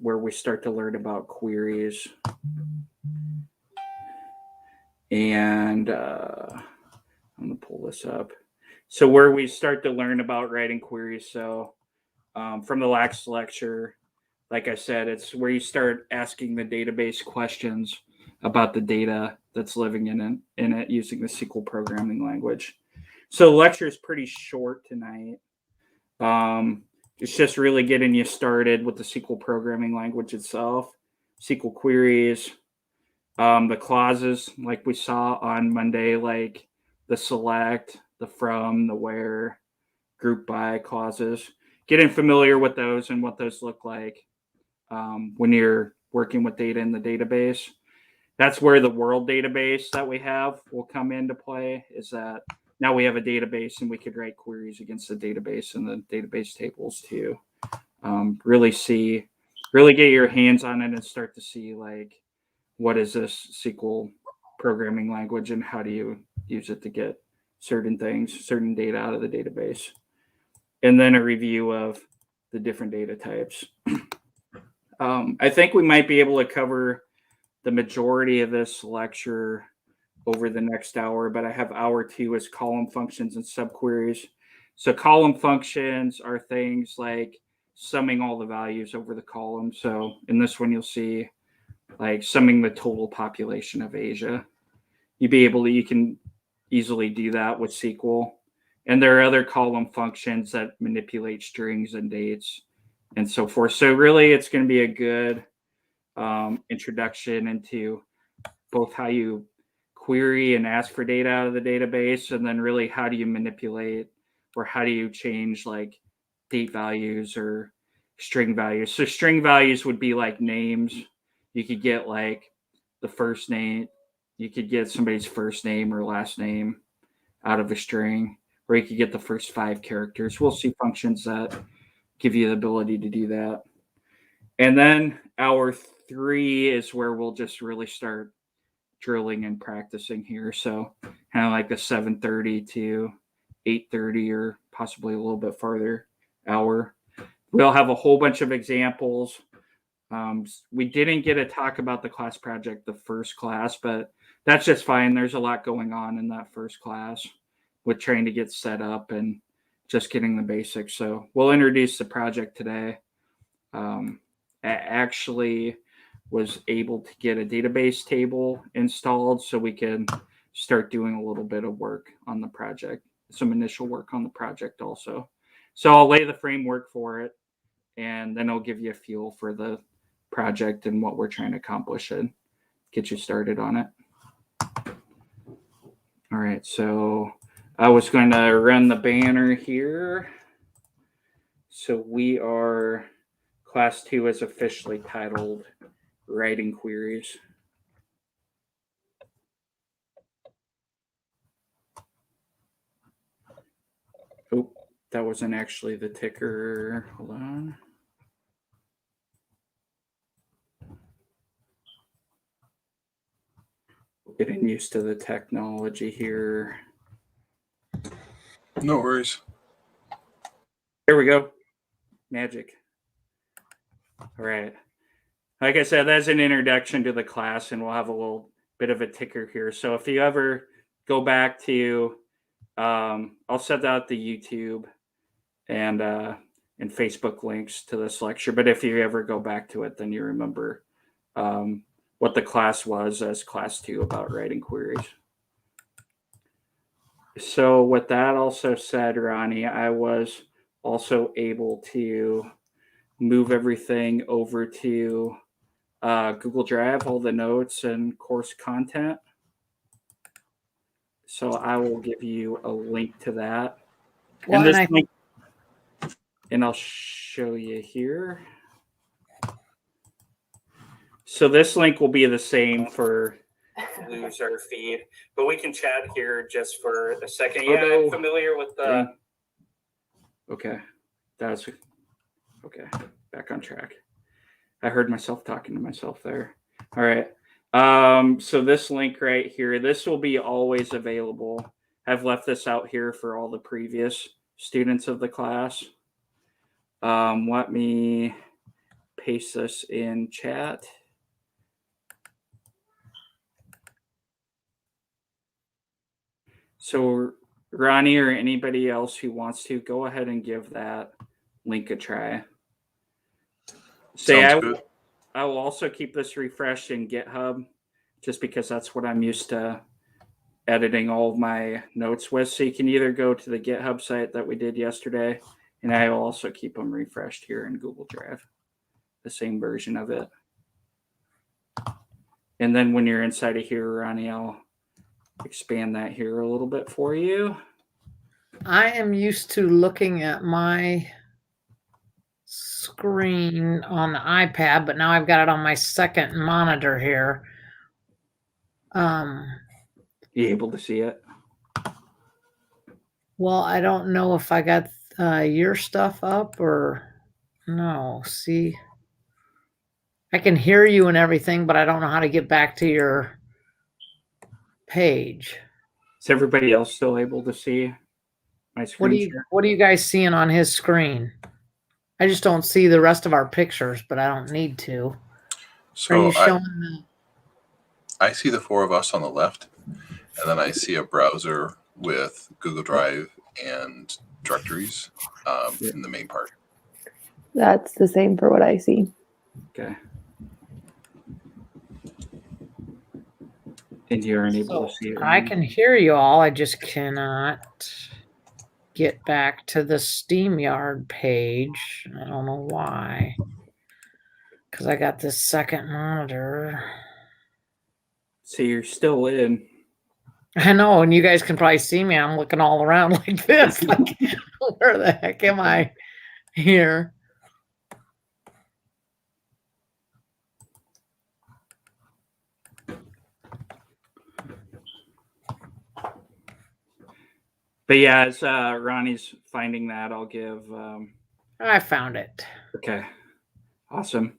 where we start to learn about queries. And I'm going to pull this up. So where we start to learn about writing queries. So from the last lecture, like I said, it's where you start asking the database questions about the data that's living in it using the SQL programming language. So the lecture is pretty short tonight. It's just really getting you started with the SQL programming language itself, SQL queries, the clauses like we saw on Monday, like the select, the from, the where, group by clauses. Getting familiar with those and what those look like when you're working with data in the database. That's where the world database that we have will come into play, is that now we have a database and we could write queries against the database and the database tables to really get your hands on it and start to see like, what is this SQL programming language and how do you use it to get certain things, certain data out of the database. And then a review of the different data types. I think we might be able to cover the majority of this lecture over the next hour, but I have hour 2 as column functions and subqueries. So column functions are things like summing all the values over the column. So in this one, you'll see like summing the total population of Asia. You can easily do that with SQL. And there are other column functions that manipulate strings and dates and so forth. So really, it's going to be a good introduction into both how you query and ask for data out of the database, and then really how do you manipulate or how do you change like date values or string values. So string values would be like names. You could get like the first name. You could get somebody's first name or last name out of a string, or you could get the first 5 characters. We'll see functions that give you the ability to do that. And then hour 3 is where we'll just really start drilling and practicing here. So kind of like the 7:30 to 8:30 or possibly a little bit farther hour. We'll have a whole bunch of examples. We didn't get to talk about the class project the first class, but that's just fine. There's a lot going on in that first class with trying to get set up and just getting the basics. So we'll introduce the project today. Actually was able to get a database table installed so we can start doing a little bit of work on the project, some initial work on the project also. So I'll lay the framework for it, and then I'll give you a feel for the project and what we're trying to accomplish and get you started on it. All right, so I was going to run the banner here. So we are, class 2 is officially titled Writing Queries. Oh, that wasn't actually the ticker. Hold on. Getting used to the technology here. No worries. There we go. Magic. All right. Like I said, that's an introduction to the class, and we'll have a little bit of a ticker here. So if you ever go back to, I'll set out the YouTube and Facebook links to this lecture. But if you ever go back to it, then you remember what the class was as class 2 about writing queries. So with that also said, Ronnie, I was also able to move everything over to Google Drive, all the notes and course content. So I will give you a link to that. Well, and this link, and I'll show you here. So this link will be the same for user feed, but we can chat here just for a second. Yeah, I'm familiar with the. Okay, that's okay. Back on track. I heard myself talking to myself there. All right. So this link right here, this will be always available. I've left this out here for all the previous students of the class. Let me paste this in chat. So Ronnie or anybody else who wants to, go ahead and give that link a try. Sounds good. I will also keep this refreshed in GitHub just because that's what I'm used to editing all of my notes with. So you can either go to the GitHub site that we did yesterday, and I will also keep them refreshed here in Google Drive, the same version of it. And then when you're inside of here, Ronnie, I'll expand that here a little bit for you. I am used to looking at my screen on the iPad, but now I've got it on my second monitor here. You able to see it? Well, I don't know if I got your stuff up or no. See, I can hear you and everything, but I don't know how to get back to your page. Is everybody else still able to see my screen share? What are you guys seeing on his screen? I just don't see the rest of our pictures, but I don't need to. So are you showing I see the four of us on the left, and then I see a browser with Google Drive and directories in the main part. That's the same for what I see. Okay. And you aren't able to see it. I can hear you all. I just cannot get back to the StreamYard page. I don't know why. Because I got this second monitor. So you're still in. I know, and you guys can probably see me. I'm looking all around like this. Like, where the heck am I here? But yeah, as Ronnie's finding that, I'll give... I found it. Okay. Awesome.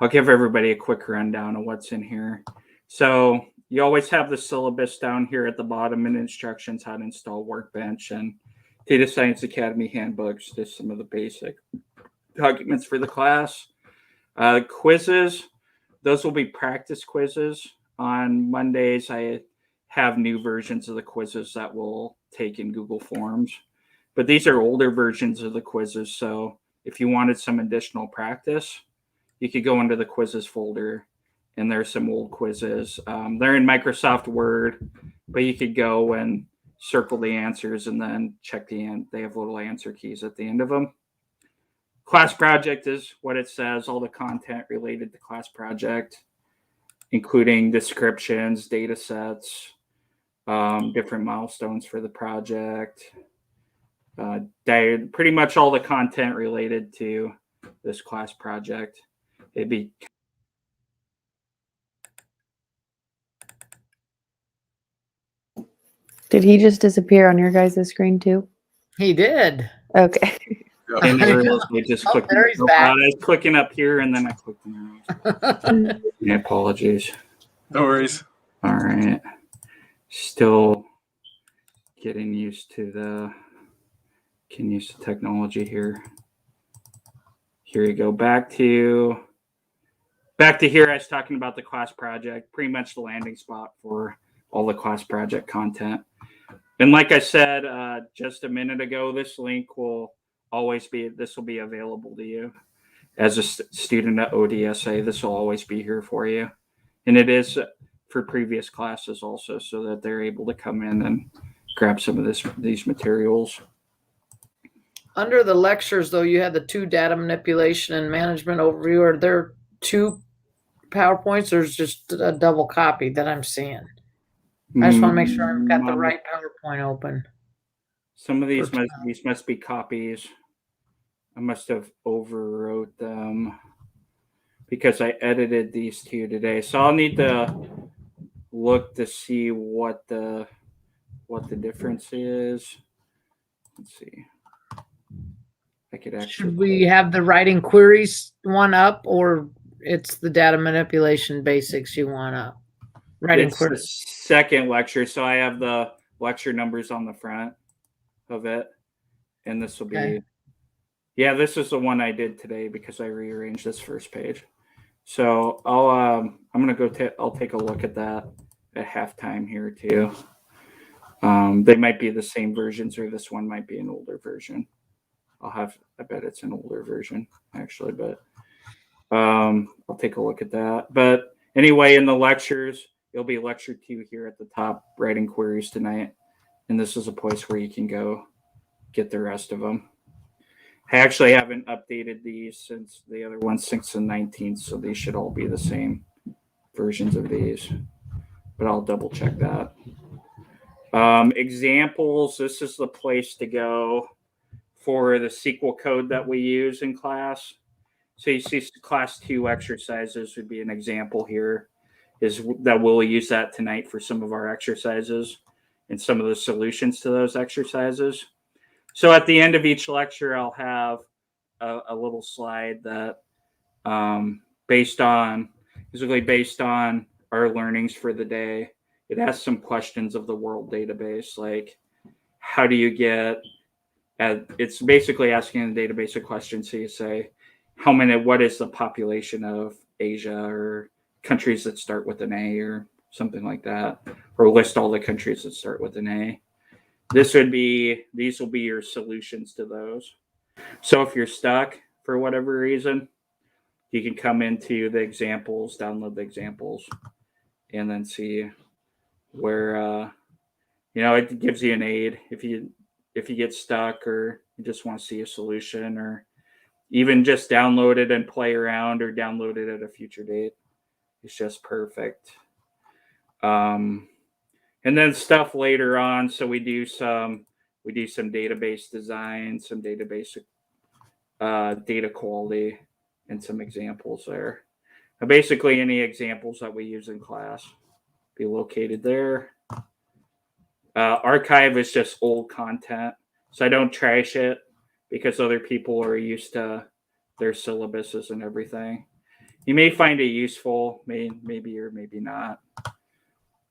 I'll give everybody a quick rundown of what's in here. So you always have the syllabus down here at the bottom and instructions how to install Workbench and Data Science Academy handbooks, just some of the basic documents for the class. Quizzes, those will be practice quizzes. On Mondays, I have new versions of the quizzes that we'll take in Google Forms. But these are older versions of the quizzes, so if you wanted some additional practice, you could go into the quizzes folder, and there's some old quizzes. They're in Microsoft Word, but you could go and circle the answers and then check the end. They have little answer keys at the end of them. Class project is what it says, all the content related to class project, including descriptions, data sets, different milestones for the project, pretty much all the content related to this class project. It'd be Did he just disappear on your guys' screen too? He did. Okay. and I just clicked. There he's back. I was clicking up here and then I clicked on there. My apologies. No worries. All right. Still getting used to technology here. Here you go. Back to here. I was talking about the class project, pretty much the landing spot for all the class project content. And like I said just a minute ago, this link will always be available to you as a student at ODSA. This will always be here for you, and it is for previous classes also, so that they're able to come in and grab some of these materials. Under the lectures, though, you had the 2 data manipulation and management overview. Are there 2 PowerPoints, or is just a double copy that I'm seeing? I just want to make sure I've got the right PowerPoint open. Some of these must be copies. I must have overwrote them because I edited these 2 today. So I'll need to look to see what the difference is. Let's see. I could actually. Should we have the writing queries one up, or it's the data manipulation basics you want up? Writing queries. The second lecture, so I have the lecture numbers on the front of it, and this will be Yeah, this is the one I did today because I rearranged this first page. So I'm gonna go. I'll take a look at that at halftime here too. They might be the same versions, or this one might be an older version. I bet it's an older version actually, but I'll take a look at that. But anyway, in the lectures, it'll be lecture 2 here at the top, writing queries tonight, and this is a place where you can go get the rest of them. I actually haven't updated these since the other ones since the 19th, so these should all be the same versions of these, but I'll double check that. Examples, this is the place to go for the SQL code that we use in class. So you see class 2 exercises would be an example here, is that we'll use that tonight for some of our exercises and some of the solutions to those exercises. So at the end of each lecture, I'll have a little slide that based on our learnings for the day, it has some questions of the world database, like how do you get, it's basically asking the database a question. So you say, what is the population of Asia, or countries that start with an A, or something like that, or list all the countries that start with an A. These will be your solutions to those. So if you're stuck for whatever reason, you can come into the examples, download the examples, and then see where it gives you an aid if you get stuck, or you just want to see a solution, or even just download it and play around, or download it at a future date. It's just perfect. And then stuff later on. So we do some database design, some database data quality, and some examples there. Basically, any examples that we use in class be located there. Archive is just old content, so I don't trash it because other people are used to their syllabuses and everything. You may find it useful, maybe or maybe not.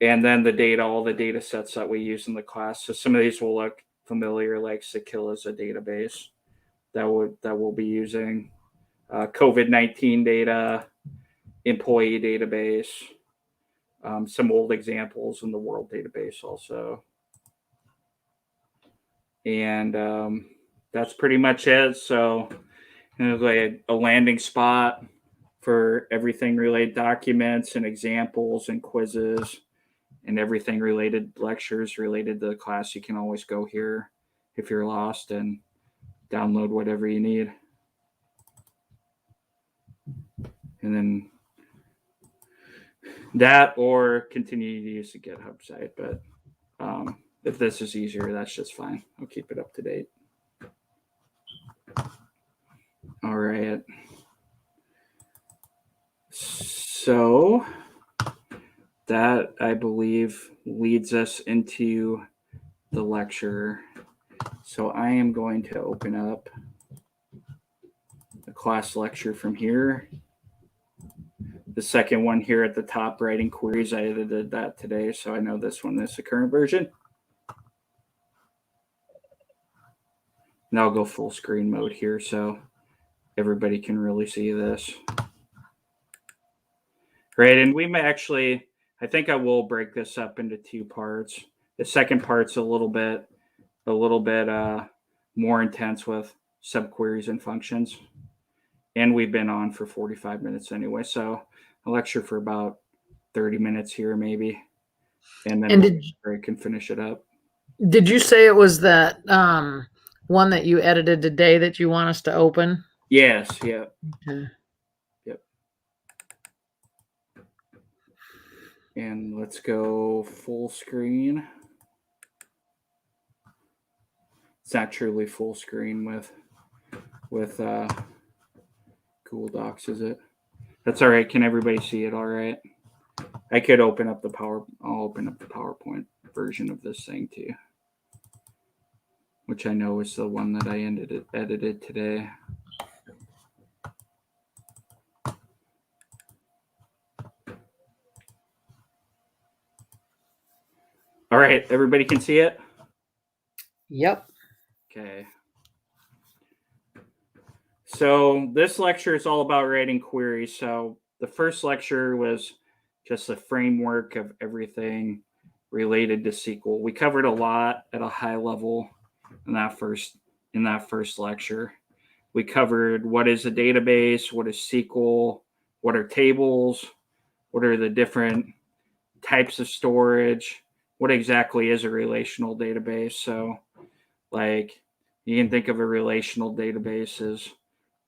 And then the data, all the data sets that we use in the class. So some of these will look familiar, like Sakil is a database that we'll be using. COVID-19 data, employee database, some old examples in the world database also. And that's pretty much it. So like a landing spot for everything related, documents and examples and quizzes and everything related, lectures related to the class. You can always go here if you're lost and download whatever you need. And then that, or continue to use the GitHub site. But if this is easier, that's just fine. I'll keep it up to date. All right. So that, I believe, leads us into the lecture. So I am going to open up the class lecture from here. The second one here at the top, writing queries, I edited that today, so I know this one is the current version. And I'll go full screen mode here so everybody can really see this. Right, and we may actually, I think I will break this up into 2 parts. The second part's a little bit more intense with subqueries and functions. And we've been on for 45 minutes anyway, so a lecture for about 30 minutes here maybe. And then we'll break and finish it up. Did you say it was that one that you edited today that you want us to open? Yes, yeah. Okay. Yep. And let's go full screen. It's not truly full screen with Google Docs, is it? That's all right. Can everybody see it all right? I could open up I'll open up the PowerPoint version of this thing too, which I know is the one that I edited today. All right, everybody can see it? Yep. Okay. So this lecture is all about writing queries. So the first lecture was just the framework of everything related to SQL. We covered a lot at a high level in that first lecture. We covered what is a database, what is SQL, what are tables, what are the different types of storage, what exactly is a relational database. So like you can think of a relational database as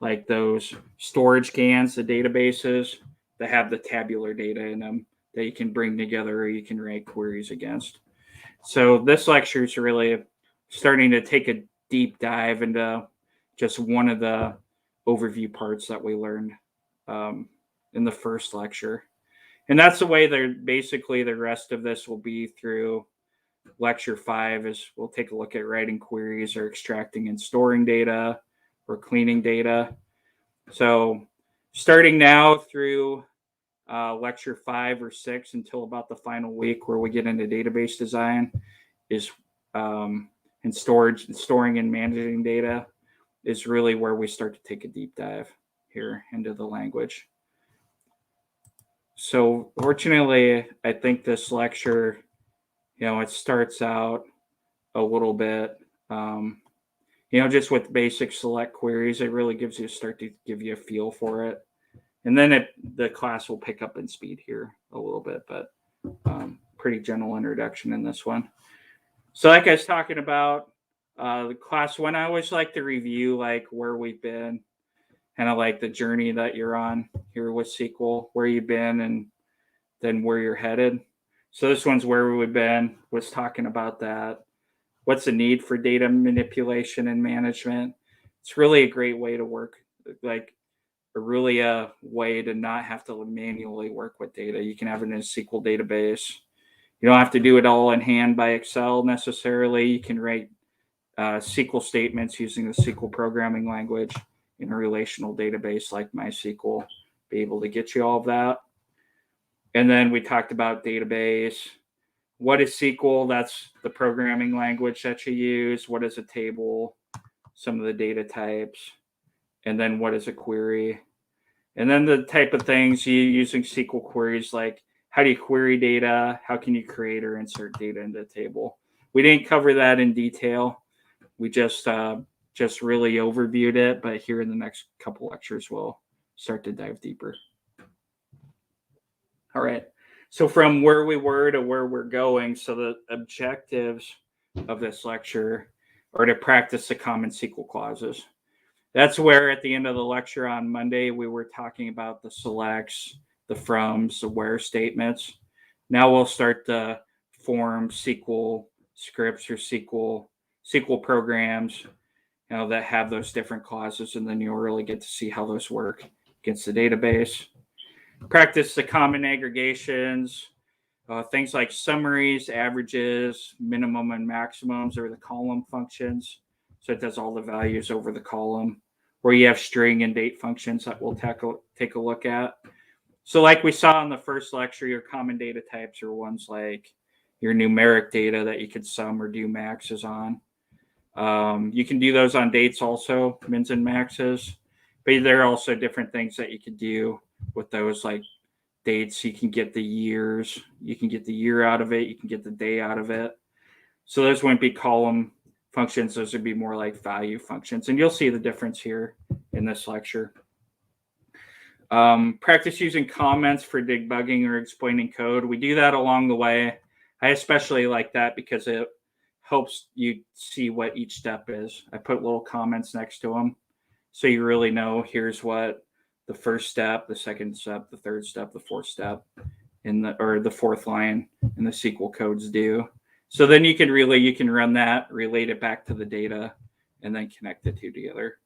like those storage cans, the databases that have the tabular data in them that you can bring together or you can write queries against. So this lecture is really starting to take a deep dive into just one of the overview parts that we learned in the first lecture. And that's the way basically the rest of this will be through lecture 5 is we'll take a look at writing queries or extracting and storing data or cleaning data. So starting now through lecture 5 or 6 until about the final week where we get into database design is and storing and managing data is really where we start to take a deep dive here into the language. So fortunately, I think this lecture, it starts out a little bit, just with basic select queries. It really gives you a feel for it. And then the class will pick up in speed here a little bit, but pretty general introduction in this one. So like I was talking about, the class 1, I always like to review like where we've been, kind of like the journey that you're on here with SQL, where you've been and then where you're headed. So this one's where we've been, was talking about that. What's the need for data manipulation and management? It's really a great way to work, like really a way to not have to manually work with data. You can have it in a SQL database. You don't have to do it all in hand by Excel necessarily. You can write SQL statements using the SQL programming language in a relational database like MySQL, be able to get you all of that. And then we talked about database. What is SQL? That's the programming language that you use. What is a table? Some of the data types. And then what is a query? And then the type of things you using SQL queries, like how do you query data? How can you create or insert data into a table? We didn't cover that in detail. We just really overviewed it, but here in the next couple lectures, we'll start to dive deeper. All right. So from where we were to where we're going, so the objectives of this lecture are to practice the common SQL clauses. That's where at the end of the lecture on Monday, we were talking about the selects, the froms, the where statements. Now we'll start to form SQL scripts or SQL programs, that have those different clauses, and then you'll really get to see how those work against the database. Practice the common aggregations, things like summaries, averages, minimum and maximums, or the column functions. So it does all the values over the column, where you have string and date functions that we'll take a look at. So like we saw in the first lecture, your common data types are ones like your numeric data that you could sum or do maxes on. You can do those on dates also, mins and maxes, but there are also different things that you could do with those, like dates. You can get the years, you can get the year out of it, you can get the day out of it. So those wouldn't be column functions, those would be more like value functions, and you'll see the difference here in this lecture. Practice using comments for debugging or explaining code. We do that along the way. I especially like that because it helps you see what each step is. I put little comments next to them so you really know here's what the first step, the second step, the third step, the fourth step or the fourth line in the SQL codes do. So then you can run that, relate it back to the data, and then connect the two together.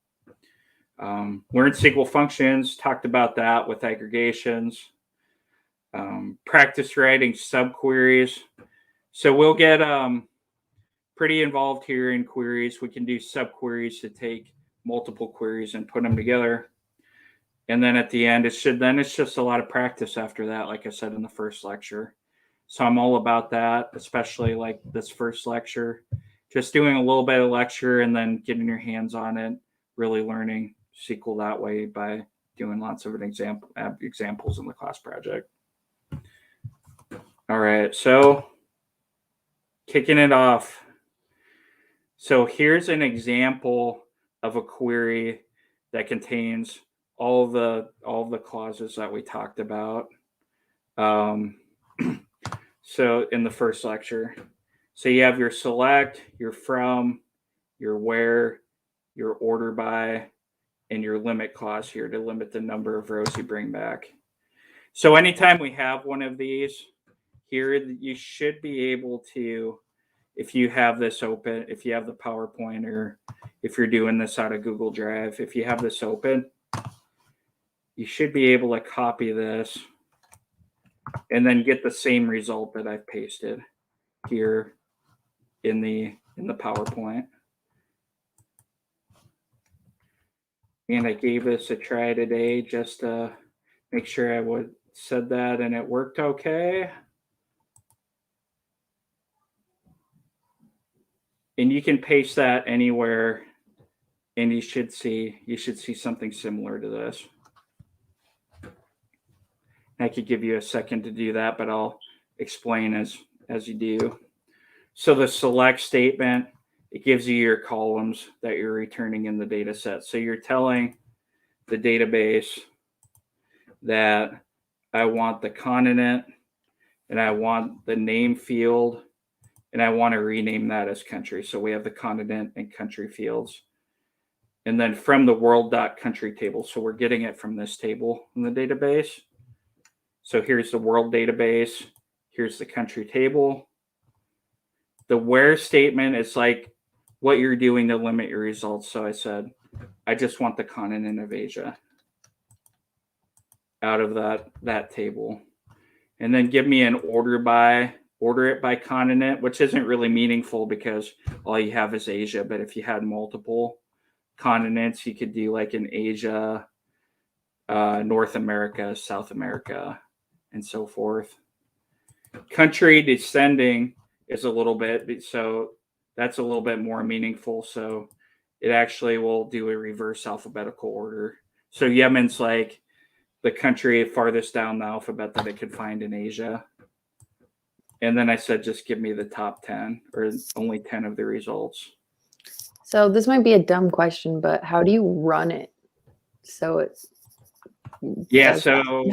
Learn SQL functions, talked about that with aggregations. Practice writing subqueries. So we'll get pretty involved here in queries. We can do subqueries to take multiple queries and put them together. And then at the end, it's just a lot of practice after that, like I said in the first lecture. So I'm all about that, especially like this first lecture, just doing a little bit of lecture and then getting your hands on it, really learning SQL that way by doing lots of examples in the class project. All right, so kicking it off. So here's an example of a query that contains all the clauses that we talked about. So in the first lecture, so you have your select, your from, your where, your order by, and your limit clause here to limit the number of rows you bring back. So anytime we have one of these here, you should be able to, if you have this open, if you have the PowerPoint, or if you're doing this out of Google Drive, if you have this open, you should be able to copy this and then get the same result that I've pasted here in the PowerPoint. And I gave this a try today just to make sure I said that and it worked okay. And you can paste that anywhere, and you should see something similar to this. I could give you a second to do that, but I'll explain as you do. So the select statement, it gives you your columns that you're returning in the data set. So you're telling the database that I want the continent, and I want the name field, and I want to rename that as country. So we have the continent and country fields. And then from the world.country table. So we're getting it from this table in the database. So here's the world database. Here's the country table. The where statement is like what you're doing to limit your results. So I said, I just want the continent of Asia out of that table. And then give me an order it by continent, which isn't really meaningful because all you have is Asia. But if you had multiple continents, you could do like in Asia, North America, South America, and so forth. Country descending is a little bit, so that's a little bit more meaningful. So it actually will do a reverse alphabetical order. So Yemen's like the country farthest down the alphabet that it could find in Asia. And then I said, just give me the top 10 or only 10 of the results. So this might be a dumb question, but how do you run it? So it's so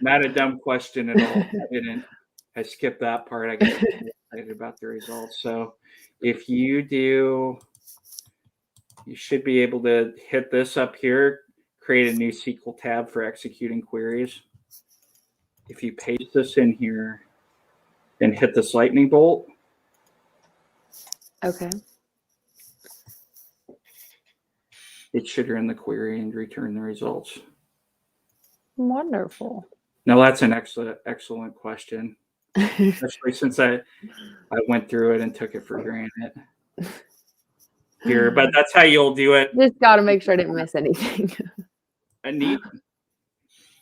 not a dumb question at all. I skipped that part. I got excited about the results. So if you do, you should be able to hit this up here, create a new SQL tab for executing queries. If you paste this in here and hit this lightning bolt. Okay. It should run the query and return the results. Wonderful. Now that's an excellent question, especially since I went through it and took it for granted here. But that's how you'll do it. Just got to make sure I didn't miss anything.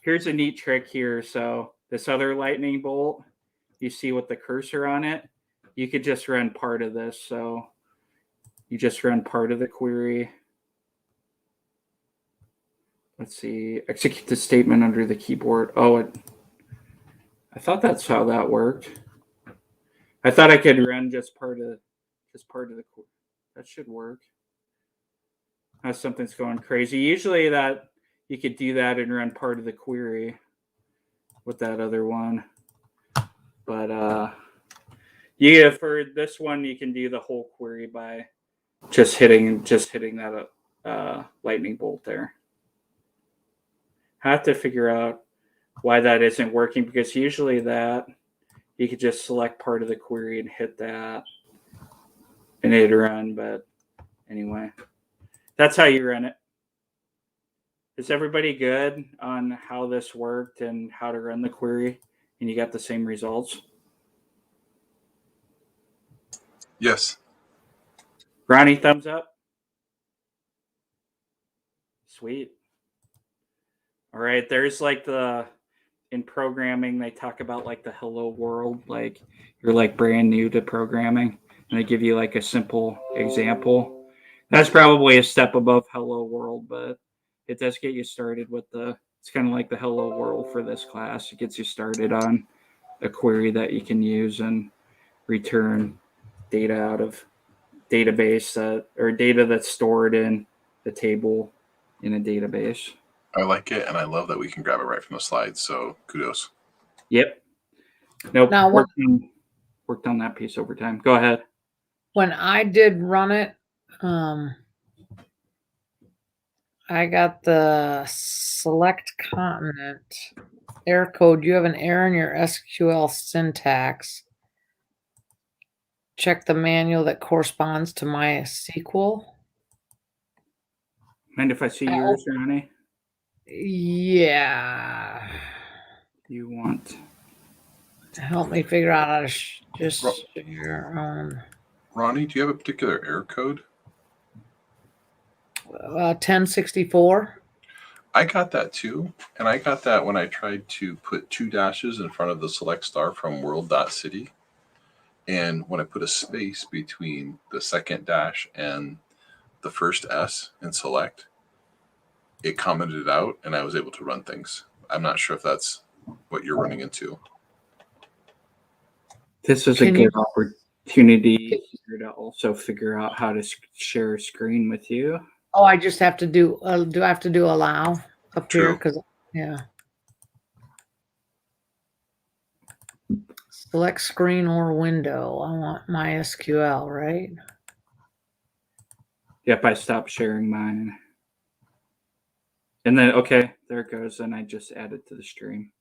Here's a neat trick here. So this other lightning bolt, you see with the cursor on it, you could just run part of this. So you just run part of the query. Let's see, execute the statement under the keyboard. Oh, I thought that's how that worked. I thought I could run just part of the query. That should work. Now something's going crazy. Usually that you could do that and run part of the query with that other one. But yeah, for this one, you can do the whole query by just hitting that lightning bolt there. I have to figure out why that isn't working, because usually that you could just select part of the query and hit that and it'd run. But anyway, that's how you run it. Is everybody good on how this worked and how to run the query, and you got the same results? Yes. Ronnie, thumbs up. Sweet. All right, there's like in programming, they talk about like the hello world, like you're like brand new to programming, and they give you like a simple example. That's probably a step above hello world, but it does get you started with it's kind of like the hello world for this class. It gets you started on a query that you can use and return data out of database or data that's stored in the table in a database. I like it, and I love that we can grab it right from the slides. So kudos. Yep. Nope. Now, Worked on that piece over time. Go ahead. when I did run it, I got the select continent error code. You have an error in your SQL syntax. Check the manual that corresponds to MySQL. Mind if I see yours, Ronnie? Yeah. You want Help me figure out how to just share your own. Ronnie, do you have a particular error code? 1064. I got that too. And I got that when I tried to put 2 dashes in front of the select star from world.city. And when I put a space between the second dash and the first S in select, it commented it out and I was able to run things. I'm not sure if that's what you're running into. this is a good opportunity to also figure out how to share a screen with you. Oh, I just have to do I have to do allow up here? True. Because, yeah. Select screen or window. I want MySQL, right? Yep, I stopped sharing mine. And then, okay, there it goes. And I just added to the stream.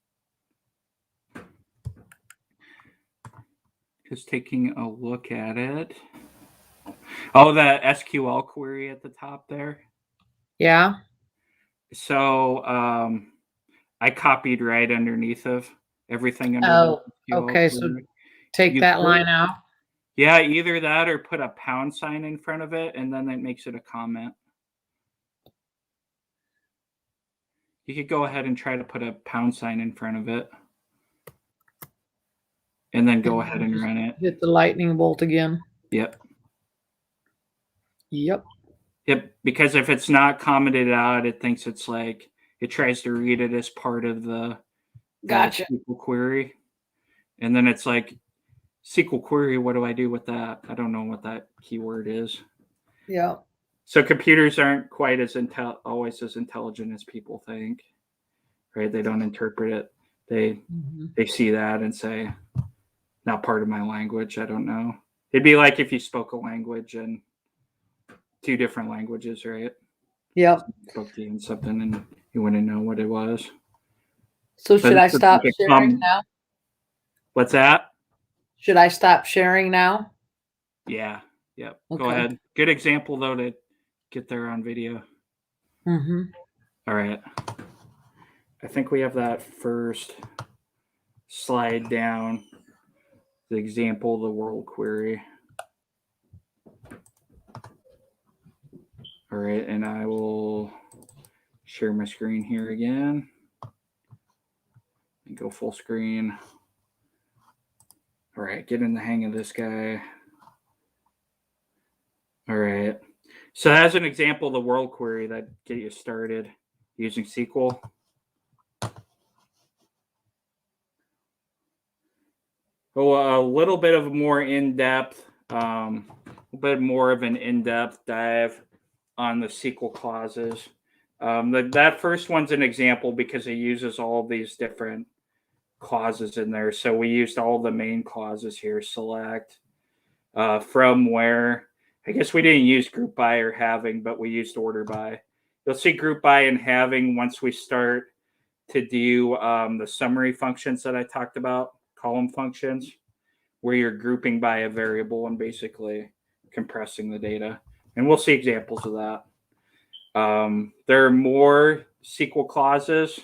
Just taking a look at it. Oh, the SQL query at the top there. Yeah. So I copied right underneath of everything under Oh, the SQL okay. query. So take that line out. Yeah, either that or put a pound sign in front of it, and then that makes it a comment. You could go ahead and try to put a pound sign in front of it. And then go ahead and run it. Hit the lightning bolt again. Yep. Yep. Yep. Because if it's not commented out, it thinks it's like, it tries to read it as part of the Gotcha. SQL query. And then it's like, SQL query, what do I do with that? I don't know what that keyword is. Yeah. So computers aren't quite as always as intelligent as people think, right? They don't interpret it. They see that and say, not part of my language. I don't know. It'd be like if you spoke a language and 2 different languages, right? Yep. Spoke to you in something and you wouldn't know what it was. So should I stop sharing now? What's that? Should I stop sharing now? Yeah. Yep. Okay. Go ahead. Good example though to get there on video. Mm-hmm. All right. I think we have that first slide down. The example of the world query. All right, and I will share my screen here again and go full screen. All right, get in the hang of this guy. All right, so as an example of the world query that get you started using SQL. Oh, a little bit of more in-depth, a bit more of an in-depth dive on the SQL clauses. That first one's an example because it uses all of these different clauses in there. So we used all the main clauses here, select, from, where. I guess we didn't use group by or having, but we used order by. You'll see group by and having once we start to do the summary functions that I talked about, column functions, where you're grouping by a variable and basically compressing the data. And we'll see examples of that. There are more SQL clauses.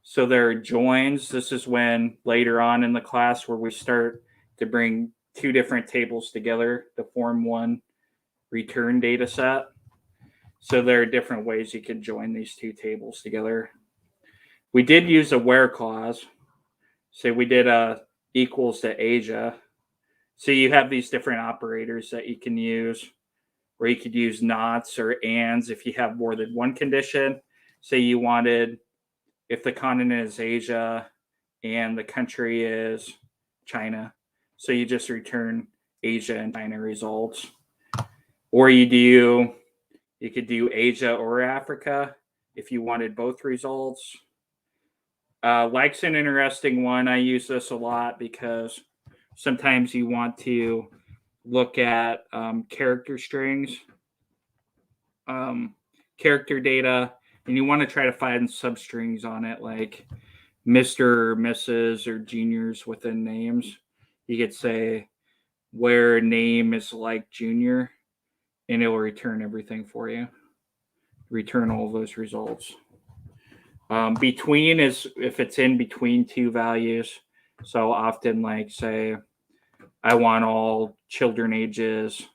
So there are joins. This is when later on in the class where we start to bring 2 different tables together to form one return data set. So there are different ways you can join these 2 tables together. We did use a where clause. Say we did a equals to Asia. So you have these different operators that you can use, or you could use nots or ands if you have more than one condition. say you wanted, if the continent is Asia and the country is China, so you just return Asia and China results. Or you could do Asia or Africa if you wanted both results. Like's an interesting one. I use this a lot because sometimes you want to look at character strings, character data, and you want to try to find substrings on it, like Mr. or Mrs. or juniors within names. You could say where name is like junior, and it will return everything for you. Return all of those results. Between is if it's in between two values. So often, like, say, I want all children ages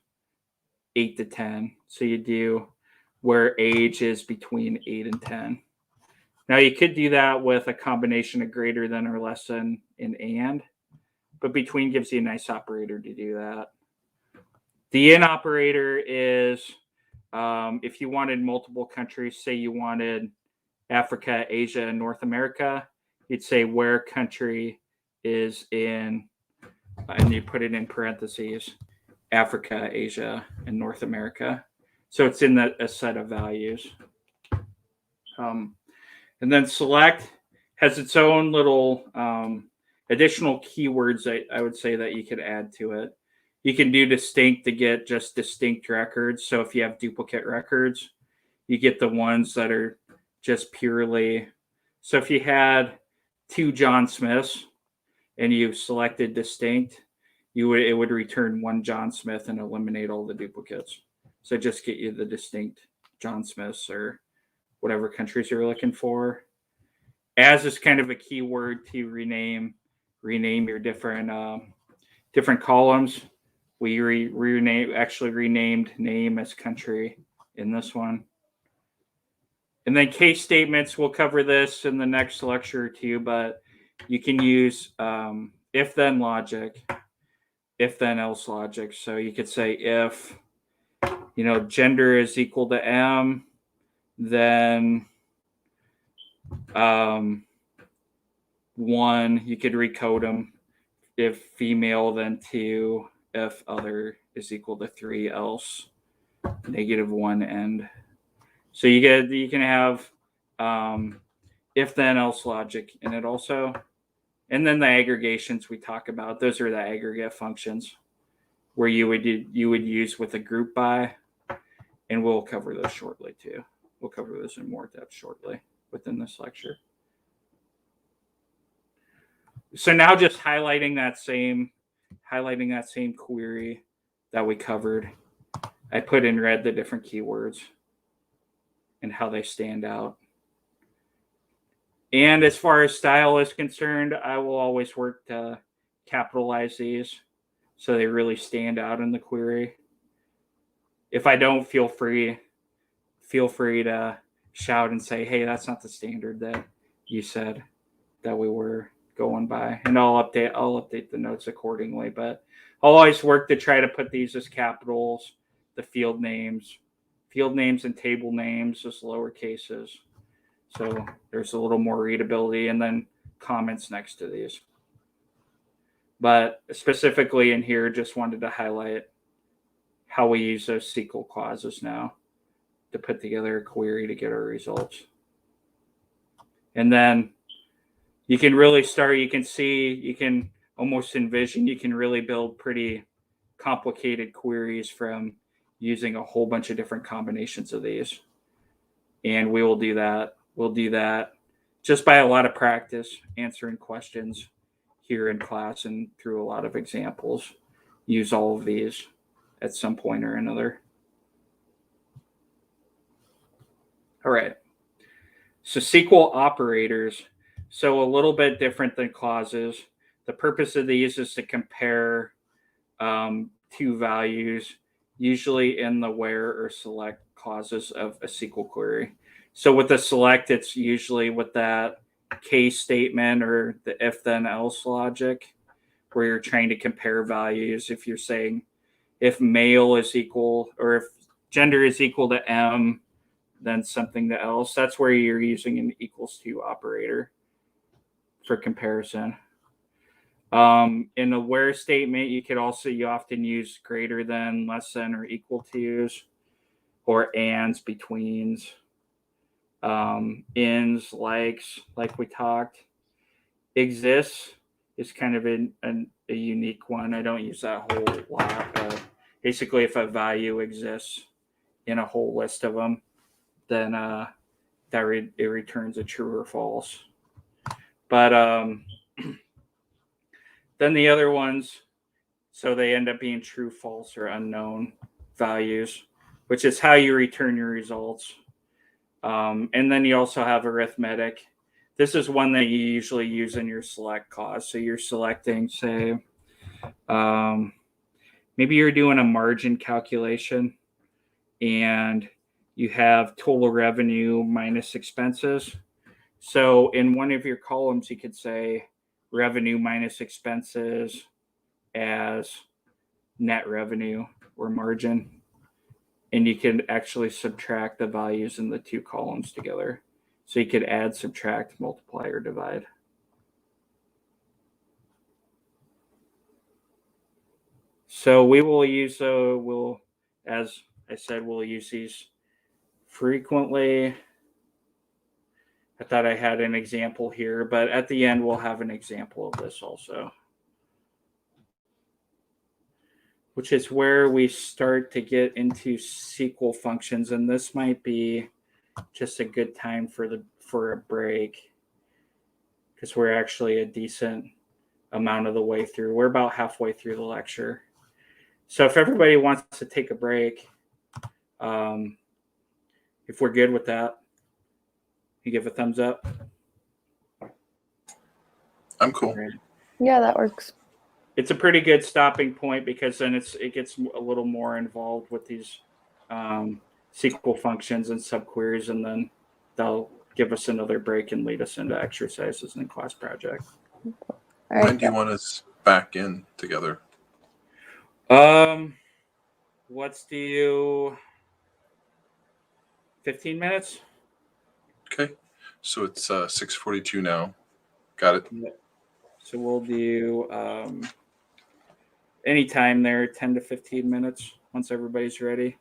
8 to 10. So you do where age is between 8 and 10. Now, you could do that with a combination of greater than or less than and, but between gives you a nice operator to do that. The in operator is if you wanted multiple countries, say you wanted Africa, Asia, and North America, you'd say where country is in, and you put it in parentheses, Africa, Asia, and North America. So it's in a set of values. And then select has its own little additional keywords I would say that you could add to it. You can do distinct to get just distinct records. So if you have duplicate records, you get the ones that are just purely. So if you had 2 John Smiths and you selected distinct, it would return 1 John Smith and eliminate all the duplicates. So just get you the distinct John Smiths or whatever countries you're looking for. As is kind of a keyword to rename your different columns. We renamed name as country in this one. And then case statements, we'll cover this in the next lecture or two, but you can use if-then logic, if-then else logic. So you could say if, gender is equal to M, then 1, you could recode them. If female, then 2. If other is equal to 3, else -1 end. So you can have if then else logic in it also. And then the aggregations we talk about, those are the aggregate functions where you would use with a group by, and we'll cover those shortly too. We'll cover those in more depth shortly within this lecture. So now just highlighting that same query that we covered. I put in red the different keywords and how they stand out. And as far as style is concerned, I will always work to capitalize these so they really stand out in the query. If I don't, feel free to shout and say, hey, that's not the standard that you said that we were going by, and I'll update the notes accordingly. But I'll always work to try to put these as capitals, the field names and table names as lower cases, so there's a little more readability, and then comments next to these. But specifically in here, just wanted to highlight how we use those SQL clauses now to put together a query to get our results. And then you can really start, you can almost envision, you can really build pretty complicated queries from using a whole bunch of different combinations of these. And we will do that. We'll do that just by a lot of practice, answering questions here in class and through a lot of examples. Use all of these at some point or another. All right. So SQL operators. So a little bit different than clauses. The purpose of these is to compare 2 values, usually in the where or select clauses of a SQL query. So with the select, it's usually with that case statement or the if then else logic, where you're trying to compare values. If you're saying if male is equal, or if gender is equal to M, then something else. That's where you're using an equals to operator for comparison. In a where statement, you often use greater than, less than, or equal to's, or ands, betweens, ins, likes, like we talked. Exists is kind of a unique one. I don't use that whole lot. Basically, if a value exists in a whole list of them, then it returns a true or false. But then the other ones, so they end up being true, false, or unknown values, which is how you return your results. And then you also have arithmetic. This is one that you usually use in your select clause. So you're selecting, say, maybe you're doing a margin calculation and you have total revenue minus expenses. So in one of your columns, you could say revenue minus expenses as net revenue or margin. And you can actually subtract the values in the two columns together. So you could add, subtract, multiply, or divide. So we will use, as I said, we'll use these frequently. I thought I had an example here, but at the end, we'll have an example of this also, which is where we start to get into SQL functions. And this might be just a good time for a break, because we're actually a decent amount of the way through. We're about halfway through the lecture. So if everybody wants to take a break, if we're good with that, you give a thumbs up. I'm cool. Right. Yeah, that works. It's a pretty good stopping point, because then it gets a little more involved with these SQL functions and subqueries, and then they'll give us another break and lead us into exercises and class project. All right. When do you want us back in together? Let's do 15 minutes. Okay. So it's 6:42 now. Got it. So we'll do anytime there, 10 to 15 minutes once everybody's ready.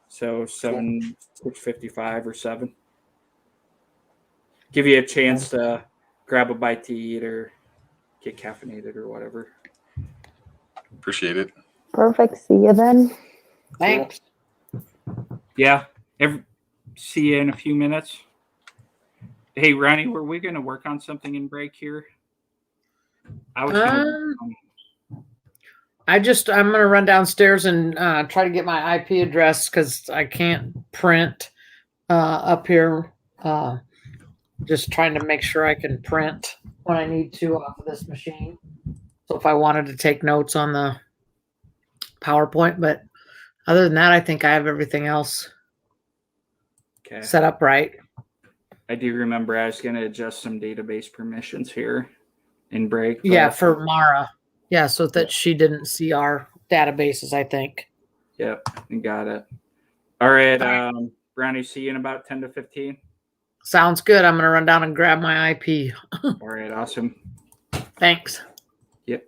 So 6:55 or 7. Give you a chance to grab a bite to eat or get caffeinated or whatever. Appreciate it. Perfect. See you then. Thanks. Yeah. See you in a few minutes. Hey, Ronnie, were we going to work on something in break here? I was I'm gonna run downstairs and try to get my IP address, because I can't print up here. Just trying to make sure I can print when I need to off of this machine. So if I wanted to take notes on the PowerPoint, but other than that, I think I have everything else set up right. I do remember I was going to adjust some database permissions here in break. Yeah, for Mara. Yeah, so that she didn't see our databases, I think. Yep, got it. All right. Brownie, see you in about 10 to 15. Sounds good. I'm going to run down and grab my IP. All right, awesome. Thanks. Yep.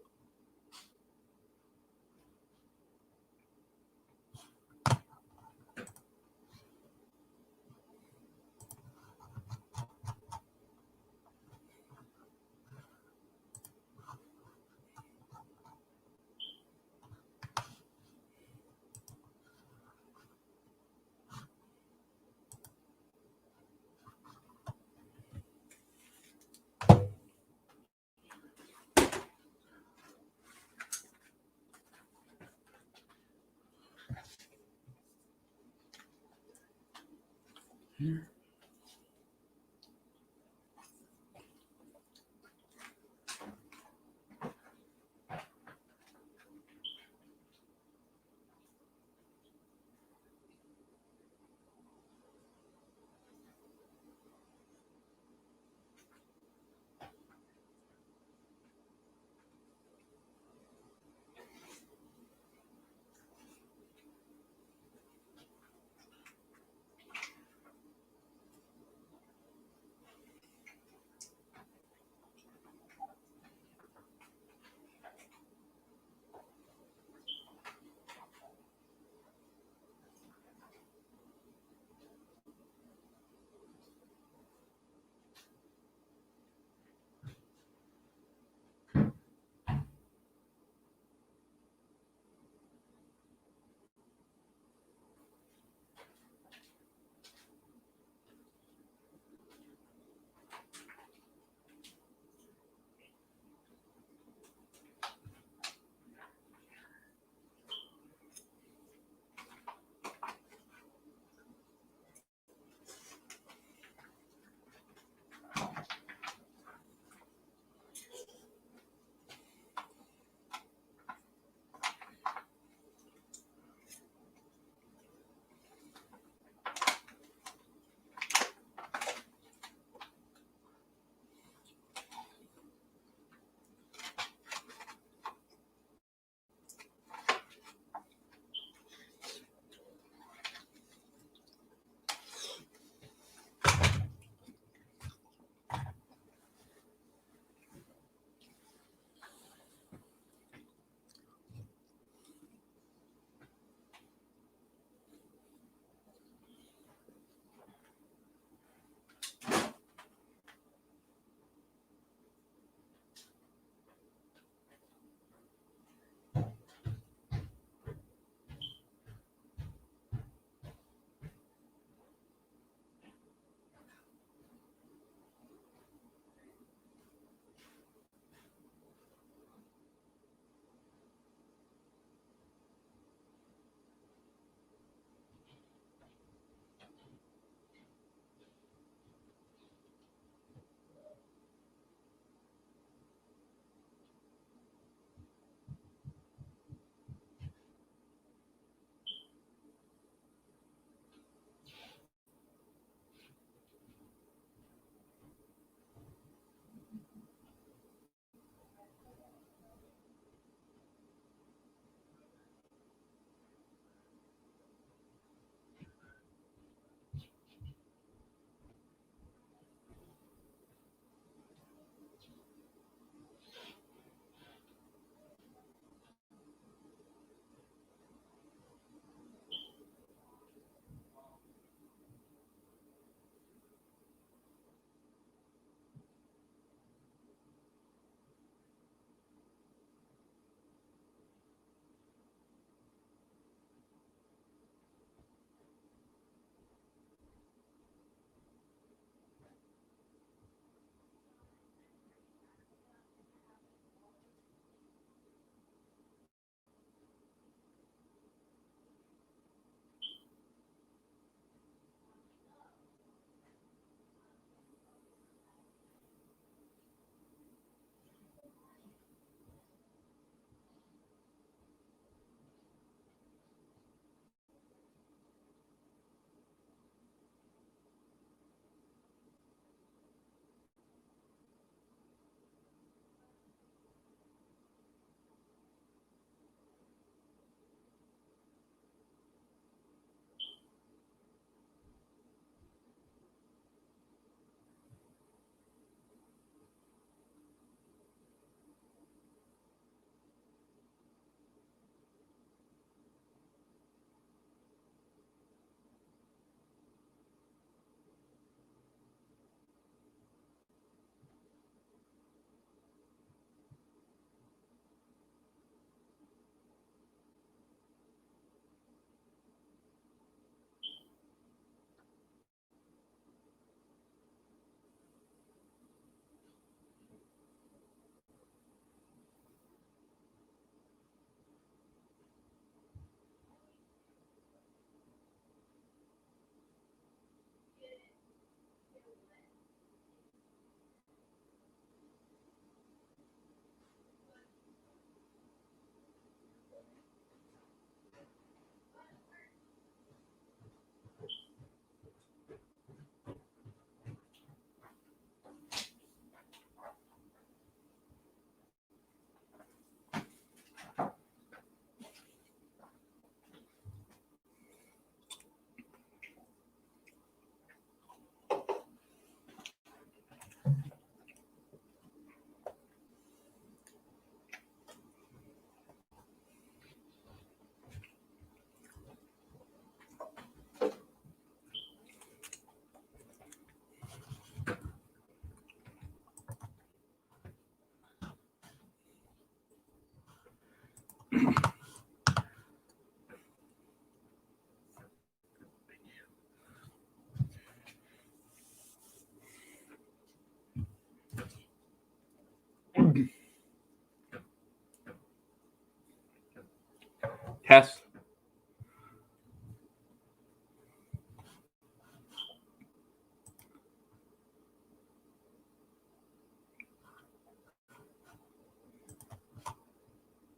Test.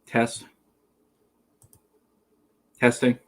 Test. Testing.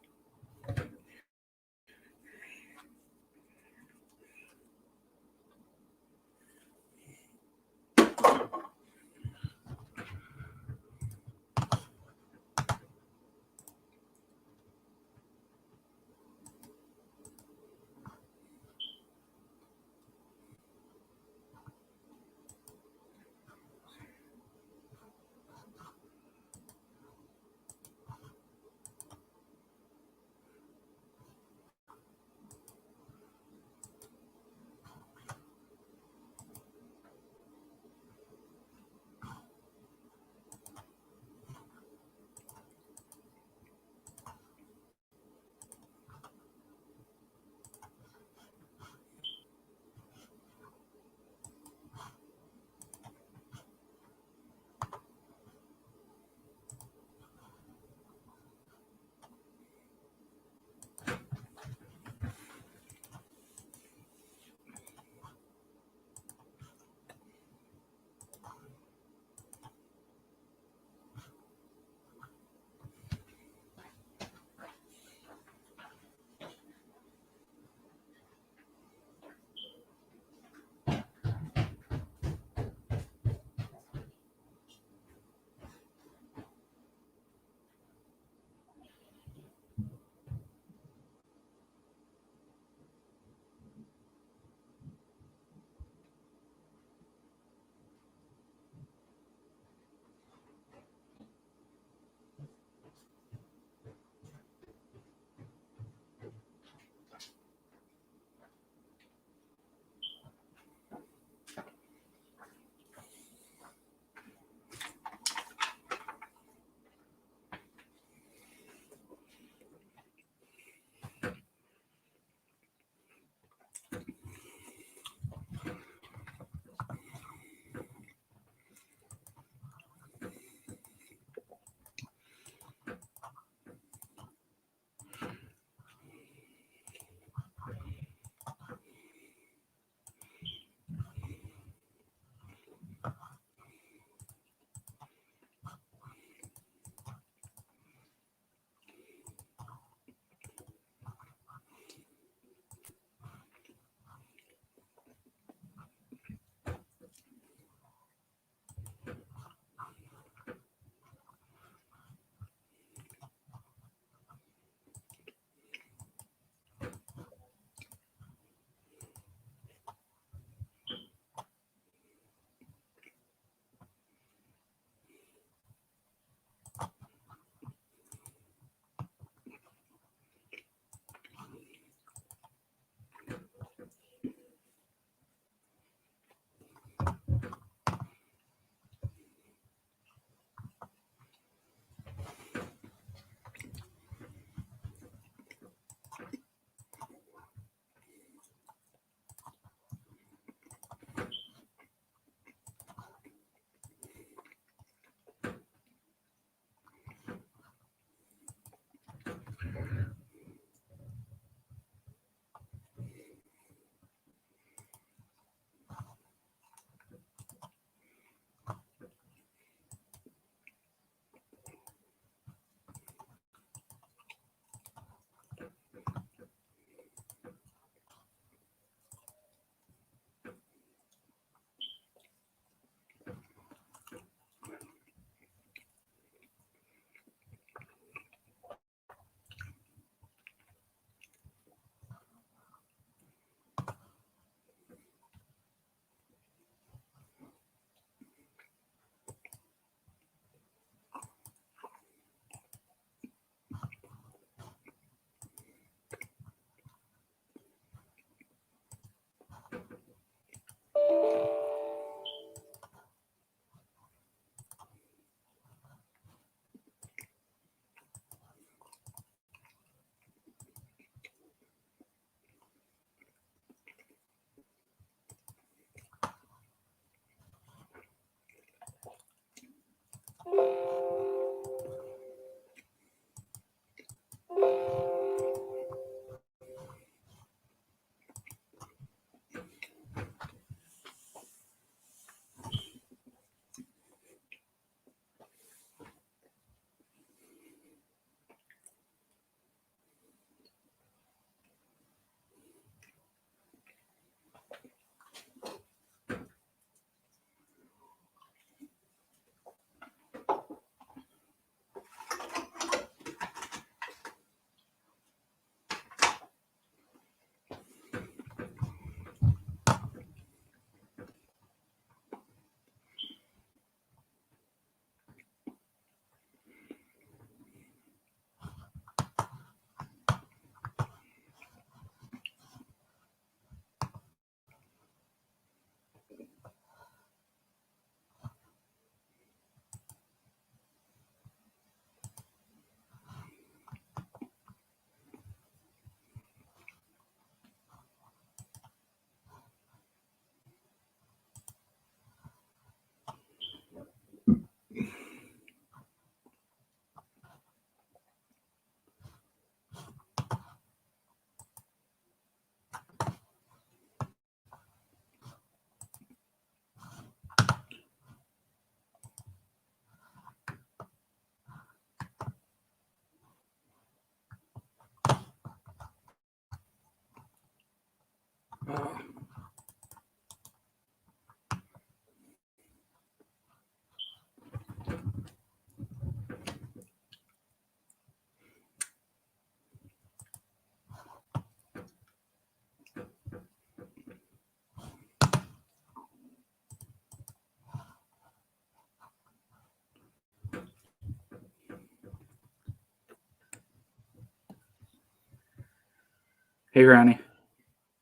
Hey, Ronnie.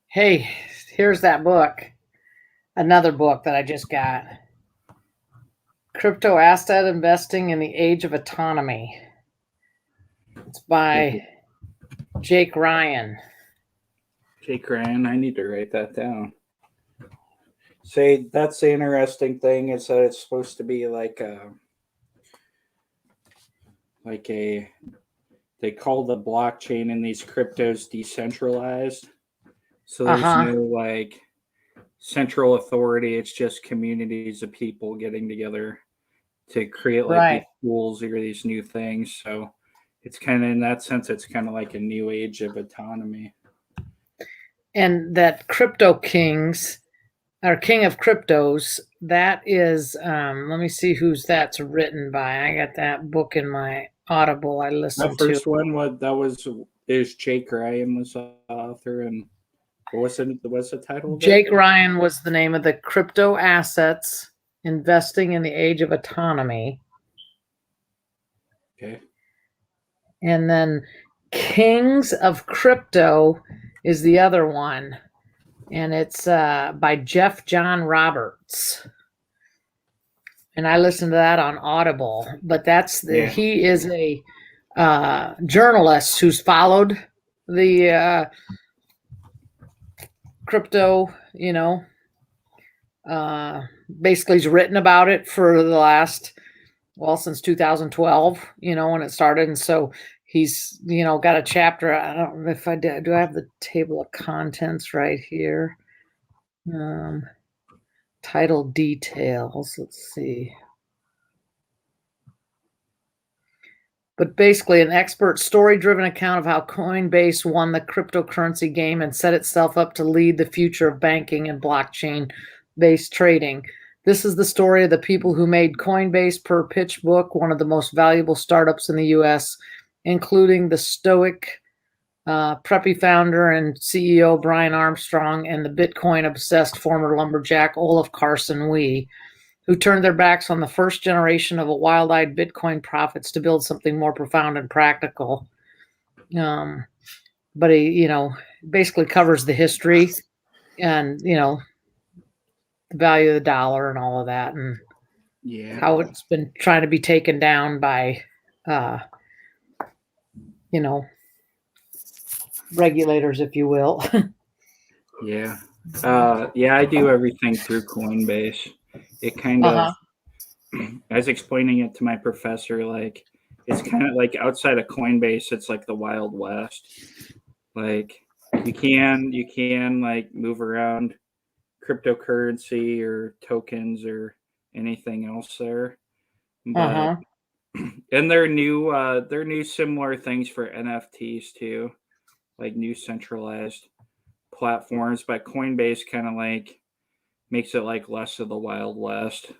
Hey, here's that book. Another book that I just got. Crypto Asset Investing in the Age of Autonomy. It's by Jake Ryan. Jake Ryan, I need to write that down. Say, that's the interesting thing is that it's supposed to be like a, they call the blockchain in these cryptos decentralized. So there's no like central authority. It's just communities of people getting together to create like these tools or these new things. So it's kind of, in that sense, it's kind of like a new age of autonomy. And that Crypto Kings, or King of Cryptos, that is, let me see who's that's written by. I got that book in my Audible I listened The first to. one is Jake Ryan was the author, and what's the title of it? Jake Ryan was the name of the Crypto Assets Investing in the Age of Autonomy. Okay. And then Kings of Crypto is the other one. And it's by Jeff John Roberts. And I listened to that on Audible. But he is a journalist who's followed the crypto, basically he's written about it for the last, since 2012, when it started. And so he's, got a chapter. I don't know if I did. Do I have the table of contents right here? Title details. Let's see. But basically, an expert story-driven account of how Coinbase won the cryptocurrency game and set itself up to lead the future of banking and blockchain-based trading. This is the story of the people who made Coinbase, per PitchBook, one of the most valuable startups in the U.S., including the stoic, preppy founder and CEO Brian Armstrong and the Bitcoin-obsessed former lumberjack Olaf Carson Wee, who turned their backs on the first generation of a wild-eyed Bitcoin prophets to build something more profound and practical. But he, basically covers the history and, the value of the dollar and all of that, and how it's been trying to be taken down by, regulators, if you will. Yeah. I do everything through Coinbase. It kind of, I was explaining it to my professor, like, it's kind of like outside of Coinbase, it's like the Wild West. Like, you can like move around cryptocurrency or tokens or anything else there. But, and they're new similar things for NFTs too, like new centralized platforms. But Coinbase kind of like makes it like less of the Wild West.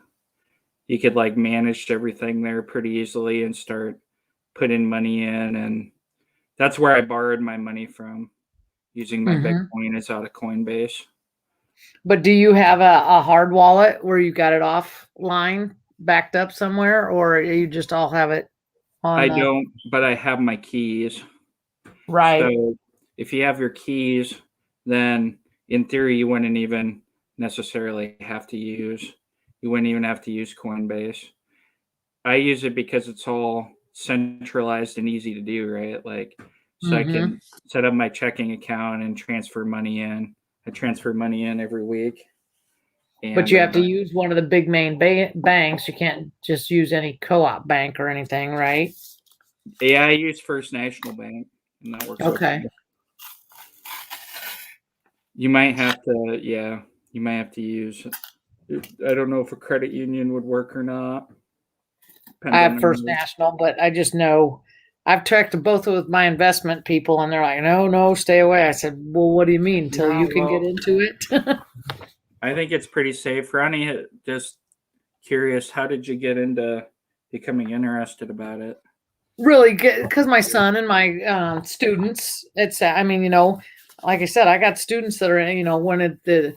You could like manage everything there pretty easily and start putting money in, and that's where I borrowed my money from, using my Bitcoin is out of Coinbase. But do you have a hard wallet where you got it offline, backed up somewhere, or you just all have it on? I don't, but I have my keys. Right. So if you have your keys, then in theory you wouldn't even necessarily have to use. You wouldn't even have to use Coinbase. I use it because it's all centralized and easy to do, right? Like, so I can set up my checking account and transfer money in. I transfer money in every week. And, but you have to use one of the big main banks. You can't just use any co-op bank or anything, right? Yeah, I use First National Bank, and that works. Okay. You might have to use, I don't know if a credit union would work or not. I have First National, but I just know I've talked to both of my investment people, and they're like, no, stay away. I said, well, what do you mean? Until you can get into it? I think it's pretty safe. Ronnie, just curious, how did you get into becoming interested about it? Really, because my son and my students, like I said, I got students that are, when the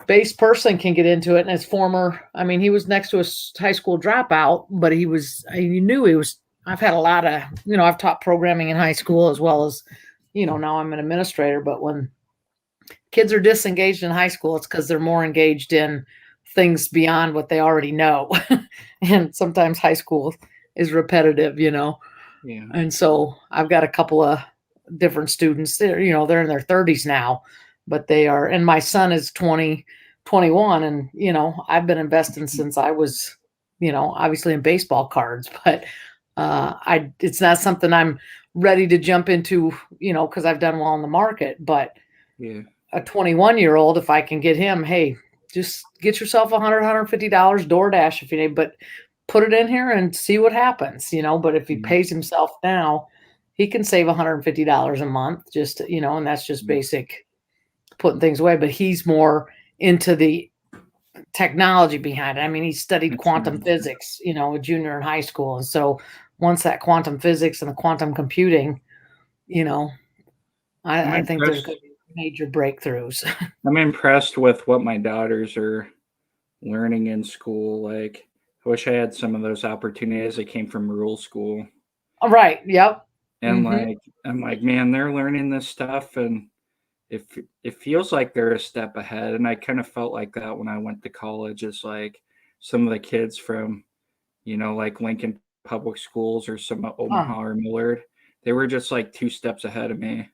base person can get into it, and his he was next to a high school dropout, but I've had a lot of, I've taught programming in high school as well as, now I'm an administrator, but when kids are disengaged in high school, it's because they're more engaged in things beyond what they already know. And sometimes high school is repetitive, Yeah. And so I've got a couple of different students. They're in their 30s now, but they are, and my son is 20, 21, and I've been investing since I was, obviously in baseball cards, but it's not something I'm ready to jump into, because I've done well in the market. But Yeah. a 21-year-old, if I can get him, hey, just get yourself $150 DoorDash if you need, but put it in here and see what happens, but if he Mhm. pays himself now, he can save $150 a month, just, and that's just Mhm. basic putting things away. But he's more into the technology behind it. I mean, he studied That's quantum nice. physics, a junior in high school. And so once that quantum physics and the quantum computing, I think there's going to be major breakthroughs. I'm impressed with what my daughters are learning in school. Like, I wish I had some of those opportunities. I came from rural school, All right. Yep. and Mhm. I'm like, man, they're learning this stuff, and it feels like they're a step ahead. And I kind of felt like that when I went to college. It's like some of the kids from, like Lincoln Public Schools or some Omaha or Millard, they were just like 2 steps ahead of me.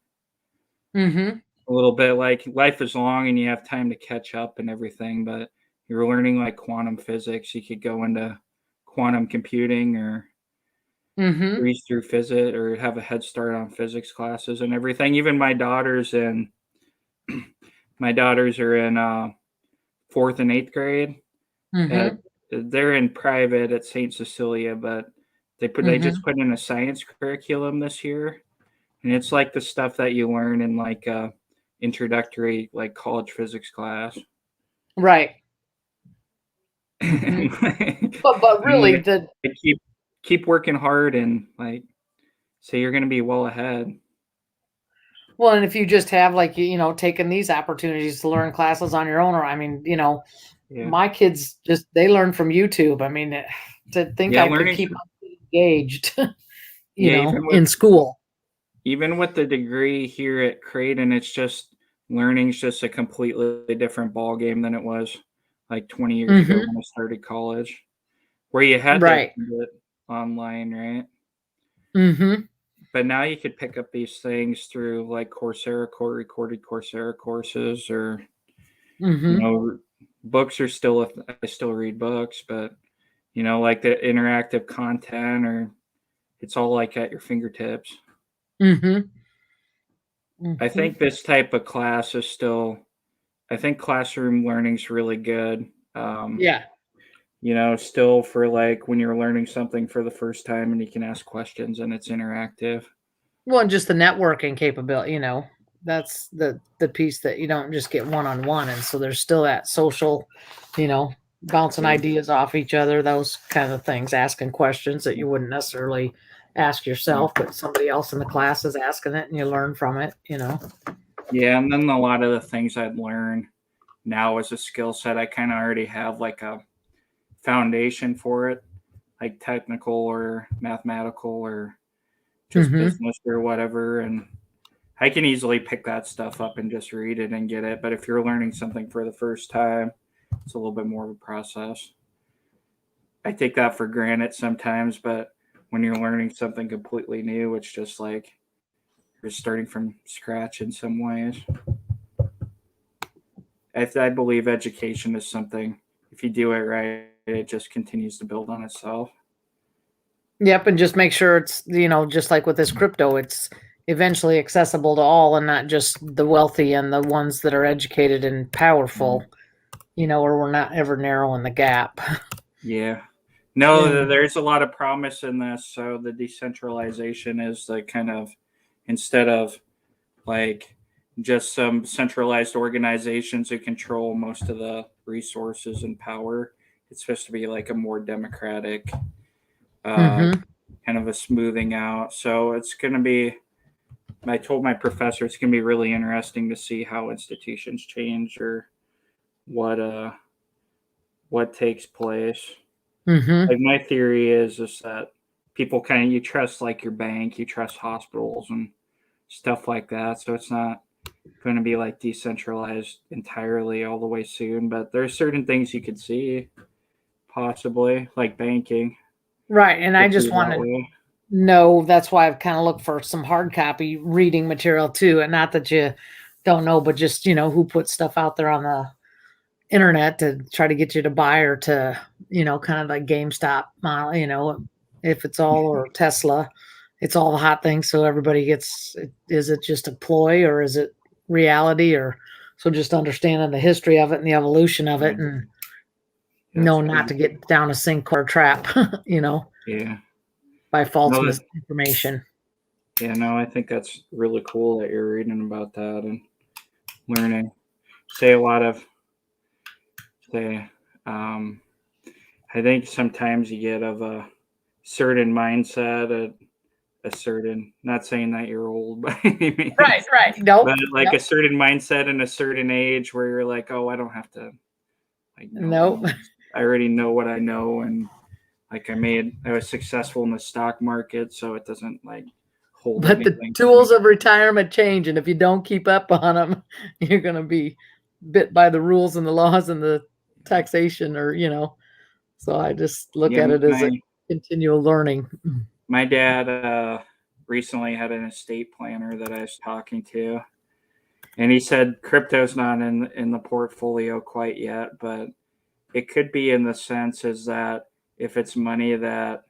Mhm. A little bit. Like, life is long and you have time to catch up and everything, but you're learning like quantum physics. You could go into quantum computing or Mhm. breeze through physics or have a head start on physics classes and everything. Even my daughters are in fourth and eighth grade. At, Mhm. they're in private at St. Cecilia, but they just Mhm. put in a science curriculum this year, and it's like the stuff that you learn in like introductory like college physics class. Right. Mhm. And But really like, the I keep working hard and like say you're going to be well ahead. well, and if you just have like taken these opportunities to learn classes on your own, or I mean, Yeah, my kids just they learn from YouTube. I mean, to think yeah, I could learning. keep engaged, Yeah, even in school. with the degree here at Creighton, it's just learning's just a completely different ball game than it was like 20 years ago Mhm. when I started college, where you had to Right. attend it online, right? Mhm. But now you could pick up these things through like Coursera, recorded Coursera courses, or you Mhm. know, books are still. I still read books, but like the interactive content, or it's all like at your fingertips. Mhm. I Mhm. think this type of class is still. I think classroom learning's really good. Yeah. Still for like when you're learning something for the first time and you can ask questions and it's interactive. Well, and just the networking capability, that's the piece that you don't just get one on one, and so there's still that social, you know, bouncing Yeah. ideas off each other, those kind of things, asking questions that you wouldn't necessarily ask yourself, but somebody else in the class is asking it, and you learn from it. Yeah, and then a lot of the things I'd learn now as a skill set, I kind of already have like a foundation for it, like technical or mathematical or just Mm-hmm. business or whatever. And I can easily pick that stuff up and just read it and get it. But if you're learning something for the first time, it's a little bit more of a process. I take that for granted sometimes, but when you're learning something completely new, it's just like you're starting from scratch in some ways. I believe education is something, if you do it right, it just continues to build on itself. Yep, and just make sure it's just like with this crypto, it's eventually accessible to all, and not just the wealthy and the ones that are educated and powerful. Or we're not ever narrowing the gap. Yeah. No, And there's a lot of promise in this. So the decentralization is the kind of, instead of like just some centralized organizations who control most of the resources and power, it's supposed to be like a more democratic, uh, mm-hmm. kind of a smoothing out. So it's going to be, I told my professor, it's going to be really interesting to see how institutions change or what, uh, what takes place. Mm-hmm. Like, my theory is that people kind of, you trust like your bank, you trust hospitals and stuff like that. So it's not going to be like decentralized entirely all the way soon, but there's certain things you could see possibly, like banking. Right. And I could just be want that to way. know, that's why I've kind of looked for some hard copy reading material too. And not that you don't know, but just, who puts stuff out there on the internet to try to get you to buy, or to, kind of like GameStop model, if it's all, or Tesla, it's all the hot things. So everybody gets, is it just a ploy, or is it reality? Or so just understanding the history of it and the evolution of it, and know not to get down a sink or trap, Yeah. by false No, misinformation. Yeah, no, I think that's really cool that you're reading about that and learning. Say a lot of, I think sometimes you get of a certain mindset, a certain, not saying that you're old by any means, Right. Nope. but like a certain mindset and a certain age where you're like, oh, I don't have to, like, Nope. I already know what I know, and like I was successful in the stock market, so it doesn't like hold But the anything. tools of retirement change, and if you don't keep up on them, you're going to be bit by the rules and the laws and the taxation, or So I just look Yeah, at it as a continual learning. my dad recently had an estate planner that I was talking to, and he said crypto's not in the portfolio quite yet, but it could be, in the sense is that if it's money that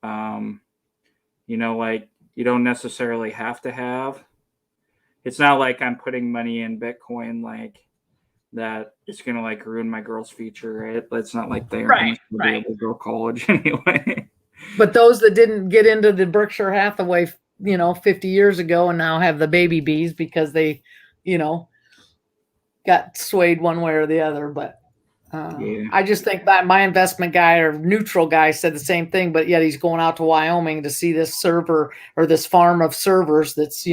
like you don't necessarily have to have. It's not like I'm putting money in Bitcoin like that it's gonna like ruin my girl's future, right? It's not like they aren't gonna be able to go to college anyway. But those that didn't get into the Berkshire Hathaway, 50 years ago, and now have the baby bees because they, got swayed one way or the other. But I just think that my investment guy, or neutral guy, said the same thing, but yet he's going out to Wyoming to see this server, or this farm of servers that's,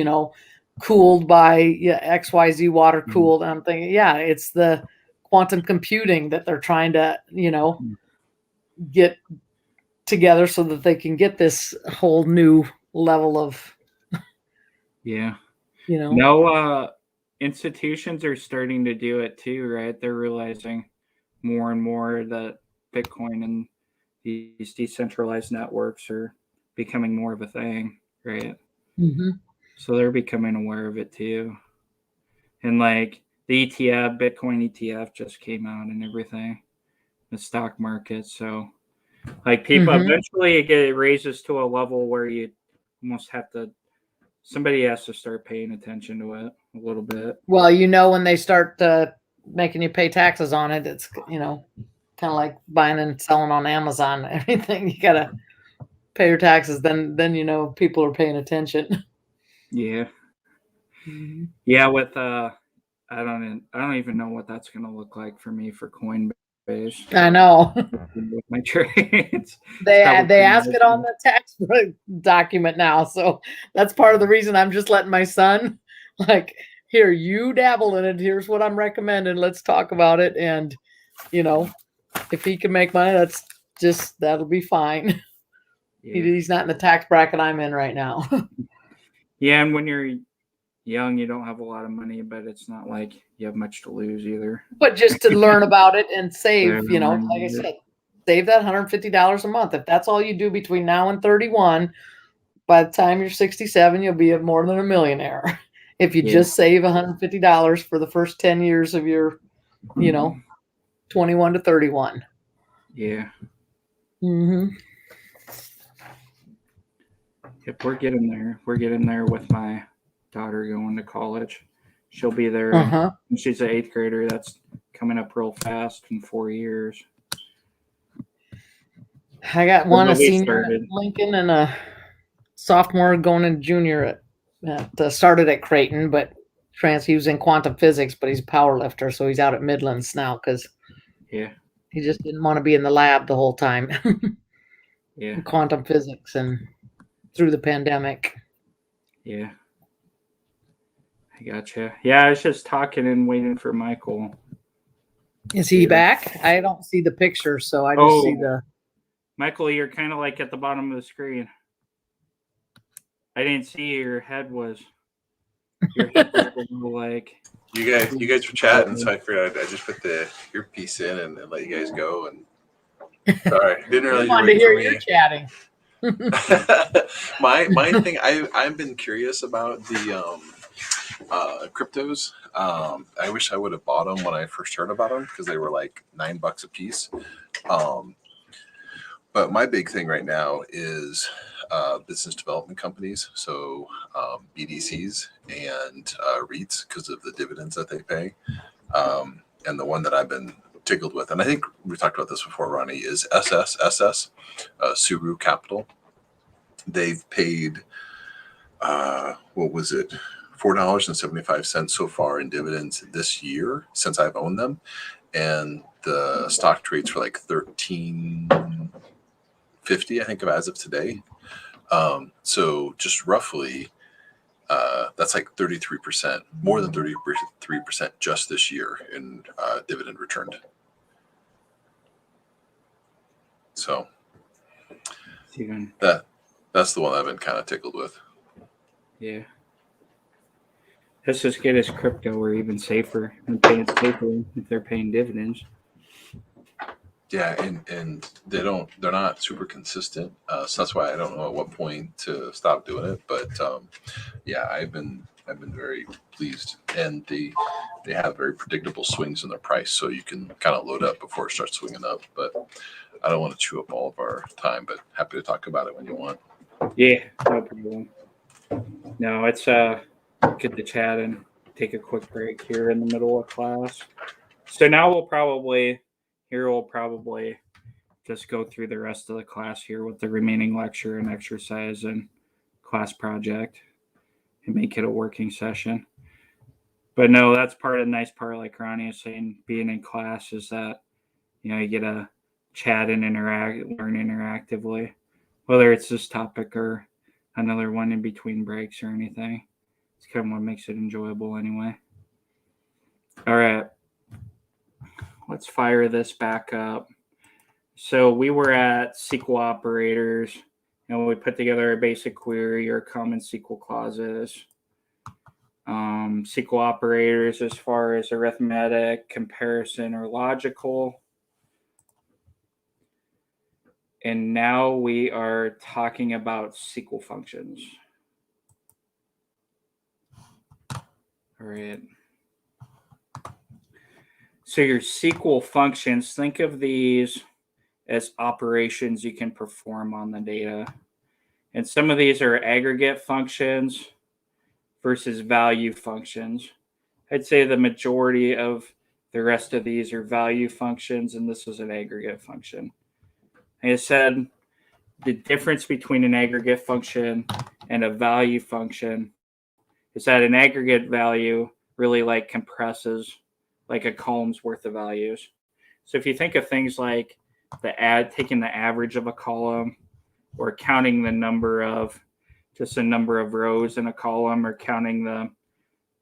cooled by XYZ water cooled. And I'm thinking, yeah, it's the quantum computing that they're trying to, get together so that they can get this whole new level of, No, institutions are starting to do it too, right? They're realizing more and more that Bitcoin and these decentralized networks are becoming more of a thing, right? Mm-hmm. So they're becoming aware of it too. And like the ETF, Bitcoin ETF just came out and everything, the stock market. So like people eventually it raises to a level where you almost have to, somebody has to start paying attention to it a little bit. Well, when they start making you pay taxes on it, it's, kind of like buying and selling on Amazon. Everything, you got to pay your taxes. Then, people are paying attention. Yeah. Yeah. With, I don't even know what that's going to look like for me for Coinbase. I know. With my trades. They ask it on the tax document now. So that's part of the reason I'm just letting my son, like, here, you dabble in it. Here's what I'm recommending. Let's talk about it. And, if he can make money, that'll be fine. Yeah. He's not in the tax bracket I'm in right now. Yeah. And when you're young, you don't have a lot of money, but it's not like you have much to lose either. But just to learn about it and save, like I said, save that $150 a month. If that's all you do between now and 31, by the time you're 67, you'll be more than a millionaire. If you just save $150 for the first 10 years of your, 21 to 31. Yeah. Mm-hmm. Yep, we're getting there. We're getting there with my daughter going to college. She'll be there. When she's an 8th grader. That's coming up real fast in 4 years. I got one, a senior at Lincoln, and a sophomore going into junior started at Creighton, but he was in quantum physics, but he's a power lifter, so he's out at Midlands now because he just didn't want to be in the lab the whole time. Quantum physics, and through the pandemic. Yeah. I gotcha. Yeah, I was just talking and waiting for Michael. Is he back? I don't see the picture, so I just see the... Michael, you're kind of like at the bottom of the screen. I didn't see your head was. your head was a little like. You guys were chatting, so I figured I'd just put the earpiece in and let you guys go. And sorry, didn't I realize you were wanted to waiting hear for you me. chatting. my thing, I've been curious about the cryptos. I wish I would have bought them when I first heard about them because they were like $9 a piece. But my big thing right now is business development companies, so BDCs and REITs because of the dividends that they pay. And the one that I've been tickled with, and I think we talked about this before, Ronnie, is SSSS, Suru Capital. They've paid, what was it, $4.75 so far in dividends this year since I've owned them. And the stock trades for like $13.50, I think, as of today. So just roughly, that's like 33%, more than 33% just this year in dividend returned. So Even, that's the one I've been kind of tickled with. yeah. Just as good as crypto, or even safer. And paying safer if they're paying dividends. Yeah, and they're not super consistent, so that's why I don't know at what point to stop doing it. But yeah, I've been very pleased, and they have very predictable swings in their price, so you can kind of load up before it starts swinging up. But I don't want to chew up all of our time, but happy to talk about it when you want. Yeah, no problem. No, it's good to chat and take a quick break here in the middle of class. So now we'll probably just go through the rest of the class here with the remaining lecture and exercise and class project and make it a working session. But no, that's part of the nice part, like Ronnie is saying, being in class is that, you get to chat and learn interactively, whether it's this topic or another one in between breaks or anything. It's kind of what makes it enjoyable anyway. All right. Let's fire this back up. So we were at SQL operators, and we put together a basic query or common SQL clauses. SQL operators as far as arithmetic, comparison, or logical. And now we are talking about SQL functions. All right. So your SQL functions, think of these as operations you can perform on the data. And some of these are aggregate functions versus value functions. I'd say the majority of the rest of these are value functions, and this is an aggregate function. Like I said, the difference between an aggregate function and a value function is that an aggregate value really like compresses like a column's worth of values. So if you think of things like taking the average of a column, or counting the number of rows in a column, or counting the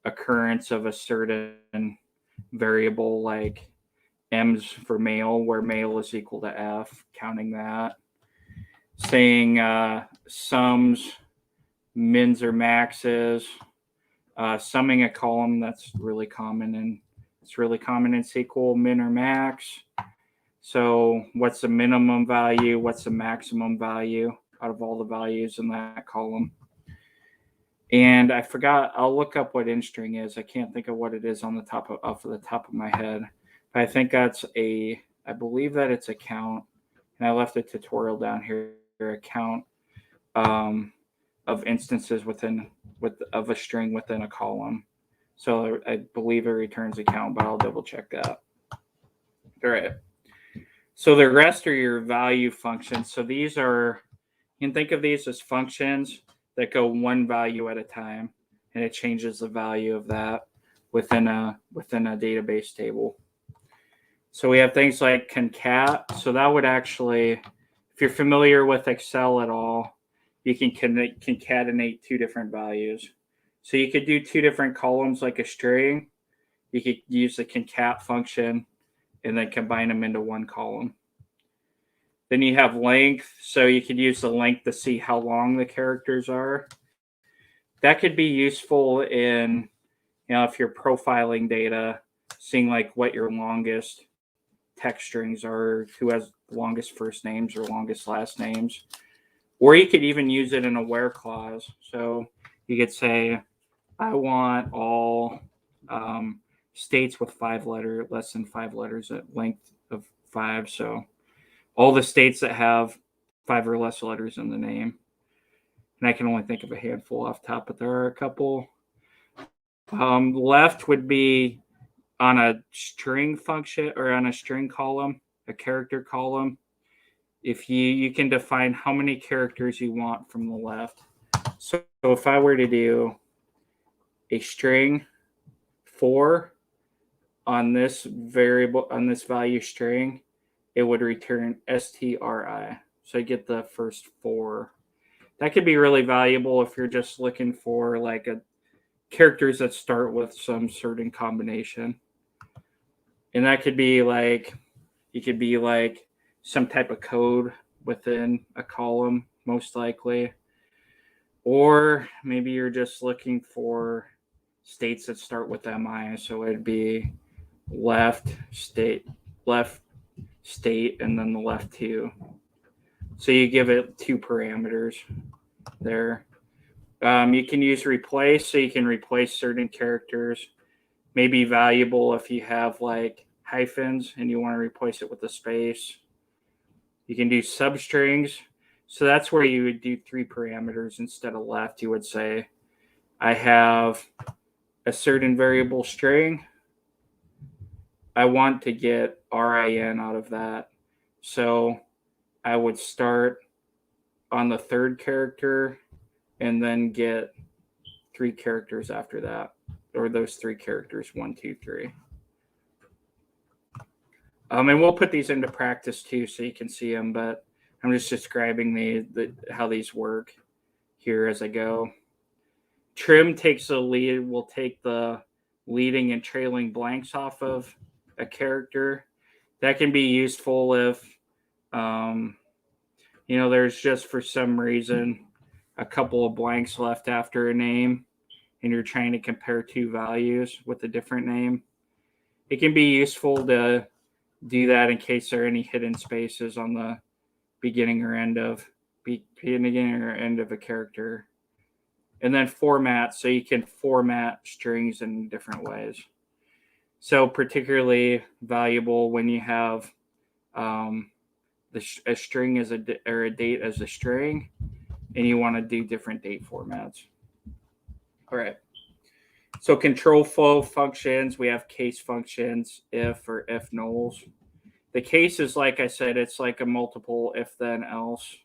occurrence of a certain variable like m's for male, where male is equal to f, counting that, saying sums, mins or maxes, summing a column, that's really common in SQL, min or max. So what's the minimum value? What's the maximum value out of all the values in that column? And I forgot, I'll look up what in-string is. I can't think of what it is off the top of my head. But I think I believe that it's a count. And I left a tutorial down here, a count of instances of a string within a column. So I believe it returns a count, but I'll double check that. All right. So the rest are your value functions. So you can think of these as functions that go one value at a time, and it changes the value of that within a database table. So we have things like concat. So that would actually, if you're familiar with Excel at all, you can concatenate two different values. So you could do two different columns like a string. You could use the concat function and then combine them into one column. Then you have length. So you could use the length to see how long the characters are. that could be useful in, if you're profiling data, seeing like what your longest text strings are, who has the longest first names or longest last names. Or you could even use it in a where clause. So you could say, I want all states with less than 5 letters at length of 5. So all the states that have 5 or less letters in the name. And I can only think of a handful off top, but there are a couple. Left would be on a string function or on a string column, a character column. If you can define how many characters you want from the left. So if I were to do a string 4 on this variable, on this value string, it would return stri. So I get the first 4. That could be really valuable if you're just looking for like characters that start with some certain combination. And that could be like, you could be like some type of code within a column, most likely. Or maybe you're just looking for states that start with MI. So it'd be left state, and then the left 2. So you give it 2 parameters there. You can use replace, so you can replace certain characters. Maybe valuable if you have like hyphens and you want to replace it with a space. You can do substrings. So that's where you would do 3 parameters instead of left. You would say, I have a certain variable string. I want to get RIN out of that. So I would start on the 3rd character and then get 3 characters after that, or those 3 characters, 1, 2, 3. And we'll put these into practice too, so you can see them. But I'm just describing how these work here as I go. Trim takes the lead. Will take the leading and trailing blanks off of a character. That can be useful if, there's just for some reason a couple of blanks left after a name, and you're trying to compare 2 values with a different name. It can be useful to do that in case there are any hidden spaces on the beginning or end of a character. And then format, so you can format strings in different ways. So particularly valuable when you have a string as a date as a string, and you want to do different date formats. All right. So control flow functions, we have case functions, if or if nulls. The case is, like I said, it's like a multiple if then else.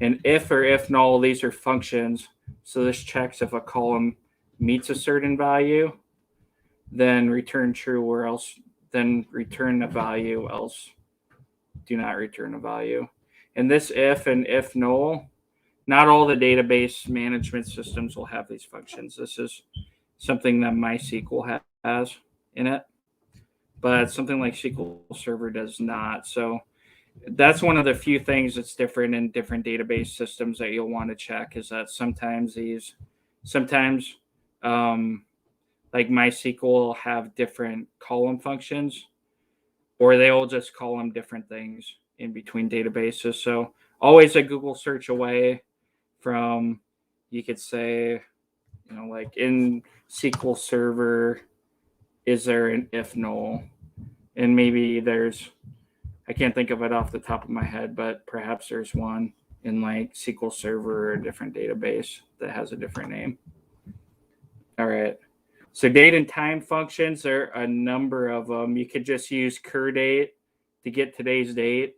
And if or if null, these are functions. So this checks if a column meets a certain value, then return true, or else then return the value, else do not return a value. And this if and if null, not all the database management systems will have these functions. This is something that MySQL has in it, but something like SQL Server does not. So that's one of the few things that's different in different database systems that you'll want to check, is that sometimes like MySQL will have different column functions, or they'll just call them different things in between databases. So always a Google search away from, you could say, like in SQL Server, is there an if null? And maybe I can't think of it off the top of my head, but perhaps there's one in like SQL Server or a different database that has a different name. All right. So date and time functions, there are a number of them. You could just use curDate to get today's date.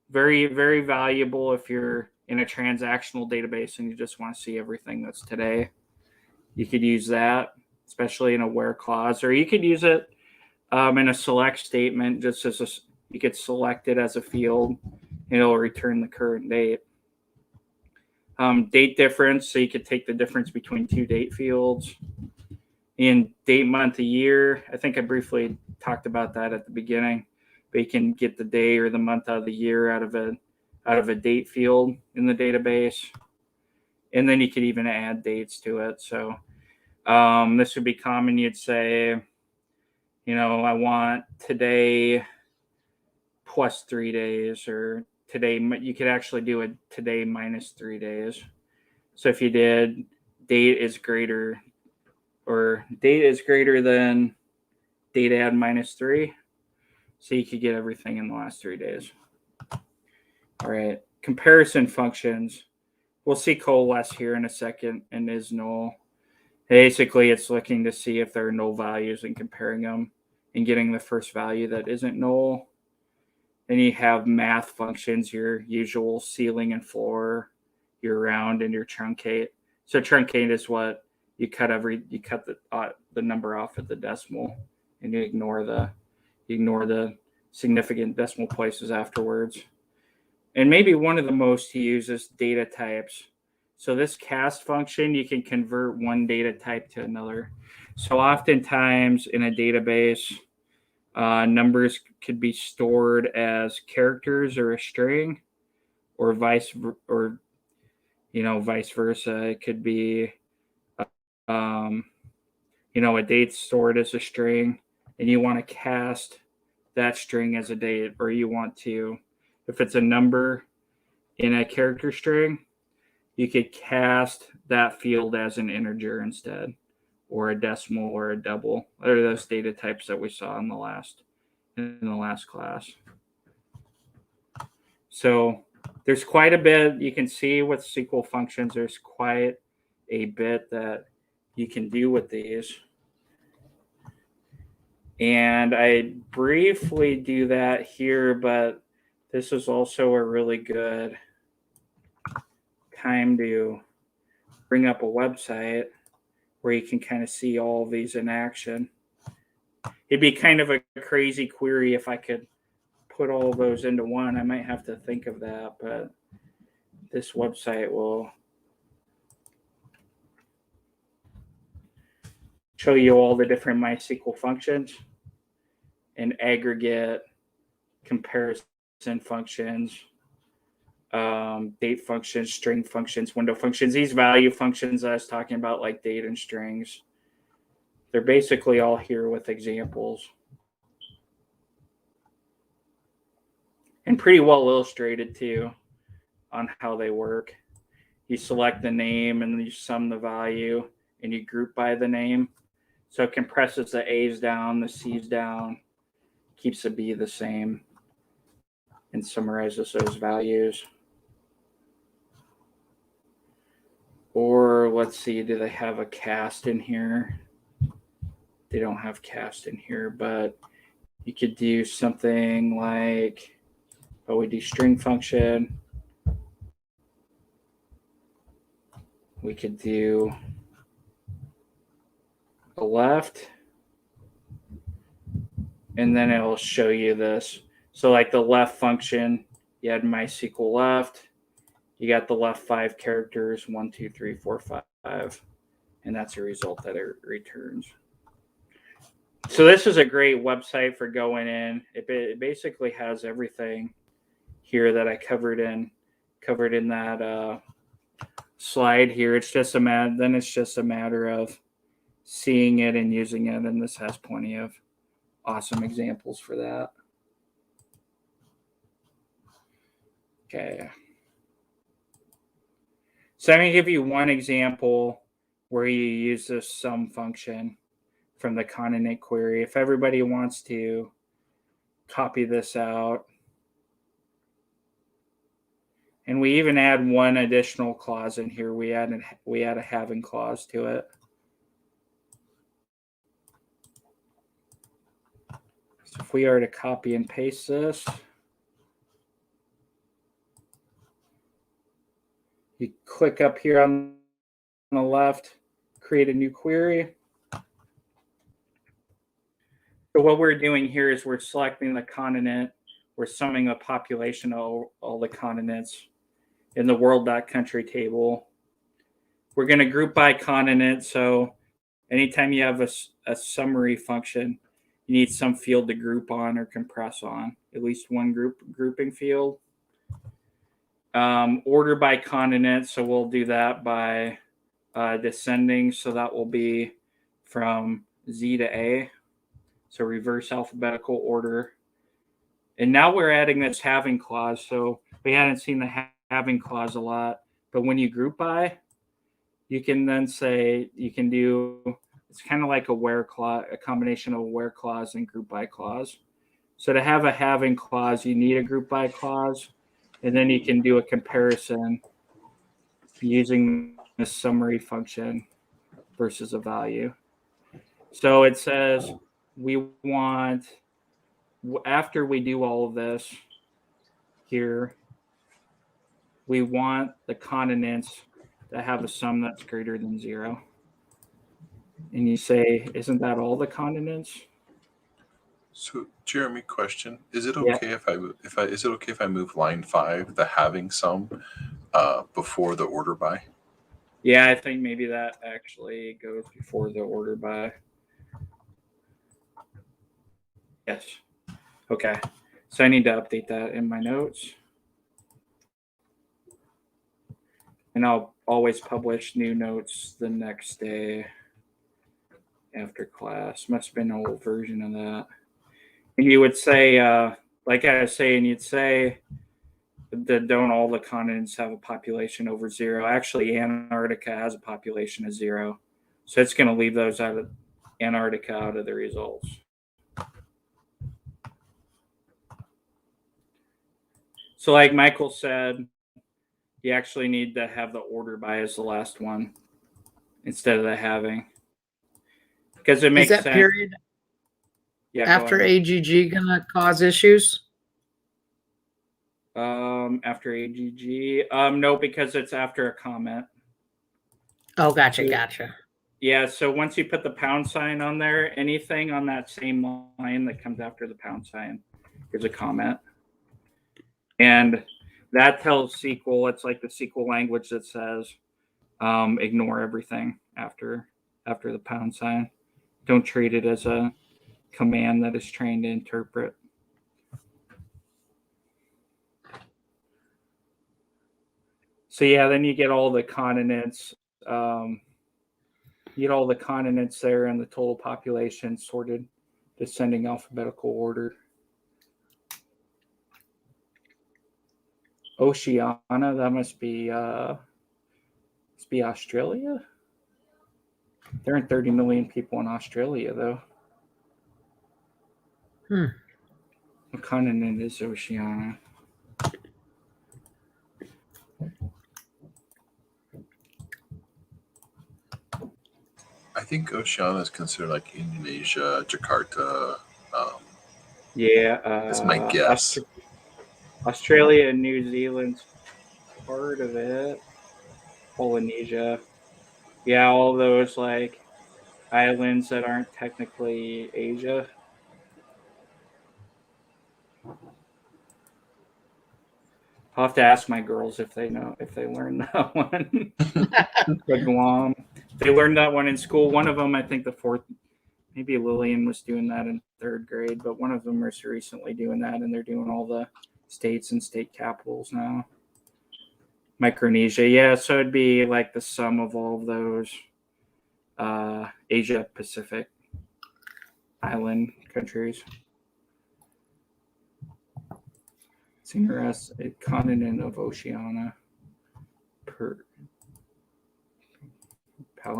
Very, very valuable if you're in a transactional database and you just want to see everything that's today. You could use that, especially in a where clause, or you could use it in a select statement, just as you could select it as a field, and it'll return the current date. Date difference, so you could take the difference between 2 date fields. In date, month, a year, I think I briefly talked about that at the beginning, but you can get the day or the month out of the year out of a date field in the database. And then you could even add dates to it. So this would be common. You'd say, I want today plus 3 days, or today. You could actually do it today minus 3 days. So if you did date is greater than date add minus 3, so you could get everything in the last 3 days. All right, comparison functions. We'll see coalesce here in a second and is null. Basically, it's looking to see if there are null values and comparing them and getting the first value that isn't null. Then you have math functions, your usual ceiling and floor, your round, and your truncate. So truncate is what you cut the number off at the decimal, and you ignore the significant decimal places afterwards. And maybe one of the most used is data types. So this cast function, you can convert one data type to another. So oftentimes in a database, numbers could be stored as characters or a string, or vice versa. It could be, a date stored as a string, and you want to cast that string as a date, or you want to, if it's a number in a character string, you could cast that field as an integer instead, or a decimal, or a double. Or those data types that we saw in the last class. So there's quite a bit you can see with SQL functions. There's quite a bit that you can do with these. And I briefly do that here, but this is also a really good time to bring up a website where you can kind of see all of these in action. It'd be kind of a crazy query if I could put all of those into one. I might have to think of that, but this website will show you all the different MySQL functions and aggregate, comparison functions, date functions, string functions, window functions. These value functions I was talking about, like date and strings, they're basically all here with examples. And pretty well illustrated too on how they work. You select the name and you sum the value and you group by the name. So it compresses the A's down, the C's down, keeps the B the same, and summarizes those values. Or let's see, do they have a cast in here? They don't have cast in here, but you could do something like, we do string function. We could do a left, and then it'll show you this. So like the left function, you had MySQL left, you got the left 5 characters, 1, 2, 3, 4, 5, and that's the result that it returns. So this is a great website for going in. It basically has everything here that I covered in that slide here. It's just a matter of seeing it and using it, and this has plenty of awesome examples for that. Okay. So I'm going to give you one example where you use this sum function from the concatenate query. If everybody wants to copy this out, and we even add one additional clause in here. We add a having clause to it. So if we are to copy and paste this, you click up here on the left, create a new query. So what we're doing here is we're selecting the continent. We're summing a population of all the continents in the world.country table. We're going to group by continent. So anytime you have a summary function, you need some field to group on or compress on, at least one grouping field. Order by continent. So we'll do that by descending. So that will be from Z to A. So reverse alphabetical order. And now we're adding this having clause. So we hadn't seen the having clause a lot. But when you group by, you can then say, you can do, it's kind of like a where clause, a combination of a where clause and group by clause. So to have a having clause, you need a group by clause. And then you can do a comparison using the summary function versus a value. So it says we want, after we do all of this here, we want the continents to have a sum that's greater than 0. And you say, isn't that all the continents? So, Jeremy, question: is it Yeah. okay is it okay if I move line 5, the having sum, before the order by? Yeah, I think maybe that actually goes before the order by. Yes. Okay. So I need to update that in my notes. And I'll always publish new notes the next day after class. Must have been an old version of that. And you would say, like I was saying, you'd say that don't all the continents have a population over 0. Actually, Antarctica has a population of 0. So it's going to leave those out of Antarctica out of the results. So like Michael said, you actually need to have the order by as the last one instead of the having. Because it Is makes that sense. period Yeah, after AGG gonna cause issues? after AGG. No, because it's after a comment. Oh, gotcha. Yeah, so once you put the pound sign on there, anything on that same line that comes after the pound sign is a comment. And that tells SQL, it's like the SQL language that says ignore everything after the pound sign. Don't treat it as a command that is trained to interpret. So yeah, then you get all the continents. You get all the continents there and the total population sorted descending alphabetical order. Oceania, that must be Australia. There aren't 30 million people in Australia though. What continent is Oceania? I think Oceania is considered like Indonesia, Jakarta. Yeah, That's my guess. Australia and New Zealand's part of it. Polynesia. Yeah, all those like islands that aren't technically Asia. I'll have to ask my girls if they know, if they learned that one. But Guam, they learned that one in school. One of them, I think the fourth, maybe Lillian was doing that in 3rd grade, but one of them is recently doing that, and they're doing all the states and state capitals now. Micronesia, yeah, so it'd be like the sum of all of those Asia Pacific island countries. It's interesting. Continent of Oceania.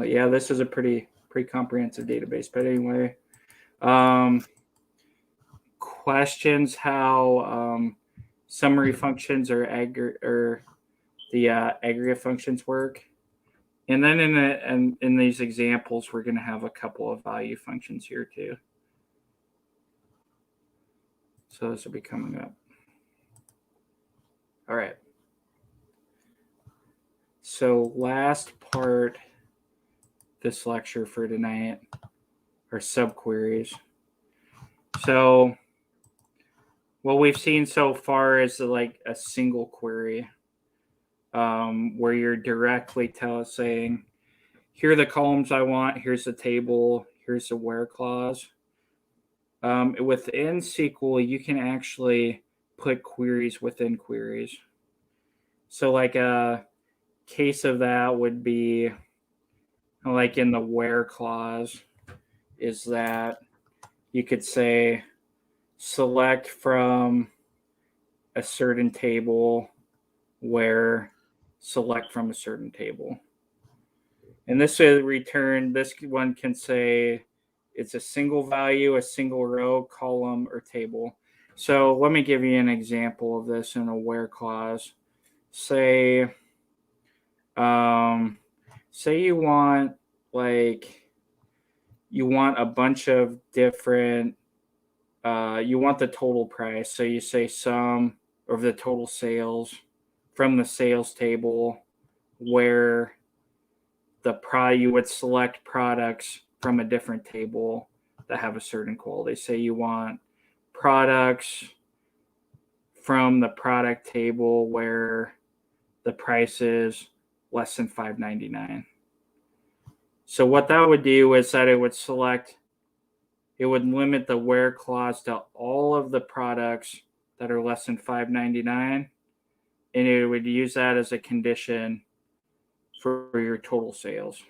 Yeah, this is a pretty comprehensive database. But anyway, questions how summary functions or the aggregate functions work. And then in these examples, we're going to have a couple of value functions here too. So this will be coming up. All right. So last part this lecture for tonight are subqueries. So what we've seen so far is like a single query where you're directly saying, here are the columns I want, here's the table, here's the where clause. Within SQL, you can actually put queries within queries. So like a case of that would be like in the where clause is that you could say select from a certain table where select from a certain table. And this will return, this one can say it's a single value, a single row, column, or table. So let me give you an example of this in a where clause. Say, say you want a bunch of different, you want the total price. So you say sum of the total sales from the sales table where you would select products from a different table that have a certain quality. Say you want products from the product table where the price is less than $5.99. So what that would do is that it would limit the where clause to all of the products that are less than $5.99, and it would use that as a condition for your total sales.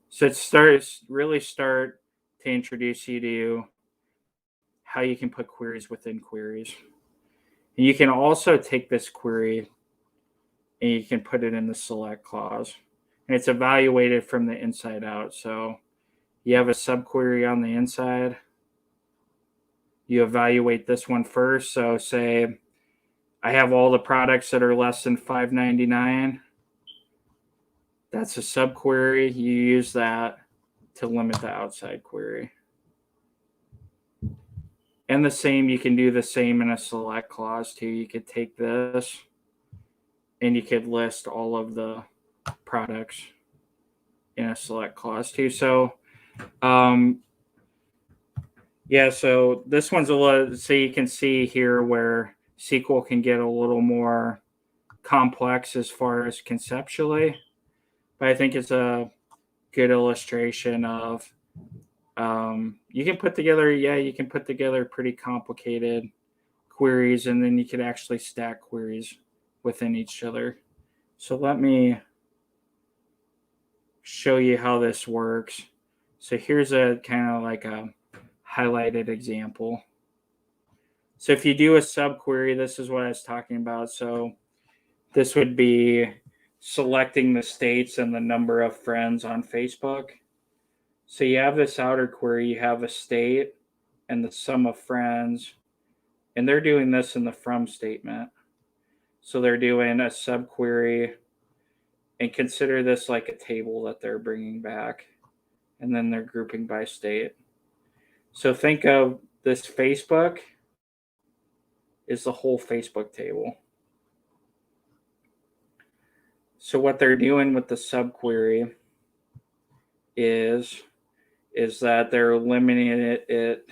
So it really start to introduce you to how you can put queries within queries. And you can also take this query and you can put it in the select clause. And it's evaluated from the inside out. So you have a subquery on the inside. You evaluate this one first. So say I have all the products that are less than $5.99. That's a subquery. You use that to limit the outside query. And the same, you can do the same in a select clause too. You could take this and you could list all of the products in a select clause too. So, yeah, so this one's a little, so you can see here where SQL can get a little more complex as far as conceptually, but I think it's a good illustration of you can put together pretty complicated queries, and then you could actually stack queries within each other. So let me show you how this works. So here's a kind of like a highlighted example. So if you do a subquery, this is what I was talking about. So this would be selecting the states and the number of friends on Facebook. So you have this outer query, you have a state and the sum of friends, and they're doing this in the from statement. So they're doing a subquery, and consider this like a table that they're bringing back, and then they're grouping by state. So think of this Facebook is the whole Facebook table. So what they're doing with the subquery is that they're eliminating it.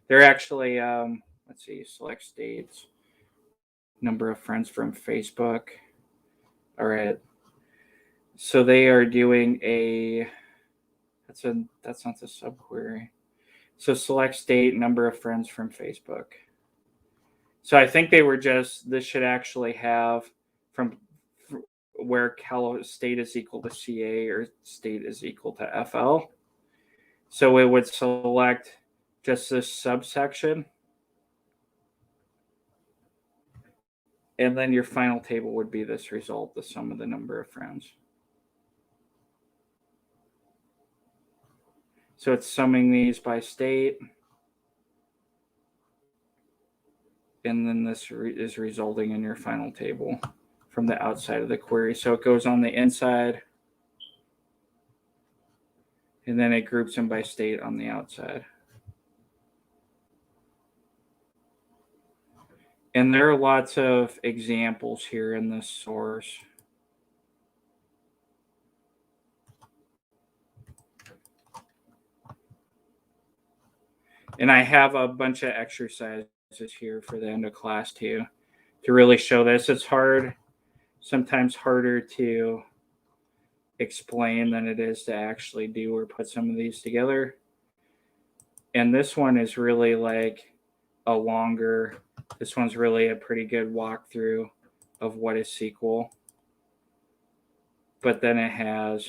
They're actually, let's see, select states, number of friends from Facebook. All right. So they are doing that's not the subquery. So select state, number of friends from Facebook. So I think this should actually have from where state is equal to CA or state is equal to FL. So it would select just this subsection. And then your final table would be this result, the sum of the number of friends. So it's summing these by state. And then this is resulting in your final table from the outside of the query. So it goes on the inside. And then it groups them by state on the outside. And there are lots of examples here in this source. And I have a bunch of exercises here for the end of class too, to really show this. It's sometimes harder to explain than it is to actually do or put some of these together. And this one is really like a longer This one's really a pretty good walkthrough of what is SQL. But then it has,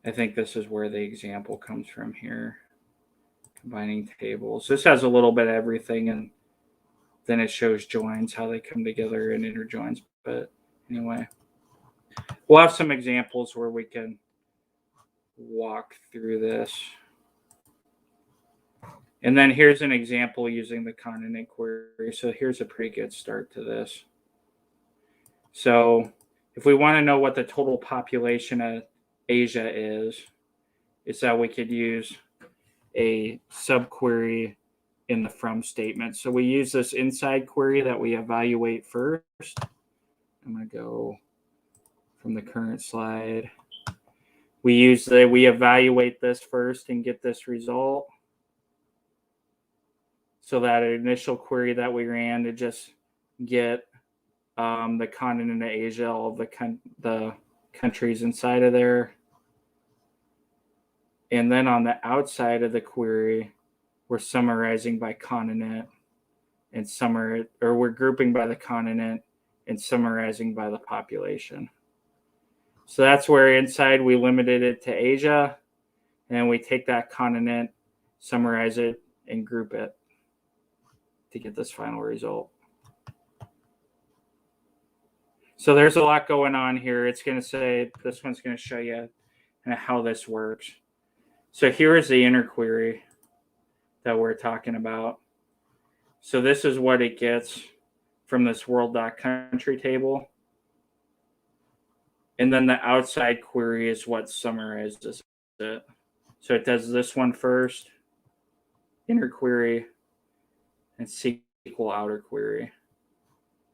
I think this is where the example comes from here. Combining tables. This has a little bit of everything, and then it shows joins, how they come together, and inner joins. But anyway, we'll have some examples where we can walk through this. And then here's an example using the continent query. So here's a pretty good start to this. So if we want to know what the total population of Asia is that we could use a subquery in the from statement. So we use this inside query that we evaluate first. I'm going to go from the current slide. We evaluate this first and get this result. So that initial query that we ran to just get the continent of Asia, all of the countries inside of there. And then on the outside of the query, we're summarizing by continent and we're grouping by the continent and summarizing by the population. So that's where inside we limited it to Asia, and we take that continent, summarize it, and group it to get this final result. So there's a lot going on here. It's going to say, this one's going to show you how this works. So here is the inner query that we're talking about. So this is what it gets from this world.country table. And then the outside query is what summarizes it. So it does this one first, inner query, and SQL outer query.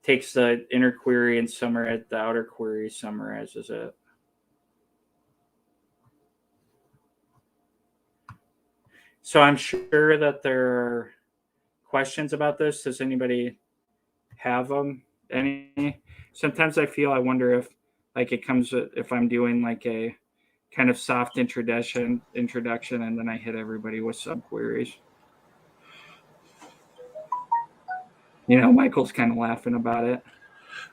Takes the inner query and the outer query summarizes it. So I'm sure that there are questions about this. Does anybody have any? Sometimes I wonder if if I'm doing like a kind of soft introduction, and then I hit everybody with subqueries. Michael's kind of laughing about it.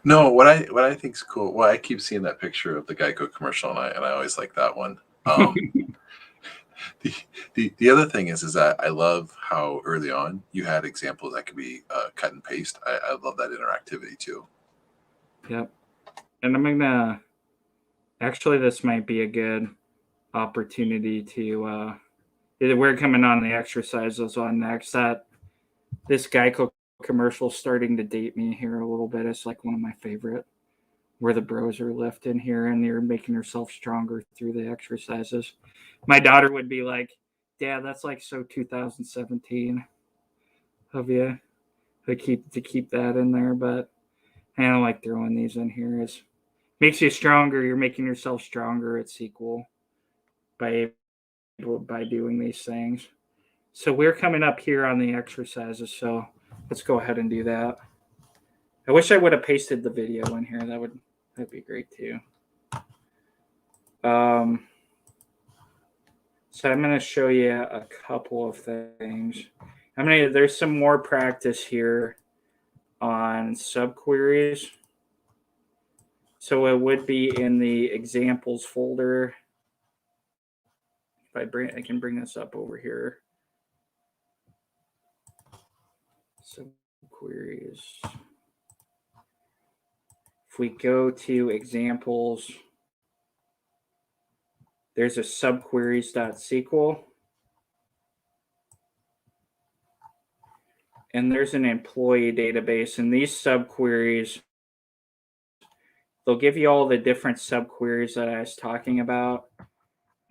No, what I think is cool. Well, I keep seeing that picture of the Geico commercial, and I always like that one. The other thing is that I love how early on you had examples that could be cut and paste. I love that interactivity too. Yep. And I'm gonna actually, this might be a good opportunity to we're coming on the exercises on next. That this Geico commercial starting to date me here a little bit. It's like one of my favorite, where the bros are lifting here and they're making herself stronger through the exercises. My daughter would be like, "Dad, that's like so 2017 of you to keep that in there." But I don't like throwing these in here. It makes you stronger. You're making yourself stronger at SQL by doing these things. So we're coming up here on the exercises. So let's go ahead and do that. I wish I would have pasted the video in here. That'd be great too. So I'm going to show you a couple of things. There's some more practice here on subqueries. So it would be in the examples folder. I can bring this up over here. Subqueries. If we go to examples, there's a subqueries.sql. And there's an employee database. And these subqueries, they'll give you all the different subqueries that I was talking about.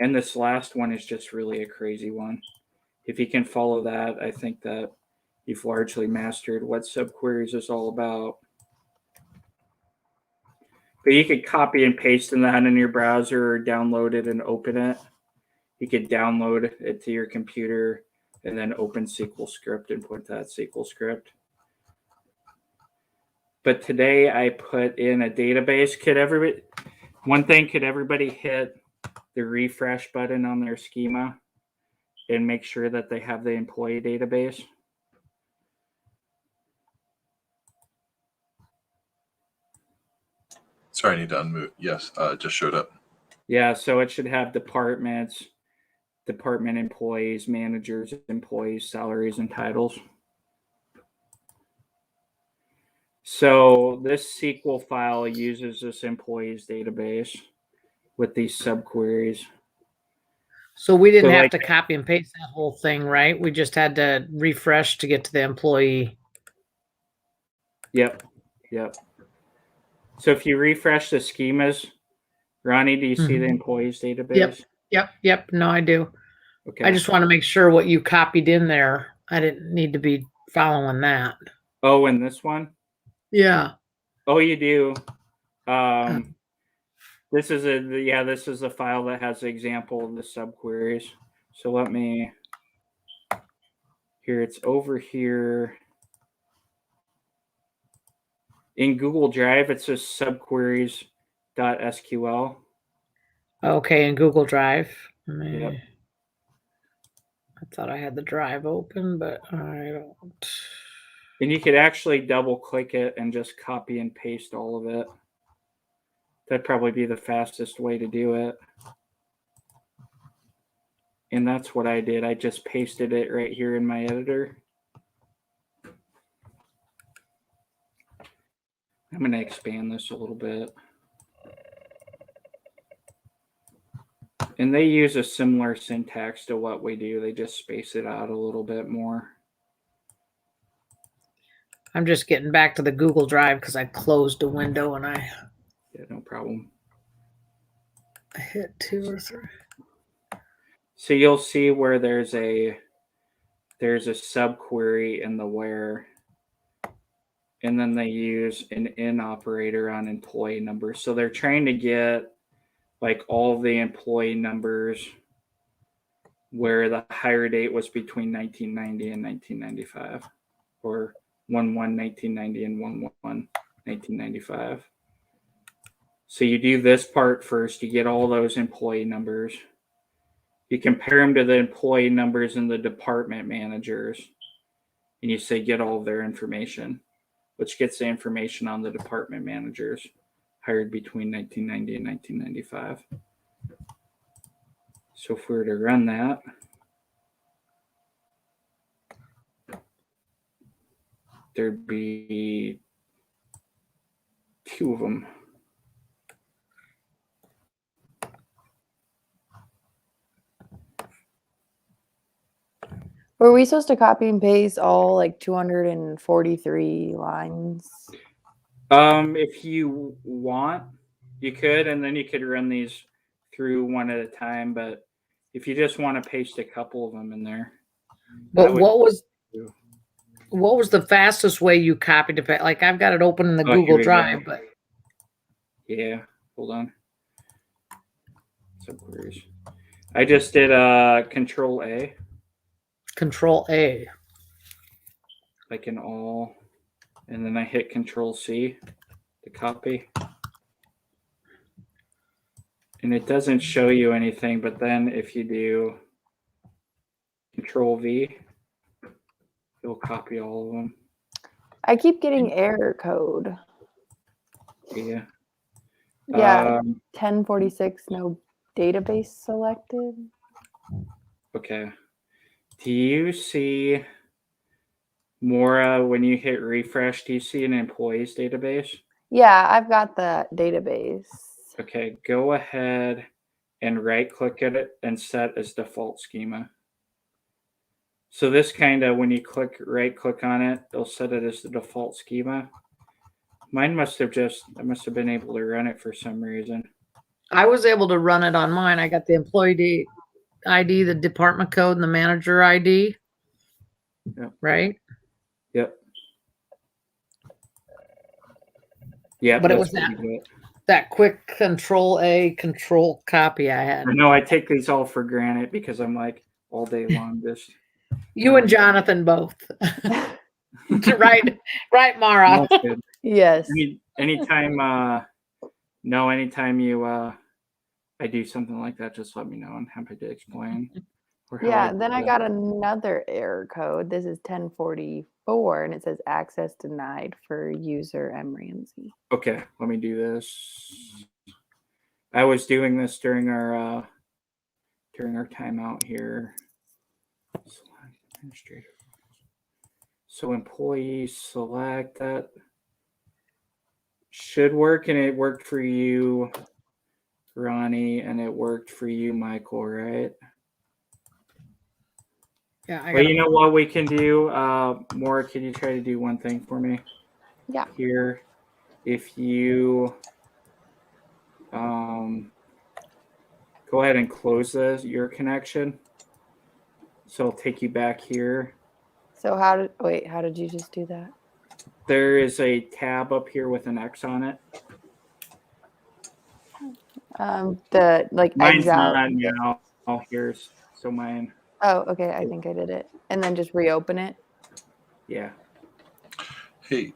And this last one is just really a crazy one. If you can follow that, I think that you've largely mastered what subqueries is all about. But you could copy and paste that in your browser or download it and open it. You could download it to your computer and then open SQL script and put that SQL script. But today I put in a database. Could everybody hit the refresh button on their schema and make sure that they have the employee database? Sorry, I need to unmute. Yes, it just showed up. Yeah, so it should have departments, department employees, managers, employees, salaries, and titles. So this SQL file uses this employees database with these subqueries. So we didn't So, have like- to copy and paste that whole thing, right? We just had to refresh to get to the employee. Yep. So if you refresh the schemas, Ronnie, do you see the Mhm. employees database? Yep. No, I do. Okay. I just want to make sure what you copied in there. I didn't need to be following that. Oh, and this one? Yeah. Oh, you do. This is a file that has the example of the subqueries. So let me here. It's over here in Google Drive. It says subqueries.sql. Okay, in Google Drive. Yep. I thought I had the drive open, but I don't. And you could actually double click it and just copy and paste all of it. That'd probably be the fastest way to do it. And that's what I did. I just pasted it right here in my editor. I'm going to expand this a little bit. And they use a similar syntax to what we do. They just space it out a little bit more. I'm just getting back to the Google Drive because I closed a window and I Yeah, no problem. hit 2 or 3. So you'll see where there's a subquery in the where, and then they use an in operator on employee numbers. So they're trying to get like all the employee numbers where the hire date was between 1990 and 1995, or 1/1/1990 and 1/1/1995. So you do this part first. You get all those employee numbers. You compare them to the employee numbers in the department managers, and you say get all of their information, which gets the information on the department managers hired between 1990 and 1995. So if we were to run that, there'd be 2 of them. Were we supposed to copy and paste all like 243 lines? If you want, you could, and then you could run these through one at a time. But if you just want to paste a couple of them in there, But would- what was the fastest way you copied to paste? Like I've got it open in the Oh, here Google we Drive, go. but Yeah, hold on. Subqueries. I just did Control A, Control A. like in all, and then I hit Control C to copy. And it doesn't show you anything, but then if you do Control V, it'll copy all of them. I keep getting error code. Yeah. Yeah, 1046, no database selected. Okay. Do you see, Maura, when you hit refresh, do you see an employees database? Yeah, I've got the database. Okay, go ahead and right click at it and set as default schema. So this kind of, when you right click on it, it'll set it as the default schema. Mine I must have been able to run it for some reason. I was able to run it on mine. I got the employee ID, the department code, and the manager ID. Yep. Right? Yep. Yeah, But it was that quick Control A, Control copy I had. I know I take these all for granted because I'm like all day long just. You and Jonathan both. right, Mara. That's good. Yes. Anytime you I do something like that, just let me know. I'm happy to explain. Yeah, then I got another error code. This is 1040. 4 and it says access denied for user M. Ramsey. Okay, let me do this. I was doing this during our timeout here. Select administrator. So employee select, that should work, and it worked for you, Ronnie, and it worked for you, Michael, right? Yeah, I Well, got you know what we can do? Maura, can you try to do one thing for me? Yeah. Here, if you go ahead and close your connection. So I'll take you back here. So how did you just do that? There is a tab up here with an X on it. The like Mine's exit. not now. Oh, here's so mine. Oh, okay. I think I did it. And then just reopen it. Yeah. Hey,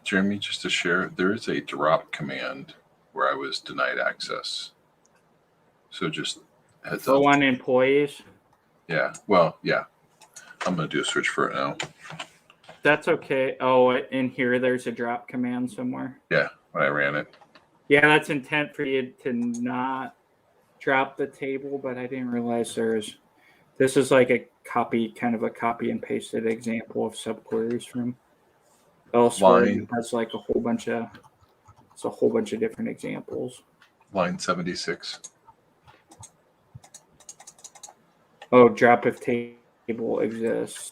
Jeremy, just to share, there is a drop command where I was denied access. So just heads up. Go on employees. Yeah. Well, yeah. I'm going to do a search for it now. That's okay. Oh, in here, there's a drop command somewhere. Yeah, when I ran it. Yeah, that's intent for you to not drop the table, but I didn't realize this is like a kind of a copy and pasted example of subqueries from elsewhere. Line. That's like a whole bunch of different examples. Line 76. Oh, drop if table exists.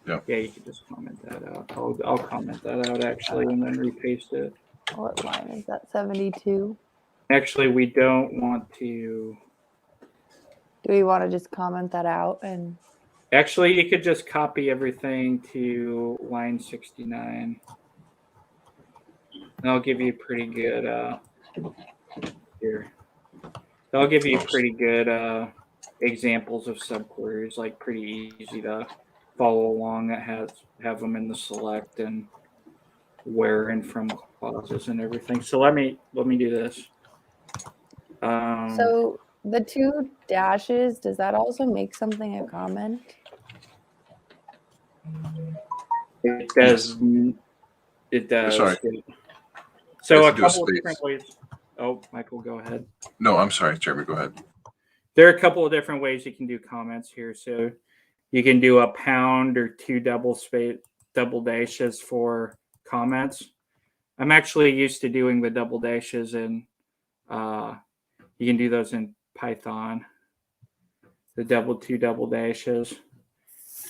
Yeah. Yeah, you can just comment that out. I'll comment that out actually, and then repaste it. What line is that? 72. Actually, we don't want to. Do we want to just comment that out and? Actually, you could just copy everything to line 69. That'll give you pretty good. Here, that'll give you pretty good examples of subqueries, like pretty easy to follow along. That have them in the select and where and from clauses and everything. So let me do this. So the 2 dashes, does that also make something a comment? It does. It does. Sorry. So a Let's do a couple of space. different ways. Oh, Michael, go ahead. No, I'm sorry, Jeremy, go ahead. There are a couple of different ways you can do comments here. So you can do a pound or 2 double dashes for comments. I'm actually used to doing the double dashes, and you can do those in Python. The 2 double dashes.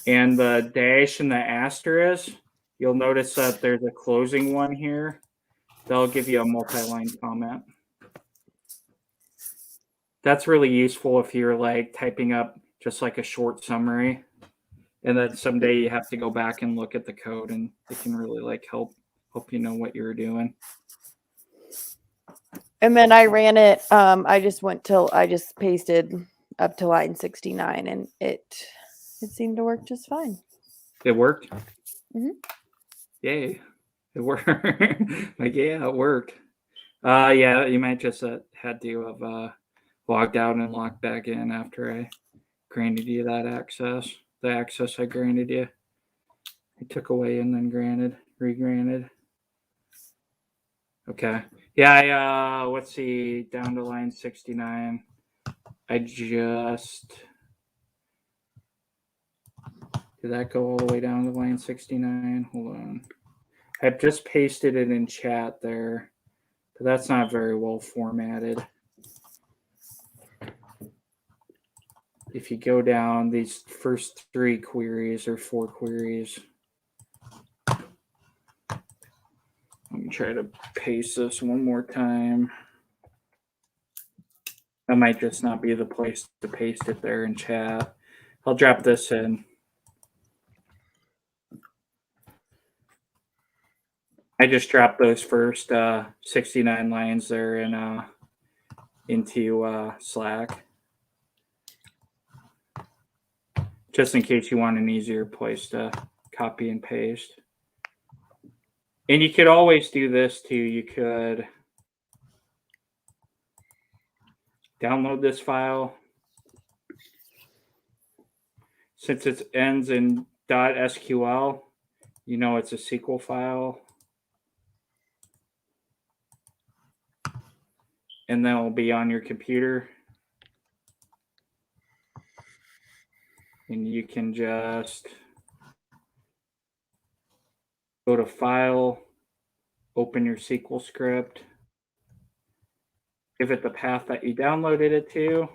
And the dash and the asterisk, you'll notice that there's a closing one here. That'll give you a multi-line comment. That's really useful if you're like typing up just like a short summary, and then someday you have to go back and look at the code, and it can really like help you know what you're doing. And then I ran it. I just pasted up to line 69, and it seemed to work just fine. It worked. Mhm. Yay! It worked. Like, yeah, it worked. Yeah, you might just had to have logged out and logged back in after I granted you that access. The access I granted you, I took away and then re-granted. Okay. Yeah, let's see, down to line 69. Did that go all the way down to line 69? Hold on. I've just pasted it in chat there, but that's not very well formatted. If you go down these first 3 queries or 4 queries, let me try to paste this one more time. That might just not be the place to paste it there in chat. I'll drop this in. I just dropped those first 69 lines there into Slack. Just in case you want an easier place to copy and paste. And you could always do this too. You could download this file. Since it ends in .sql, You know it's a SQL file. And then it'll be on your computer. And you can just go to File, open your SQL script, give it the path that you downloaded it to,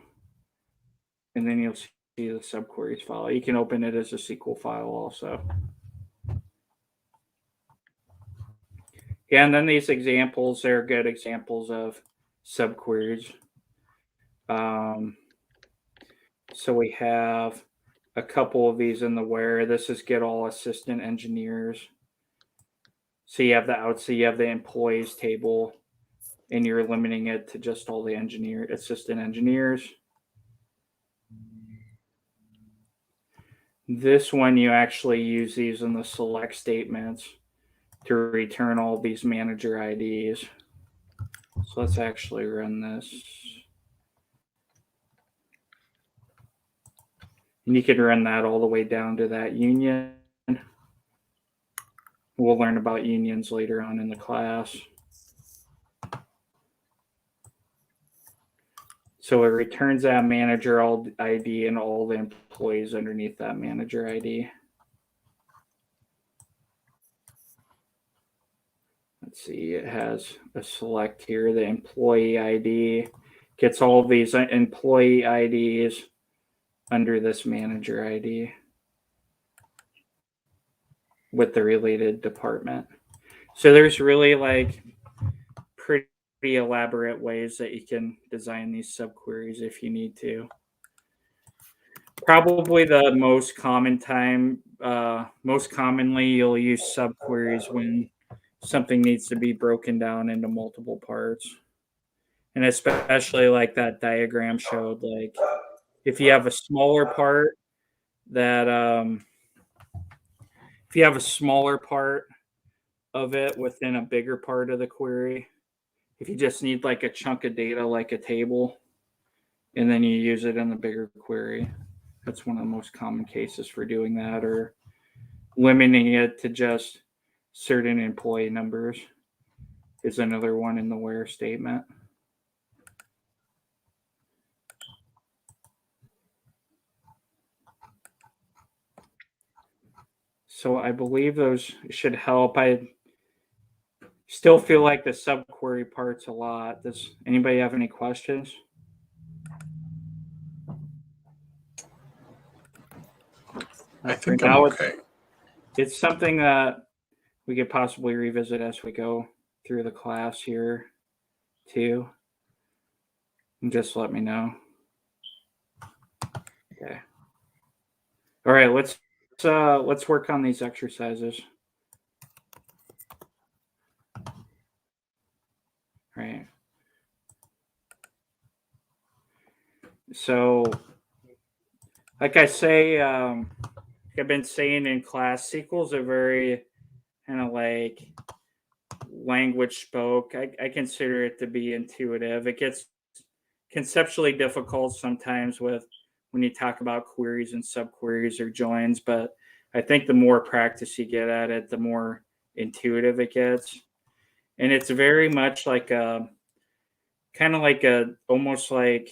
and then you'll see the subqueries file. You can open it as a SQL file also. Yeah, and then these examples, they're good examples of subqueries. So we have a couple of these in the where. This is get all assistant engineers. So you have you have the employees table, and you're limiting it to just all the assistant engineers. This one, you actually use these in the select statements to return all these manager IDs. So let's actually run this. And you can run that all the way down to that union. We'll learn about unions later on in the class. So it returns that manager ID and all the employees underneath that manager ID. Let's see, it has a select here, the employee ID, gets all of these employee IDs under this manager ID with the related department. So there's really like pretty elaborate ways that you can design these subqueries if you need to. Probably the most commonly you'll use subqueries when something needs to be broken down into multiple parts. And especially like that diagram showed, like if you have a smaller part of it within a bigger part of the query, if you just need like a chunk of data like a table, and then you use it in the bigger query, that's one of the most common cases for doing that, or limiting it to just certain employee numbers is another one in the where statement. So I believe those should help. I still feel like the subquery part's a lot. Does anybody have any questions? I think I'm okay. It's something that we could possibly revisit as we go through the class here too. And just let me know. Okay. All right, let's work on these exercises. All right. So, like I say, I've been saying in class, SQL's a very kind of like language spoke. I consider it to be intuitive. It gets conceptually difficult sometimes when you talk about queries and subqueries or joins, but I think the more practice you get at it, the more intuitive it gets. And it's very much like almost like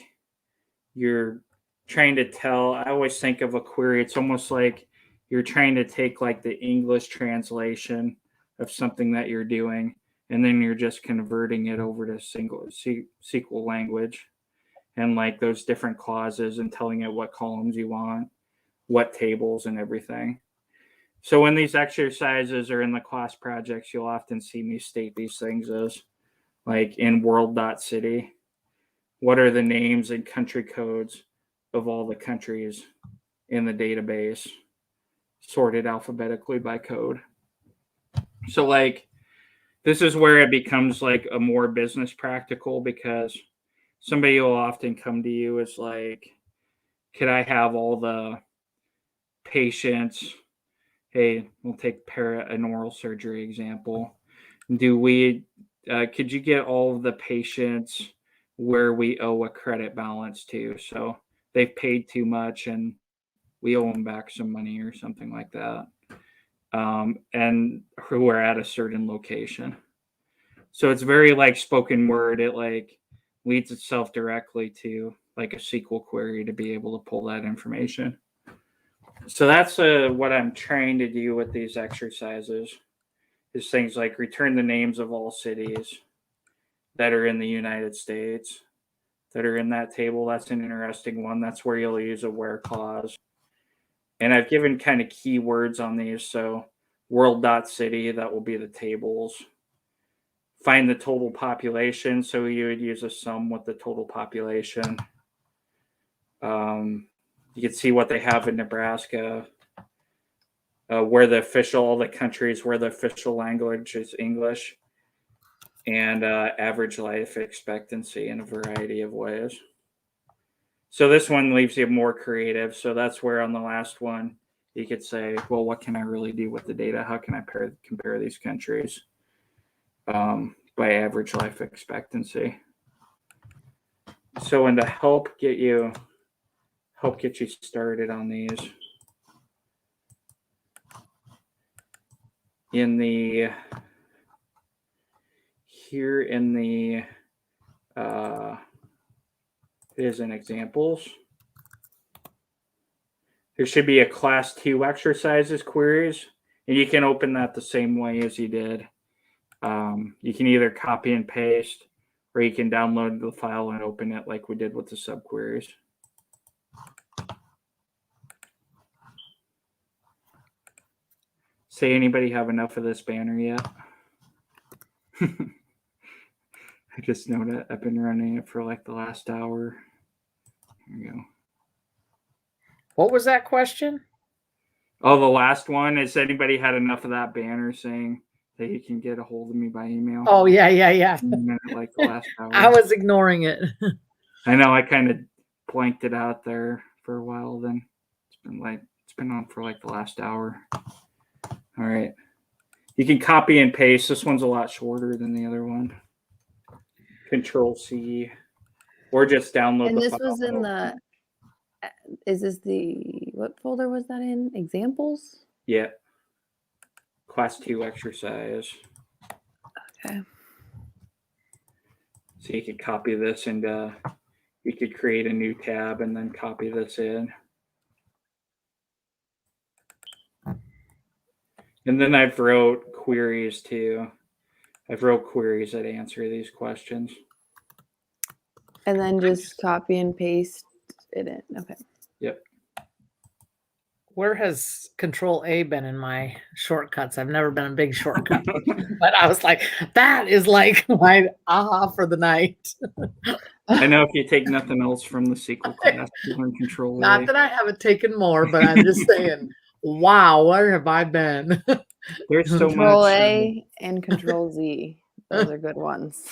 you're trying to tell. I always think of a query, it's almost like you're trying to take like the English translation of something that you're doing, and then you're just converting it over to single SQL language and like those different clauses and telling it what columns you want, what tables and everything. So when these exercises are in the class projects, you'll often see me state these things as like in world.city, what are the names and country codes of all the countries in the database, sorted alphabetically by code. So like this is where it becomes like a more business practical, because somebody will often come to you as like, could I have all the patients? Hey, we'll take an oral surgery example. Could you get all of the patients where we owe a credit balance to? So they've paid too much and we owe them back some money or something like that. and who are at a certain location. So it's very like spoken word. It like leads itself directly to like a SQL query to be able to pull that information. So that's what I'm trying to do with these exercises is things like return the names of all cities that are in the United States that are in that table. That's an interesting one. That's where you'll use a where clause. And I've given kind of keywords on these. So world.city, that will be the tables. Find the total population. So you would use a sum with the total population. You can see what they have in Nebraska, where the official, all the countries where the official language is English, and average life expectancy in a variety of ways. So this one leaves you more creative. So that's where on the last one, you could say, well, what can I really do with the data? How can I compare these countries by average life expectancy? So, and to help get you started on these, here's an examples. There should be a class 2 exercises queries, and you can open that the same way as you did. You can either copy and paste, or you can download the file and open it like we did with the subqueries. Say, anybody have enough of this banner yet? I just know that I've been running it for like the last hour. Here we go. What was that question? Oh, the last one. Has anybody had enough of that banner saying that you can get a hold of me by email? Oh, yeah. Like the last hour. I was ignoring it. I know I kind of blanked it out there for a while. Then it's been on for like the last hour. All right. You can copy and paste. This one's a lot shorter than the other one. Control C, or just download And the this file. was in the, is this what folder was that in? Examples? Yeah. Class 2 exercise. Okay. So you could copy this and you could create a new tab and then copy this in. And then I've wrote queries too. I've wrote queries that answer these questions. And then just copy and paste it in. Okay. Yep. Where has Control A been in my shortcuts? I've never been a big shortcut, but I was like, that is like my aha for the night. I know if you take nothing else from the SQL class, you learn Control A. Not that I haven't taken more, but I'm just saying, wow, where have I been? There's so Control much. A and Control Z. Those are good ones.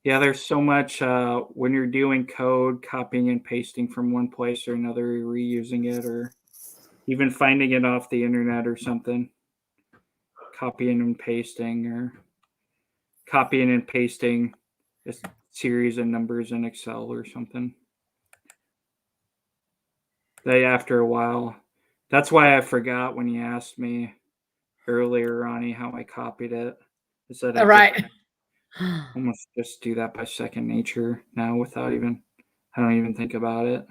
Yeah, there's so much when you're doing code, copying and pasting from one place or another, reusing it, or even finding it off the internet or something. Copying and pasting, or copying and pasting a series of numbers in Excel or something. After a while, that's why I forgot when you asked me earlier, Ronnie, how I copied it. I said Right. almost just do that by second nature now without even, I don't even think about it.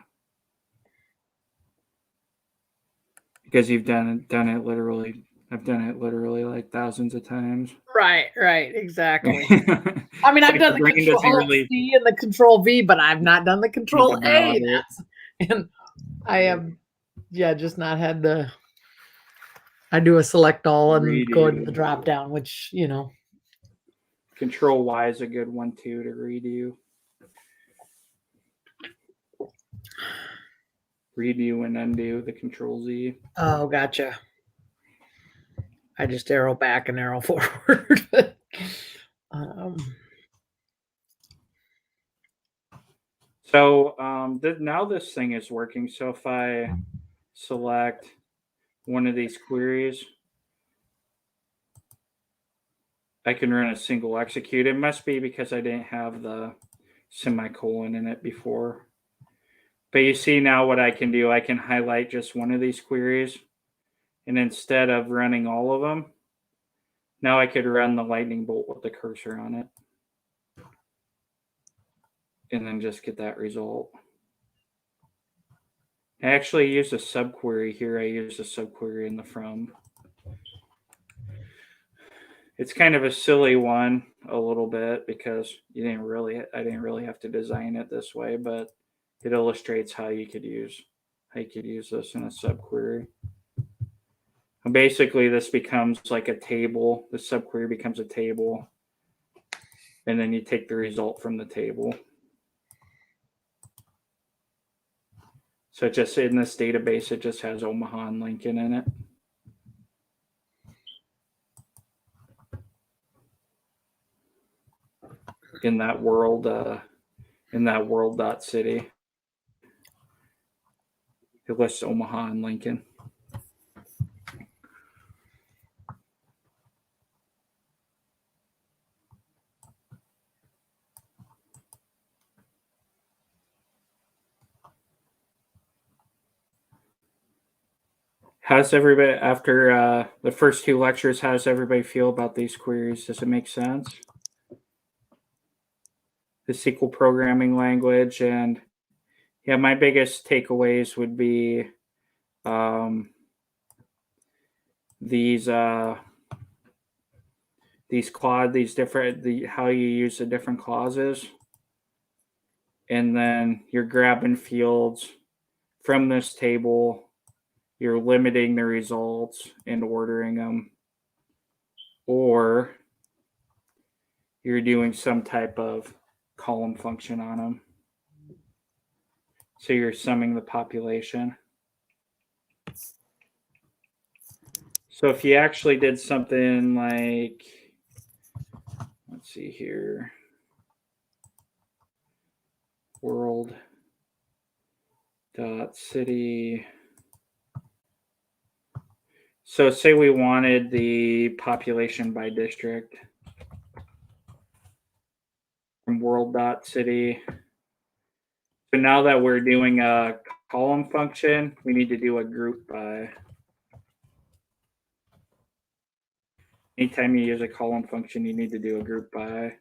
Because you've done it literally. I've done it literally like thousands of times. Right, exactly. I mean, I've done the Control C and the Control V, but I've not done the Control A. And I have, just not had the. I do a select all and go into the drop down, which Control Y is a good one too to redo. Redo and undo the Control Z. Oh, gotcha. I just arrow back and arrow forward. So now this thing is working. So if I select one of these queries, I can run a single execute. It must be because I didn't have the semicolon in it before. But you see now what I can do. I can highlight just one of these queries And instead of running all of them, now I could run the lightning bolt with the cursor on it. And then just get that result. I actually use a subquery here. I use a subquery in the from. It's kind of a silly one a little bit because I didn't really have to design it this way, but it illustrates how you could use this in a subquery. And basically, this becomes like a table. The subquery becomes a table, and then you take the result from the table. So it just in this database, it just has Omaha and Lincoln in it. In that world.city. It lists Omaha and Lincoln. How's everybody after the first 2 lectures? How does everybody feel about these queries? Does it make sense? The SQL programming language, and yeah, my biggest takeaways would be these different how you use the different clauses, and then you're grabbing fields from this table. You're limiting the results and ordering them, or you're doing some type of column function on them. So you're summing the population. So if you actually did something like, let's see here, world.city. So say we wanted the population by district from world.city. So now that we're doing a column function, we need to do a group by. Anytime you use a column function, you need to do a group by.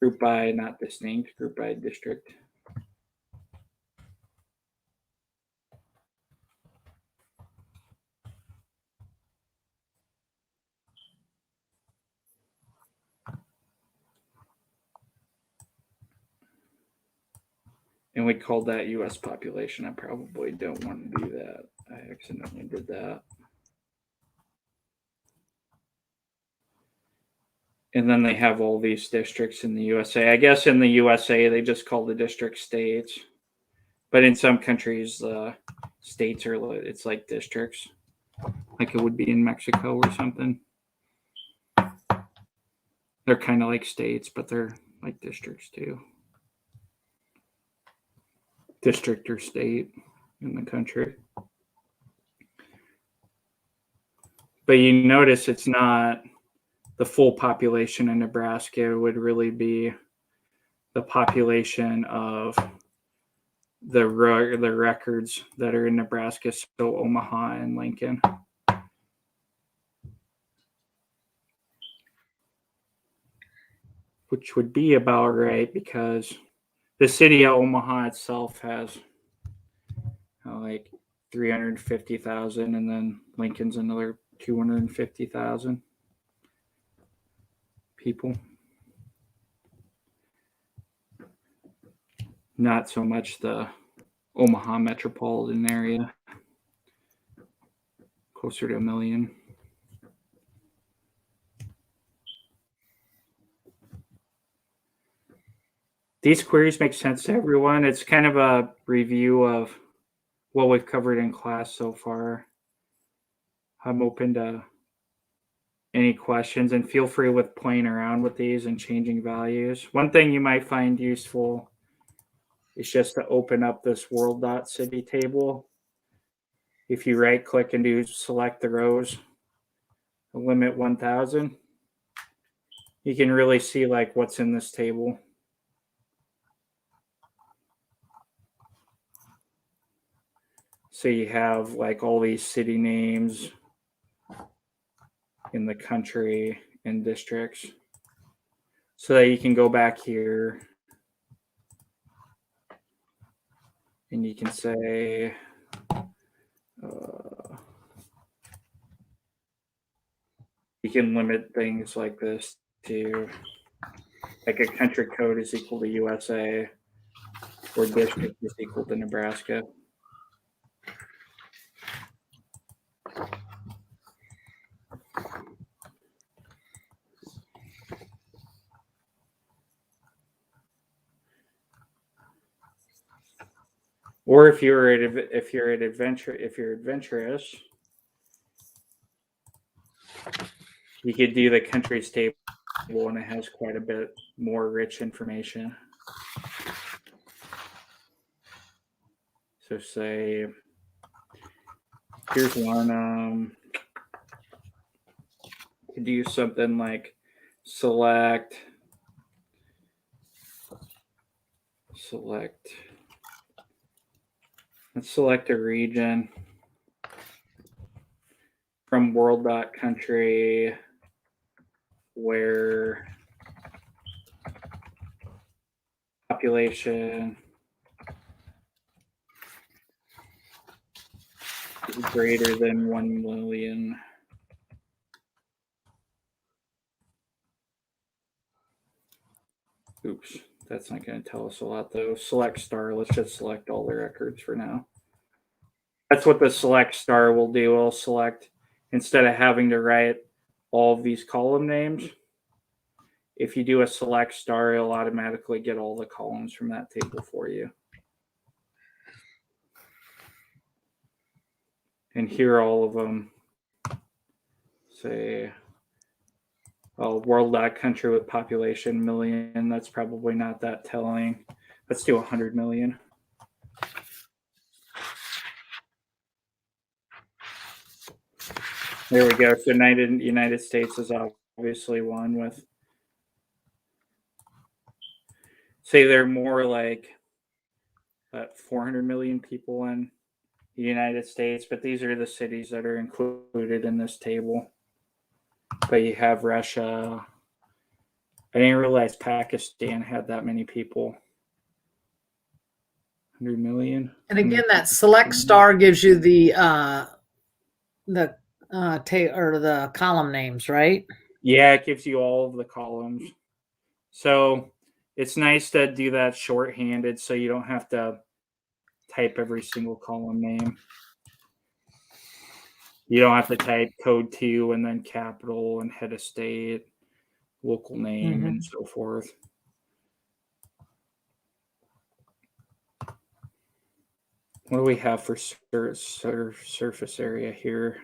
Group by, not distinct, group by district. And we called that US population. I probably don't want to do that. I accidentally did that. And then they have all these districts in the USA. I guess in the USA, they just call the district states. But in some countries, states it's like districts, like it would be in Mexico or something. They're kind of like states, but they're like districts too. District or state in the country. But you notice it's not the full population in Nebraska. It would really be the population of the records that are in Nebraska, so Omaha and Lincoln. Which would be about right because the city of Omaha itself has like 350,000, and then Lincoln's another 250,000 people. Not so much the Omaha metropolitan area, closer to 1 million. These queries make sense to everyone. It's kind of a review of what we've covered in class so far. I'm open to any questions, and feel free with playing around with these and changing values. One thing you might find useful is just to open up this world.city table. If you right click and do select the rows, limit 1000, you can really see like what's in this table. So you have like all these city names in the country and districts, so that you can go back here and you can say you can limit things like this to like a country code is equal to USA or district is equal to Nebraska. Or if you're adventurous, you could do the countries table, and it has quite a bit more rich information. So say, here's one. You could do something like select. Let's select a region from world.country where population is greater than 1 million. Oops, that's not going to tell us a lot though. Select star, let's just select all the records for now. That's what the select star will do. It'll select, instead of having to write all of these column names, if you do a select star, it'll automatically get all the columns from that table for you. And here are all of them. Say, world.country with population million. That's probably not that telling. Let's do 100 million. There we go. So United States is obviously one with, say there are more like 400 million people in the United States, but these are the cities that are included in this table. But you have Russia. I didn't realize Pakistan had that many people. 100 million. And again, that select star gives you the column names, right? Yeah, it gives you all of the columns. So it's nice to do that shorthanded so you don't have to type every single column name. You don't have to type code 2 and then capital and head of state, local name, and so forth. What do we have for surface area here?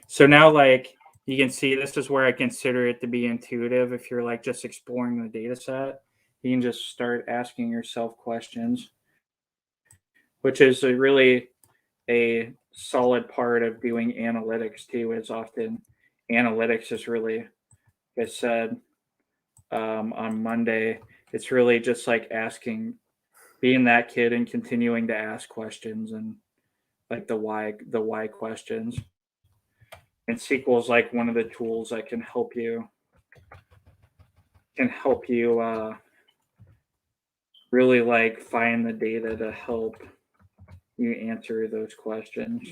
So now, like, you can see this is where I consider it to be intuitive. If you're like just exploring the data set, you can just start asking yourself questions, which is really a solid part of doing analytics too. Is often analytics is really, like I said on Monday, it's really just like being that kid and continuing to ask questions and like the why questions. And SQL is like one of the tools that can help you really like find the data to help you answer those questions.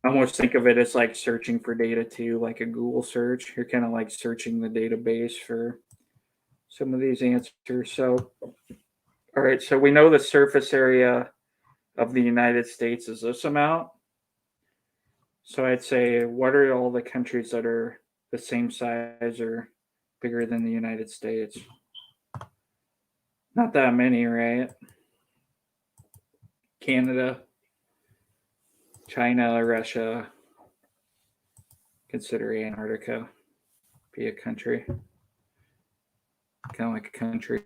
I almost think of it as like searching for data too, like a Google search. You're kind of like searching the database for some of these answers. So, all right, so we know the surface area of the United States is this amount. So I'd say, what are all the countries that are the same size or bigger than the United States? Not that many, right? Canada, China, Russia. Consider Antarctica be a country. Kind of like a country,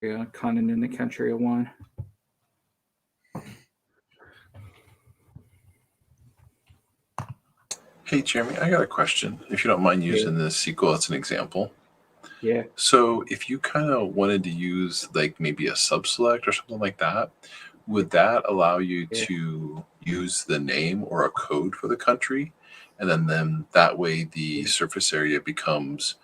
a continent, a country of one. Hey, Jeremy, I got a question. If you don't mind using this SQL as an example. Yeah. So if you kind of wanted to use like maybe a subselect or something like that, would that allow you Yeah. to use the name or a code for the country? And then that way the surface area becomes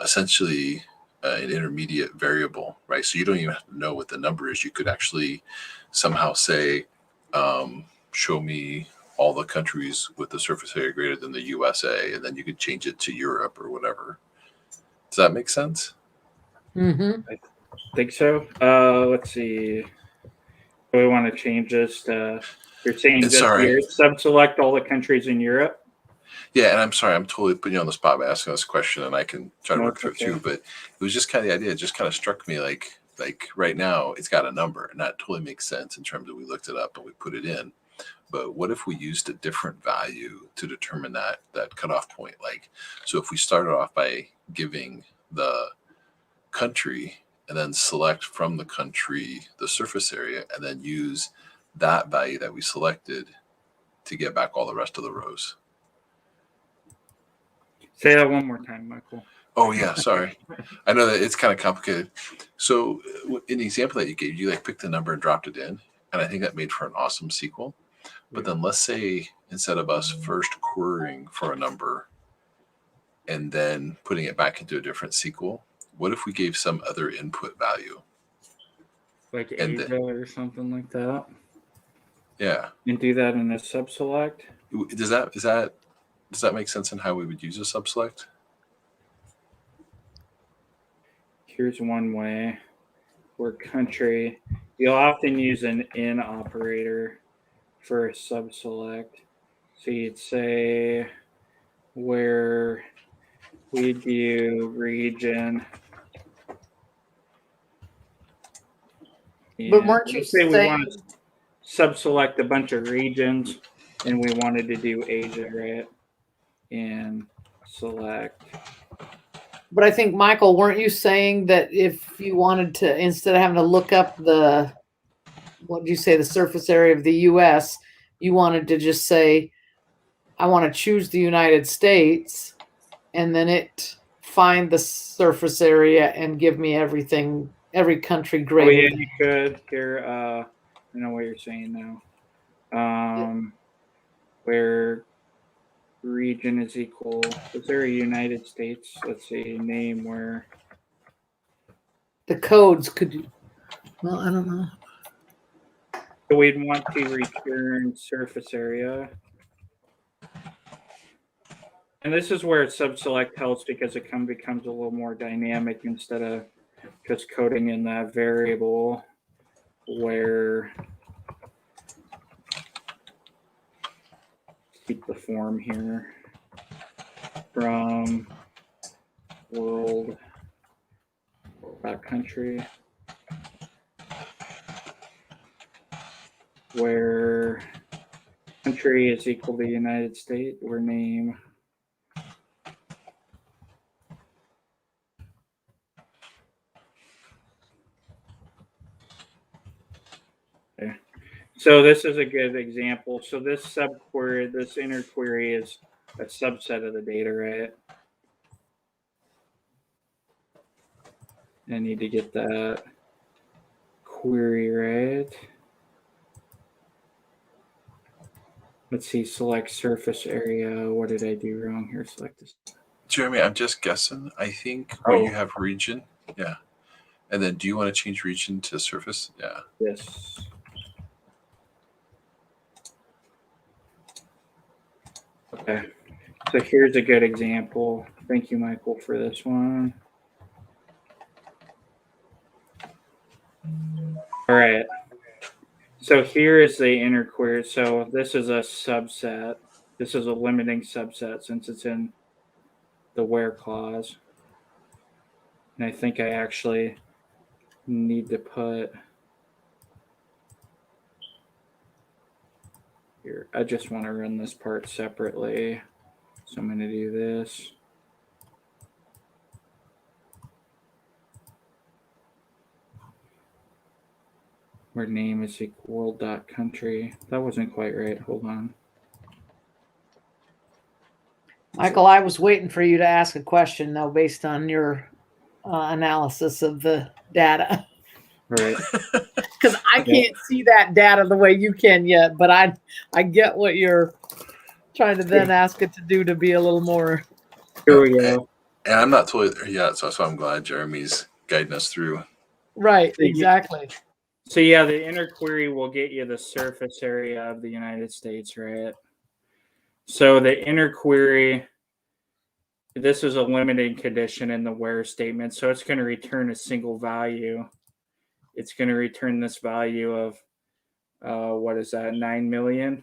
essentially an intermediate variable, right? So you don't even have to know what the number is. You could actually somehow say, show me all the countries with the surface area greater than the USA, and then you could change it to Europe or whatever. Does that make sense? Mm-hmm. Think so. Let's see. Do we want to change this to? You're saying And just sorry. here, select all the countries in Europe. Yeah, and I'm sorry, I'm totally putting you on the spot by asking this question, and I can try to No, work it's through it okay. too. But it was just kind of the idea. It just kind of struck me like right now it's got a number, and that totally makes sense in terms of we looked it up and we put it in. But what if we used a different value to determine that cutoff point? Like, so if we started off by giving the country and then select from the country the surface area, and then use that value that we selected to get back all the rest of the rows. Say that one more time, Michael. Oh yeah, sorry. I know that it's kind of complicated. So in the example that you gave, you like picked a number and dropped it in, and I think that made for an awesome SQL. But then let's say instead of us first querying for a number and then putting it back into a different SQL, what if we gave some other input value? Like And Asia or something like that. Yeah. And do that in a subselect. Does that make sense in how we would use a subselect? Here's one way. For country, you'll often use an in operator for a subselect. So you'd say where we do region. But weren't you let's say we want saying? to subselect a bunch of regions and we wanted to do Asia, right? And select. But I think, Michael, weren't you saying that if you wanted to, instead of having to look up the, what did you say, the surface area of the U.S., you wanted to just say, I want to choose the United States, and then it find the surface area and give me everything, every country Oh greater yeah, than. you could. Here, I know what you're saying now. Where region is equal. Is there a United States? Let's see, name where. The codes could, well, I don't know. So we'd want to return surface area. And this is where subselect helps because it becomes a little more dynamic instead of just coding in that variable where keep the form here from world country where country is equal to United States or name. Okay. So this is a good example. So this subquery, this inner query is a subset of the data, right? I need to get that query right. Let's see, select surface area. What did I do wrong here? Select this. Jeremy, I'm just guessing. I think where you have region, yeah. And then do you want to change region to surface? Yeah. Yes. Okay. So here's a good example. Thank you, Michael, for this one. All right. So here is the inner query. So this is a subset. This is a limiting subset since it's in the where clause. And I think I actually need to put here. I just want to run this part separately. So I'm going to do this. Where name is equal dot country. That wasn't quite right. Hold on. Michael, I was waiting for you to ask a question, though, based on your analysis of the data. Right. Because I can't see that data the way you can yet, but I get what you're trying to then ask it to do to be a little more. Here we go. And I'm not totally there yet, so I'm glad Jeremy's guiding us through. Right, exactly. So yeah, the inner query will get you the surface area of the United States, right? So the inner query, this is a limiting condition in the where statement. So it's going to return a single value. It's going to return this value of, what is that, 9 million?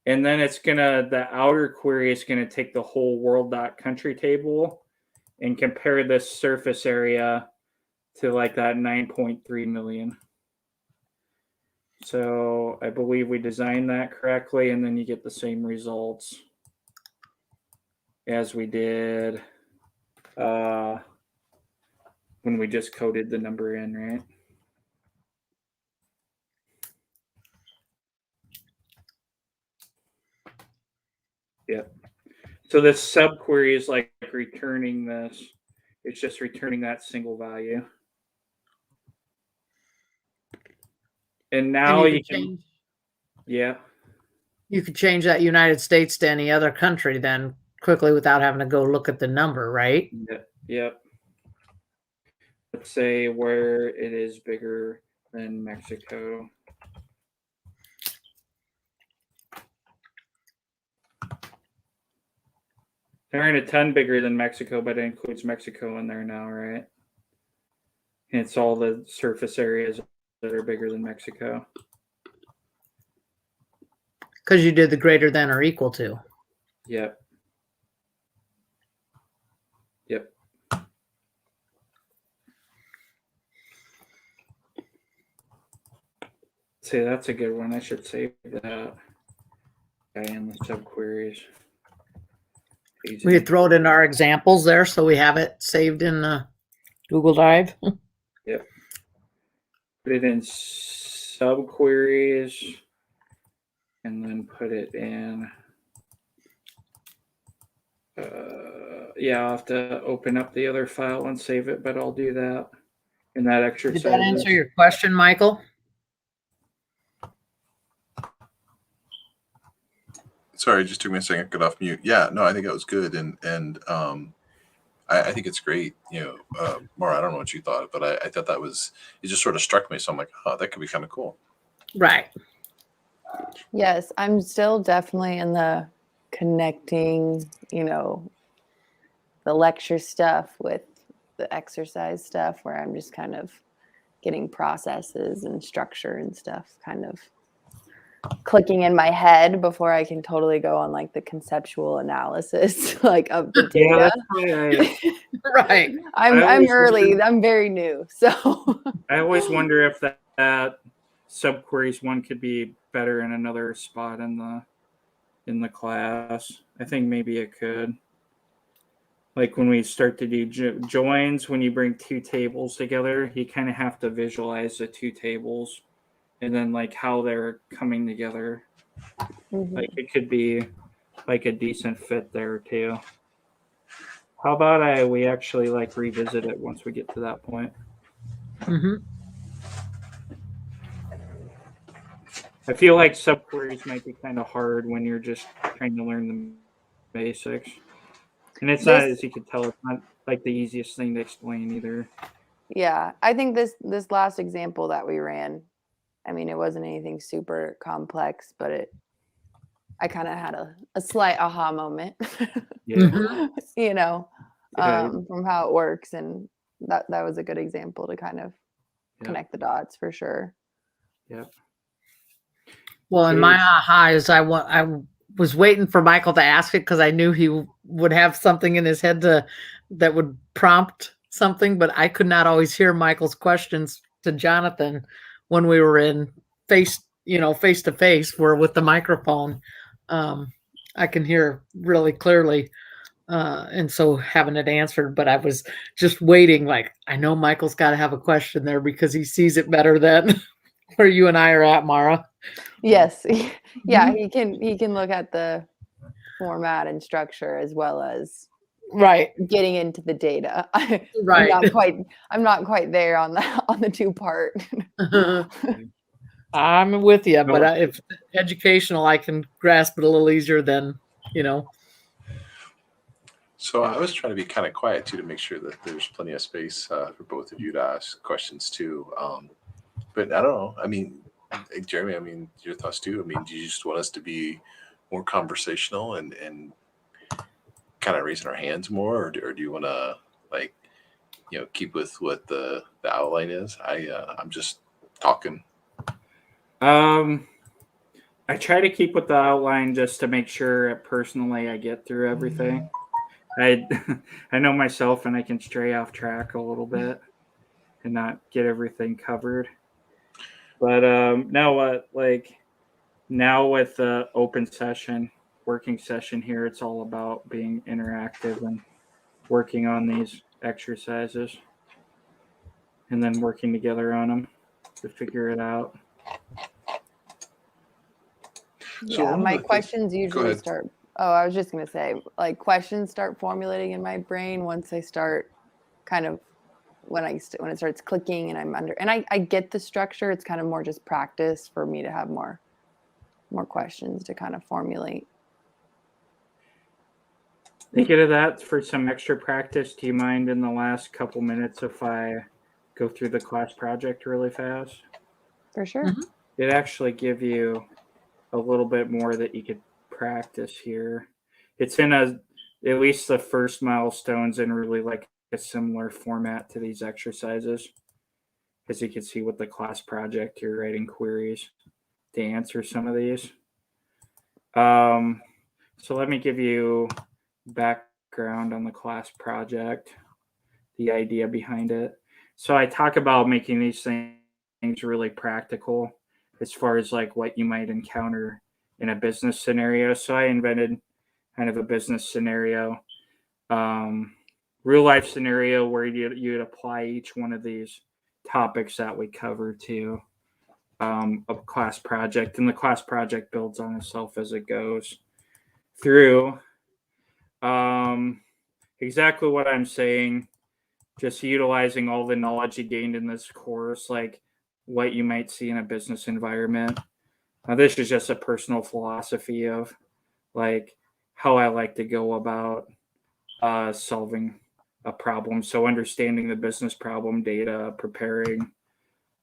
And then it's going to, the outer query is going to take the whole world.country table and compare this surface area to like that 9.3 million. So I believe we designed that correctly, and then you get the same results as we did when we just coded the number in, right? Yep. So this subquery is like returning this. It's just returning that single value. And now And you can change, yeah. you could change that United States to any other country then quickly without having to go look at the number, right? Yep. Let's say where it is bigger than Mexico. There aren't a ton bigger than Mexico, but it includes Mexico in there now, right? And it's all the surface areas that are bigger than Mexico. Because you did the greater than or equal to. Yep. Yep. See, that's a good one. I should save that. And the subqueries. We could throw it in our examples there so we have it saved in the Google Drive. Yep. Put it in subqueries and then put it in. Yeah, I'll have to open up the other file and save it, but I'll do that in that exercise. Did that answer your question, Michael? Sorry, it just took me a second to get off mute. Yeah, no, I think that was good, and I think it's great. Maura, I don't know what you thought, but I thought that was, it just sort of struck me. So I'm like, oh, that could be kind of cool. Right. Yes, I'm still definitely in the connecting, the lecture stuff with the exercise stuff where I'm just kind of getting processes and structure and stuff kind of clicking in my head before I can totally go on like the conceptual analysis like of the data. Yeah, that's why Right. I'm early. I'm very new. So I always wonder if that subqueries one could be better in another spot in the class. I think maybe it could. Like when we start to do joins, when you bring two tables together, you kind of have to visualize the two tables and then like how they're coming together. Like it could be like a decent fit there too. How about we actually like revisit it once we get to that point? Mm-hmm. I feel like subqueries might be kind of hard when you're just trying to learn the basics. And it's not, as you can tell, it's not like the easiest thing to explain either. Yeah, I think this last example that we ran, I mean, it wasn't anything super complex, but I kind of had a slight aha moment, Yeah. From how it works. And that was a good example to kind of connect the dots for sure. Yep. Well, and my aha is I was waiting for Michael to ask it because I knew he would have something in his head that would prompt something, but I could not always hear Michael's questions to Jonathan when we were in face to face, where with the microphone, I can hear really clearly. And so having it answered, but I was just waiting, like, I know Michael's got to have a question there because he sees it better than where you and I are at, Mara. Yes. Yeah, he can look at the format and structure as well as Right. getting into the data. Right. I'm not quite there on the 2-part. I'm with you, but No. if educational, I can grasp it a little easier than, So I was trying to be kind of quiet too to make sure that there's plenty of space for both of you to ask questions too. But I don't know. I mean, Jeremy, I mean, your thoughts too. I mean, do you just want us to be more conversational and kind of raising our hands more, or do you want to like, keep with what the outline is? I'm just talking. I try to keep with the outline just to make sure personally I get through everything. I I know myself and I can stray off track a little bit and not get everything covered. But now with the open session, working session here, it's all about being interactive and working on these exercises and then working together on them to figure it out. So Yeah, one of my the things- questions Go usually ahead. start. Oh, I was just gonna say, like, questions start formulating in my brain once I start kind of when it starts clicking and I'm under, and I get the structure. It's kind of more just practice for me to have more questions to kind of formulate. Thinking of that for some extra practice, do you mind in the last couple minutes if I go through the class project really fast? For sure. Mhm. It actually give you a little bit more that you could practice here. It's in at least the first milestones in really like a similar format to these exercises. As you can see with the class project, you're writing queries to answer some of these. So let me give you background on the class project, the idea behind it. So I talk about making these things really practical as far as like what you might encounter in a business scenario. So I invented kind of a business scenario, real life scenario where you'd apply each one of these topics that we cover to a class project, and the class project builds on itself as it goes through. Exactly what I'm saying, just utilizing all the knowledge you gained in this course, like what you might see in a business environment. Now, this is just a personal philosophy of like how I like to go about solving a problem. So, understanding the business problem, data, preparing,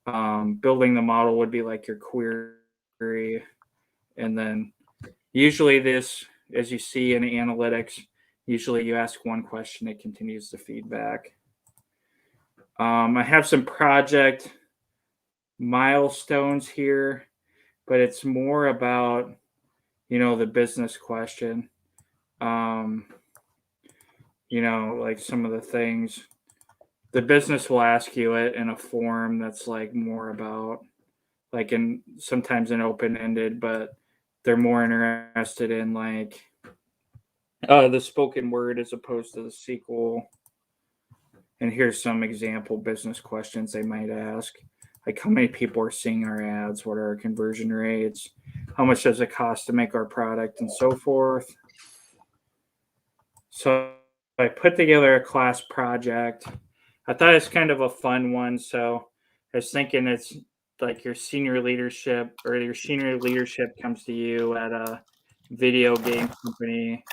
building the model would be like your query. And then, usually, this, as you see in analytics, usually you ask one question, it continues the feedback. I have some project milestones here, but it's more about, the business question. Like some of the things the business will ask you it in a form that's like more about like in sometimes an open-ended, but they're more interested in like the spoken word as opposed to the sequel. And here's some example business questions they might ask. Like how many people are seeing our ads? What are our conversion rates? How much does it cost to make our product and so forth? So I put together a class project. I thought it's kind of a fun one. So I was thinking it's like your senior leadership comes to you at a video game company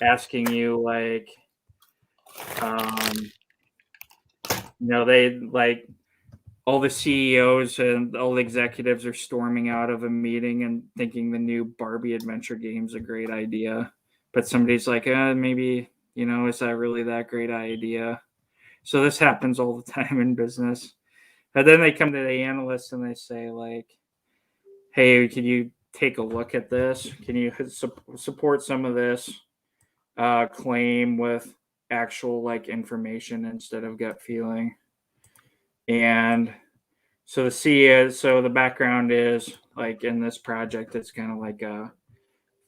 asking you like, they like all the CEOs and all the executives are storming out of a meeting and thinking the new Barbie adventure game is a great idea. But somebody's like, maybe, is that really that great idea? So this happens all the time in business. And then they come to the analyst and they say, like, hey, can you take a look at this? Can you support some of this claim with actual like information instead of gut feeling? And so the background is like in this project, it's kind of like a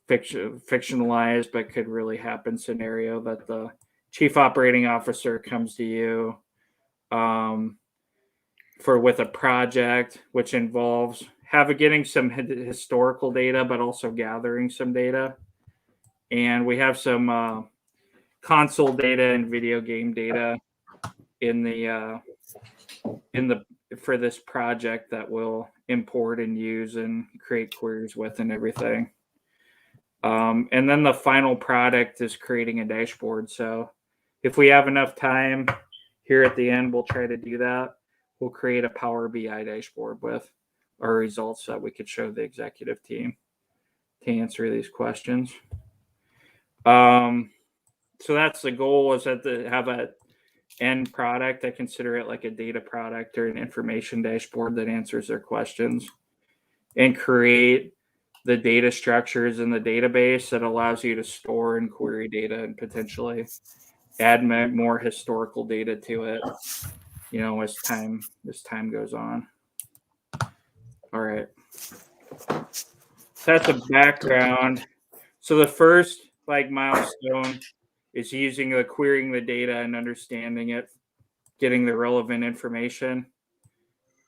fictionalized but could really happen scenario that the chief operating officer comes to you with a project which involves getting some historical data but also gathering some data, and we have some console data and video game data in the for this project that we'll import and use and create queries with and everything. And then the final product is creating a dashboard. So if we have enough time here at the end, we'll try to do that. We'll create a Power BI dashboard with our results that we could show the executive team to answer these questions. So that's the goal, is that to have a end product. I consider it like a data product or an information dashboard that answers their questions, and create the data structures in the database that allows you to store and query data and potentially add more historical data to it, you know, as time goes on. All right. So that's a background. So the first milestone is using querying the data and understanding it, getting the relevant information.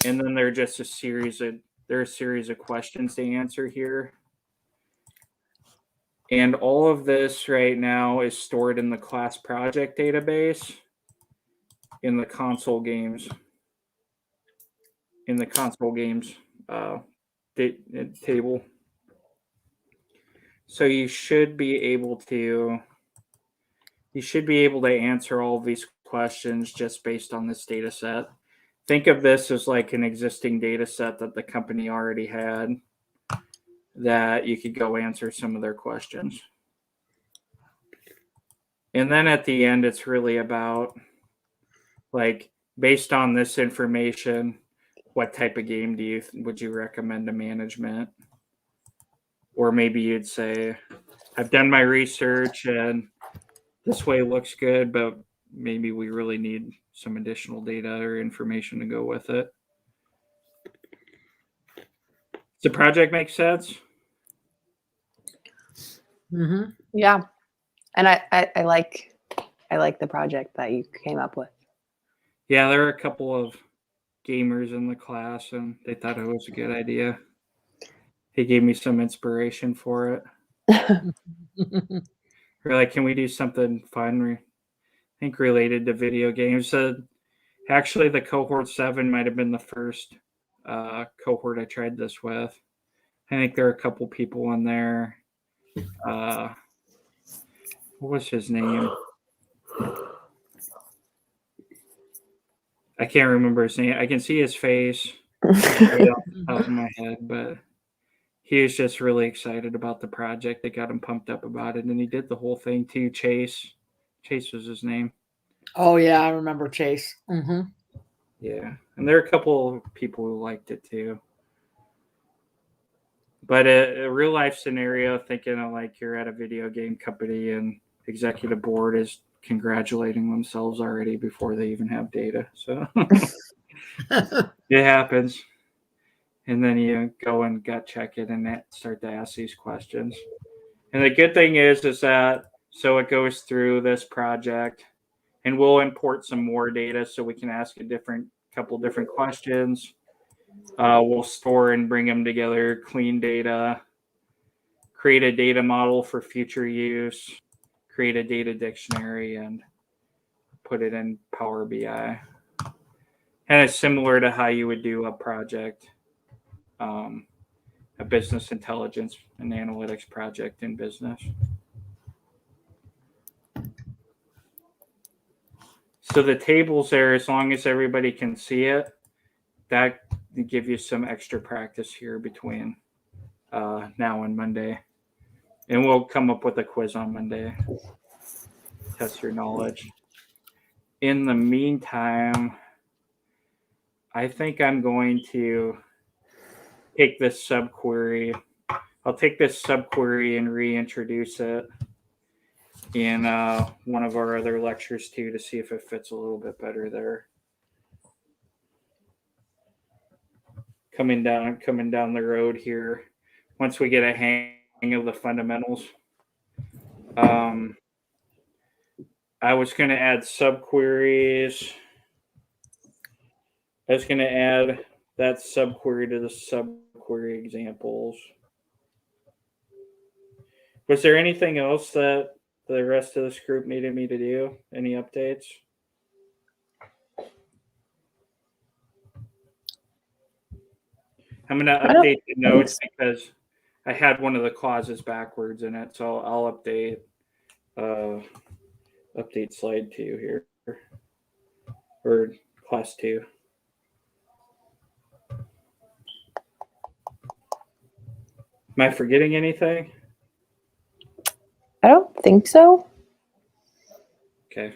And then there are just a series of questions to answer here. And all of this right now is stored in the class project database in the console games. Table. So you should be able to answer all of these questions just based on this data set. Think of this as like an existing data set that the company already had, that you could go answer some of their questions. And then at the end, it's really about, like, based on this information, what type of game would you recommend to management? Or maybe you'd say, I've done my research and this way looks good, but maybe we really need some additional data or information to go with it. Does the project make sense? Mm-hmm. Yeah. And I like the project that you came up with. Yeah, there are a couple of gamers in the class and they thought it was a good idea. He gave me some inspiration for it. We're like, can we do something fun? I think related to video games. So actually the cohort 7 might have been the first cohort I tried this with. I think there are a couple people in there. What was his name? I can't remember his name. I can see his face right off the top of my head, but he was just really excited about the project. They got him pumped up about it, and he did the whole thing too. Chase was his name. Oh yeah, I remember Chase. Mm-hmm. Yeah, and there are a couple of people who liked it too. But a real life scenario, thinking of like you're at a video game company and executive board is congratulating themselves already before they even have data. So it happens. And then you go and gut check it and start to ask these questions. And the good thing is that so it goes through this project and we'll import some more data so we can ask a couple different questions. We'll store and bring them together, clean data, create a data model for future use, create a data dictionary, and put it in Power BI. And it's similar to how you would do a project, a business intelligence and analytics project in business. So the tables there, as long as everybody can see it, that give you some extra practice here between now and Monday. And we'll come up with a quiz on Monday. Test your knowledge. In the meantime, I think I'm going to take this subquery. I'll take this subquery and reintroduce it in one of our other lectures too, to see if it fits a little bit better there. Coming down the road here, once we get a hang of the fundamentals. I was going to add subqueries. I was going to add that subquery to the subquery examples. Was there anything else that the rest of this group needed me to do? Any updates? I'm going to I don't update the notes because I had one of the clauses backwards in it, so I'll update slide 2 here, or class 2. Am I forgetting anything? I don't think so. Okay.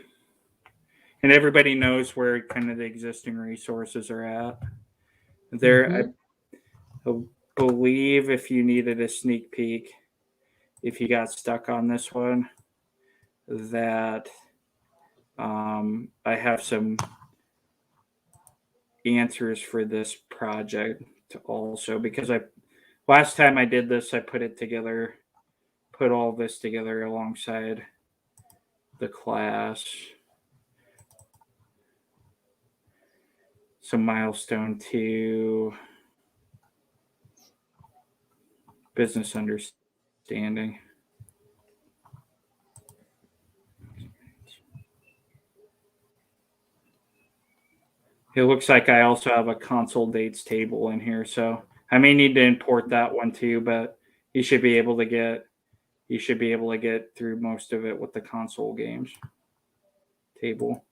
And everybody knows where kind of the existing resources are at. There, I believe if you needed a sneak peek, if you got stuck on this one, that I have some answers for this project also, because last time I did this, I put all this together alongside the class. So milestone 2, business understanding. It looks like I also have a console dates table in here, so I may need to import that one too, but you should be able to get through most of it with the console games table.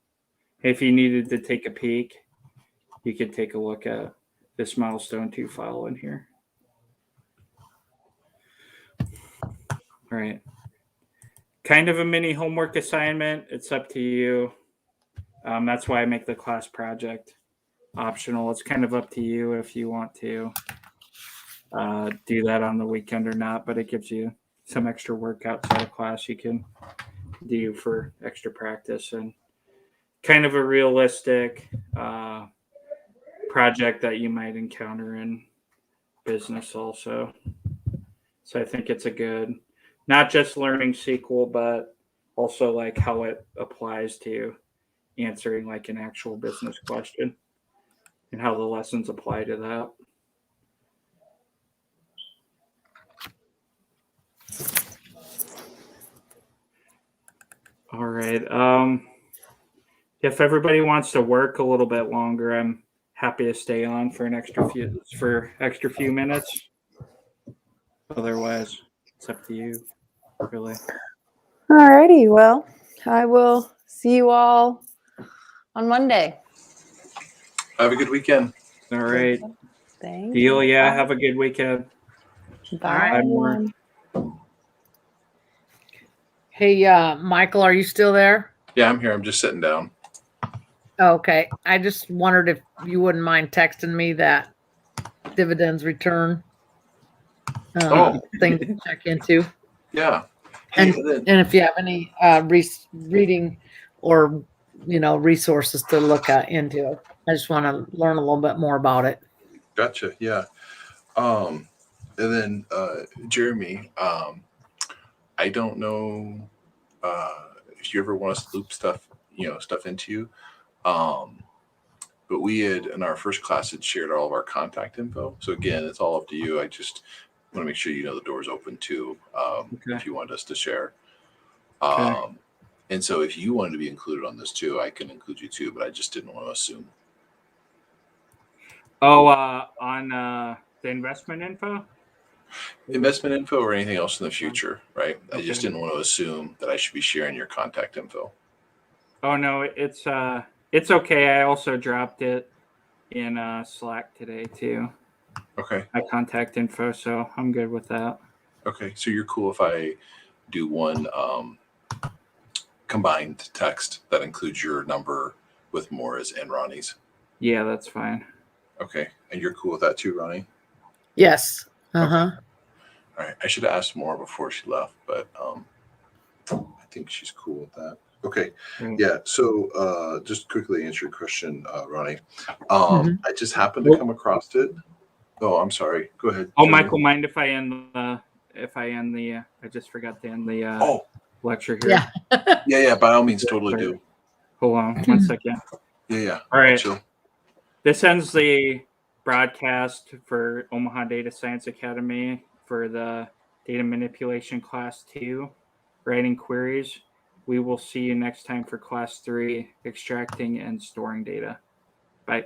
If you needed to take a peek, you could take a look at this milestone 2 file in here. All right. Kind of a mini homework assignment. It's up to you. That's why I make the class project optional. It's kind of up to you if you want to do that on the weekend or not, but it gives you some extra work outside of class you can do for extra practice, and kind of a realistic project that you might encounter in business also. So I think it's a good, not just learning SQL, but also like how it applies to answering like an actual business question and how the lessons apply to that. All right. If everybody wants to work a little bit longer, I'm happy to stay on for an extra few minutes. Otherwise, it's up to you, really. Alrighty, well, I will see you all on Monday. Have a good weekend. All right. Thanks. Deal. Yeah. Bye. Have a good weekend. Bye, right. everyone. Hey, Michael, are you still there? Yeah, I'm here. I'm just sitting down. Okay. I just wondered if you wouldn't mind texting me that dividends return thing to check into. Yeah. Hey, then, And if you have any reading or resources to look into, I just want to learn a little bit more about it. gotcha. Yeah. And then Jeremy, I don't know if you ever want us to loop stuff into you. But we had in our first class had shared all of our contact info. So again, it's all up to you. I just want to make sure the door's open too. If you want us to share. And so if you wanted to be included on this too, I can include you too, but I just didn't want to assume. Oh, on the investment info? Investment info or anything else in the future, right? I just Okay. didn't want to assume that I should be sharing your contact info. Oh no, it's okay. I also dropped it in Slack today too. Okay. My contact info, so I'm good with that. Okay. So you're cool if I do one combined text that includes your number with Maura's and Ronnie's? Yeah, that's fine. Okay. And you're cool with that too, Ronnie? Yes. All right. I should have asked Maura before she left, but I think she's cool with that. Okay. Yeah. So just quickly answer your question, Ronnie. I just happened to come across it. Oh, I'm sorry. Go ahead. Oh, Jeremy. Michael, mind if I end the I just forgot to end the lecture here. Yeah. By all means, totally do. Hold on 1 second. Yeah. All right. Chill. This ends the broadcast for Omaha Data Science Academy for the data manipulation class 2, writing queries. We will see you next time for class 3, extracting and storing data. Bye.